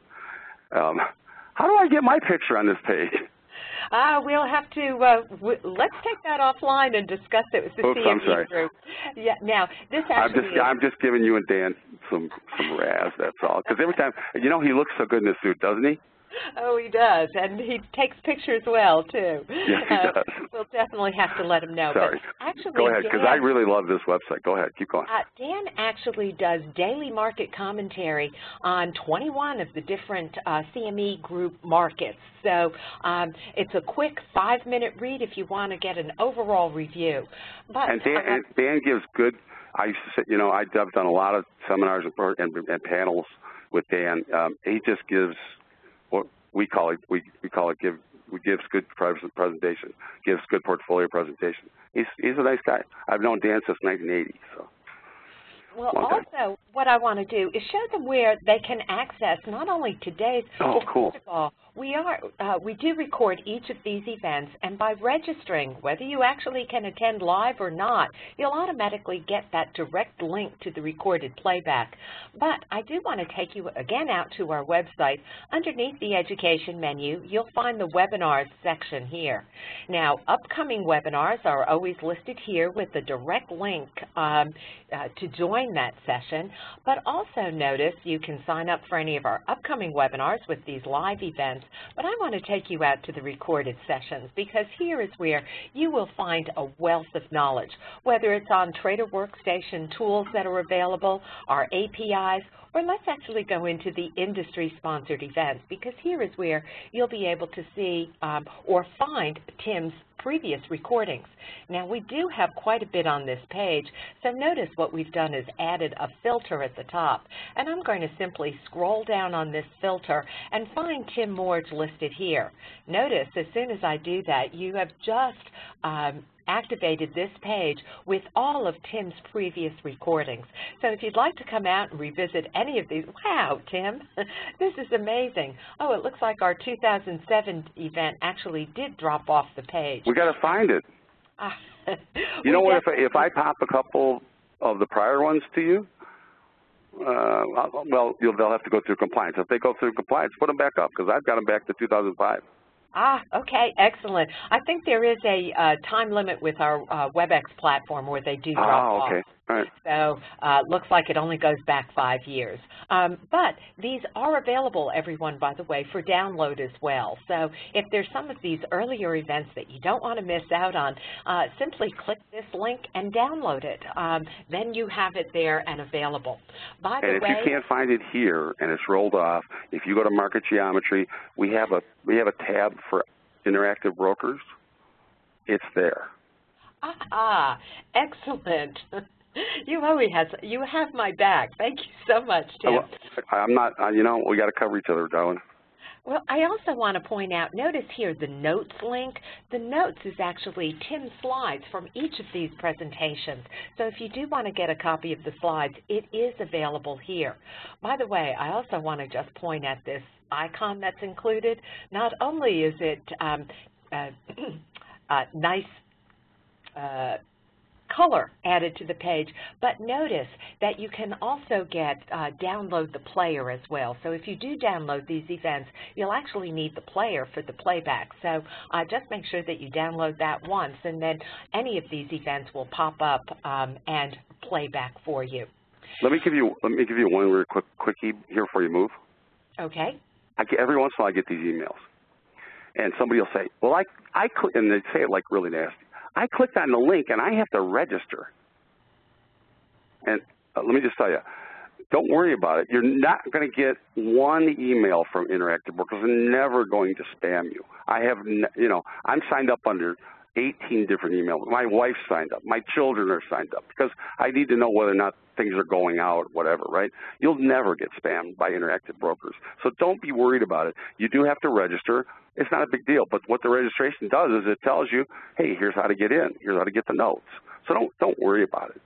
[SPEAKER 3] How do I get my picture on this page?
[SPEAKER 1] We'll have to, let's take that offline and discuss it with the CME Group. Yeah, now, this actually
[SPEAKER 3] I'm just giving you and Dan some razz, that's all. Because every time, he looks so good in this suit, doesn't he?
[SPEAKER 1] Oh, he does, and he takes pictures well, too.
[SPEAKER 3] Yes, he does.
[SPEAKER 1] We'll definitely have to let him know.
[SPEAKER 3] Sorry.
[SPEAKER 1] But actually,
[SPEAKER 3] go ahead, because I really love this website. Go ahead, keep going.
[SPEAKER 1] Dan actually does daily market commentary on 21 of the different CME Group markets. So it's a quick 5-minute read if you want to get an overall review. But
[SPEAKER 3] and Dan gives good. I used to say, I've done a lot of seminars and panels with Dan. He just gives what we call it. We gives good presentation. Gives good portfolio presentation. He's a nice guy. I've known Dan since 1980. So.
[SPEAKER 1] Well, also, what I want to do is show them where they can access not only today's,
[SPEAKER 3] cool.
[SPEAKER 1] First of all, we do record each of these events, and by registering, whether you actually can attend live or not, you'll automatically get that direct link to the recorded playback. But I do want to take you again out to our website. Underneath the education menu, you'll find the webinars section here. Now, upcoming webinars are always listed here with the direct link to join that session, but also notice you can sign up for any of our upcoming webinars with these live events, but I want to take you out to the recorded sessions, because here is where you will find a wealth of knowledge, whether it's on Trader Workstation tools that are available, our APIs, or let's actually go into the industry-sponsored events, because here is where you'll be able to see or find Tim's previous recordings. Now, we do have quite a bit on this page, so notice what we've done is added a filter at the top, and I'm going to simply scroll down on this filter and find Tim Moore's listed here. Notice as soon as I do that, you have just activated this page with all of Tim's previous recordings. So if you'd like to come out and revisit any of these, wow, Tim, this is amazing. Oh, it looks like our 2007 event actually did drop off the page.
[SPEAKER 3] We got to find it. You know what, if I pop a couple of the prior ones to you, well, they'll have to go through compliance. If they go through compliance, put them back up, because I've got them back to 2005.
[SPEAKER 1] Okay, excellent. I think there is a time limit with our WebEx platform where they do drop off.
[SPEAKER 3] Okay. All right.
[SPEAKER 1] So looks like it only goes back 5 years. But these are available, everyone, by the way, for download as well. So if there's some of these earlier events that you don't want to miss out on, simply click this link and download it. Then you have it there and available. By the way,
[SPEAKER 3] if you can't find it here and it's rolled off, if you go to Market Geometry, we have a tab for interactive brokers. It's there.
[SPEAKER 1] Excellent. You have my back. Thank you so much, Tim.
[SPEAKER 3] I'm not, we got to cover each other, darling.
[SPEAKER 1] Well, I also want to point out, notice here the notes link. The notes is actually Tim's slides from each of these presentations. So if you do want to get a copy of the slides, it is available here. By the way, I also want to just point at this icon that's included. Not only is it nice color added to the page, but notice that you can also download the player as well. So if you do download these events, you'll actually need the player for the playback. So just make sure that you download that once, and then any of these events will pop up and play back for you.
[SPEAKER 3] Let me give you one real quickie here before you move.
[SPEAKER 1] Okay.
[SPEAKER 3] Every once in a while I get these emails, and somebody will say, well, I click, and they say it like really nasty. I clicked on the link and I have to register. And let me just tell you, don't worry about it. You're not going to get one email from Interactive Brokers. They're never going to spam you. I'm signed up under 18 different emails. My wife's signed up. My children are signed up because I need to know whether or not things are going out, whatever, right? You'll never get spammed by Interactive Brokers. So don't be worried about it. You do have to register. It's not a big deal, but what the registration does is it tells you, hey, here's how to get in. Here's how to get the notes. So don't worry about it.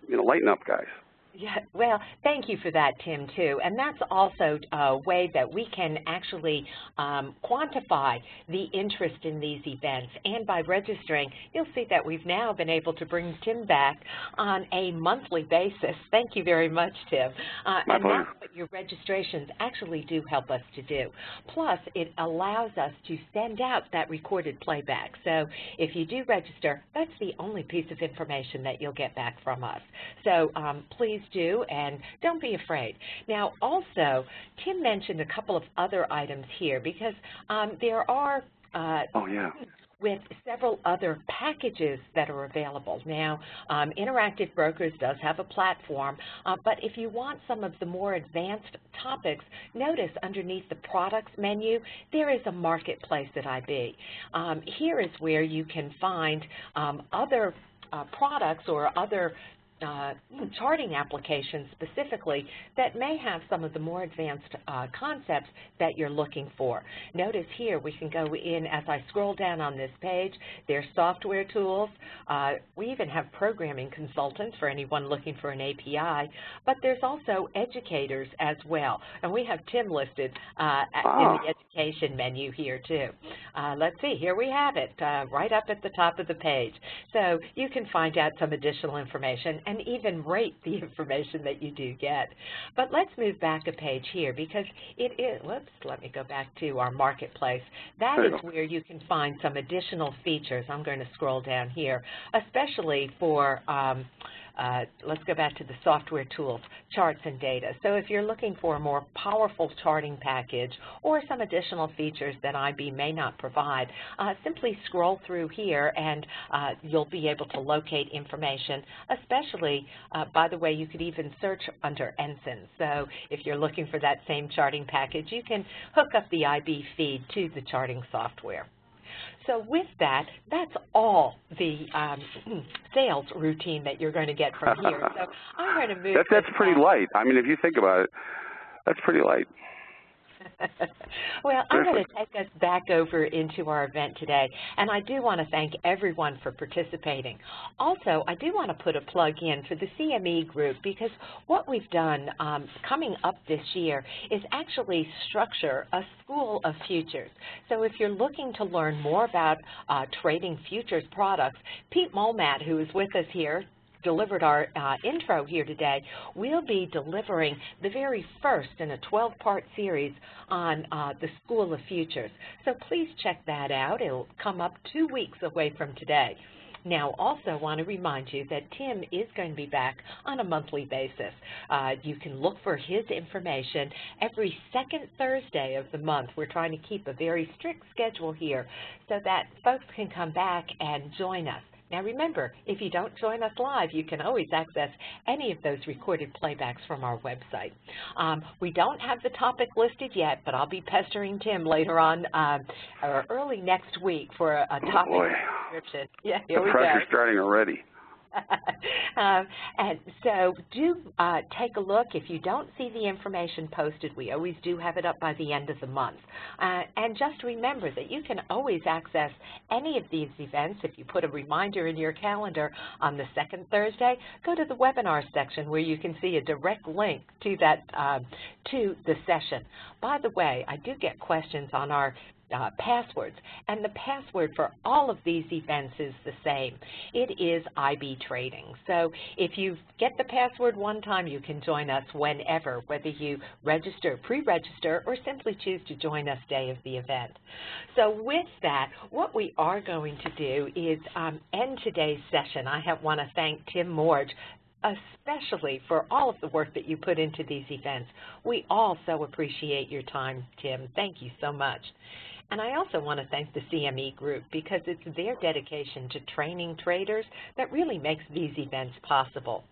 [SPEAKER 3] Lighten up, guys.
[SPEAKER 1] Yeah, well, thank you for that, Tim, too. And that's also a way that we can actually quantify the interest in these events. And by registering, you'll see that we've now been able to bring Tim back on a monthly basis. Thank you very much, Tim. And that's what your registrations actually do help us to do. Plus, it allows us to send out that recorded playback. So if you do register, that's the only piece of information that you'll get back from us. So please do, and don't be afraid. Now, also, Tim mentioned a couple of other items here because there are with several other packages that are available. Now, Interactive Brokers does have a platform, but if you want some of the more advanced topics, notice underneath the products menu, there is a marketplace at IB. Here is where you can find other products or other charting applications specifically that may have some of the more advanced concepts that you're looking for. Notice here we can go in, as I scroll down on this page, there's software tools. We even have programming consultants for anyone looking for an API, but there's also educators as well. And we have Tim listed in the education menu here too. Let's see, here we have it right up at the top of the page. So you can find out some additional information and even rate the information that you do get. But let's move back a page here because it is, let me go back to our marketplace. That is where you can find some additional features. I'm going to scroll down here, especially for let's go back to the software tools, charts and data. So if you're looking for a more powerful charting package or some additional features that IB may not provide, simply scroll through here and you'll be able to locate information, especially, by the way, you could even search under Ensign. So if you're looking for that same charting package, you can hook up the IB feed to the charting software. So with that, that's all the sales routine that you're going to get from here. So I'm going to move.
[SPEAKER 3] That's pretty light. I mean, if you think about it, that's pretty light.
[SPEAKER 1] Well, I'm going to take us back over into our event today, and I do want to thank everyone for participating. Also, I do want to put a plug in for the CME Group because what we've done coming up this year is actually structure a School of Futures. So if you're looking to learn more about trading futures products, Pete Molmat, who is with us here, delivered our intro here today, we'll be delivering the very first in a 12-part series on the School of Futures. So please check that out. It'll come up 2 weeks away from today. Now, also want to remind you that Tim is going to be back on a monthly basis. You can look for his information every second Thursday of the month. We're trying to keep a very strict schedule here so that folks can come back and join us. Now remember, if you don't join us live, you can always access any of those recorded playbacks from our website. We don't have the topic listed yet, but I'll be pestering Tim later on or early next week for a topic description. Yeah, here we go.
[SPEAKER 3] The pressure's starting already.
[SPEAKER 1] And so do take a look. If you don't see the information posted, we always do have it up by the end of the month. And just remember that you can always access any of these events. If you put a reminder in your calendar on the second Thursday, go to the webinar section where you can see a direct link to that to the session. By the way, I do get questions on our passwords, and the password for all of these events is the same. It is IB Trading. So if you get the password one time, you can join us whenever, whether you register, pre-register, or simply choose to join us day of the event. So with that, what we are going to do is end today's session. I want to thank Tim Morge especially for all of the work that you put into these events. We all so appreciate your time, Tim. Thank you so much. And I also want to thank the CME Group because it's their dedication to training traders that really makes these events possible.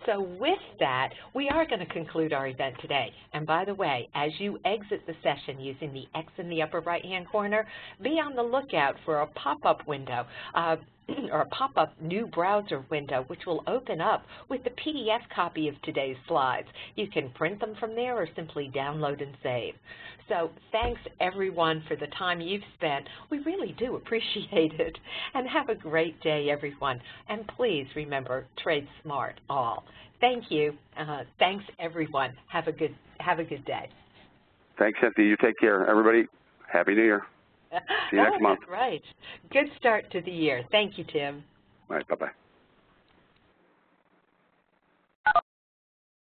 [SPEAKER 1] So with that, we are going to conclude our event today. And by the way, as you exit the session using the X in the upper right-hand corner, be on the lookout for a pop-up window or a pop-up new browser window which will open up with the PDF copy of today's slides. You can print them from there or simply download and save. So thanks everyone for the time you've spent. We really do appreciate it. And have a great day, everyone. And please remember, trade smart all. Thank you. Thanks everyone. Have a good day.
[SPEAKER 3] Thanks, Cynthia. You take care. Everybody, Happy New Year. See you next month.
[SPEAKER 1] That's right. Good start to the year. Thank you, Tim.
[SPEAKER 3] All right, bye-bye.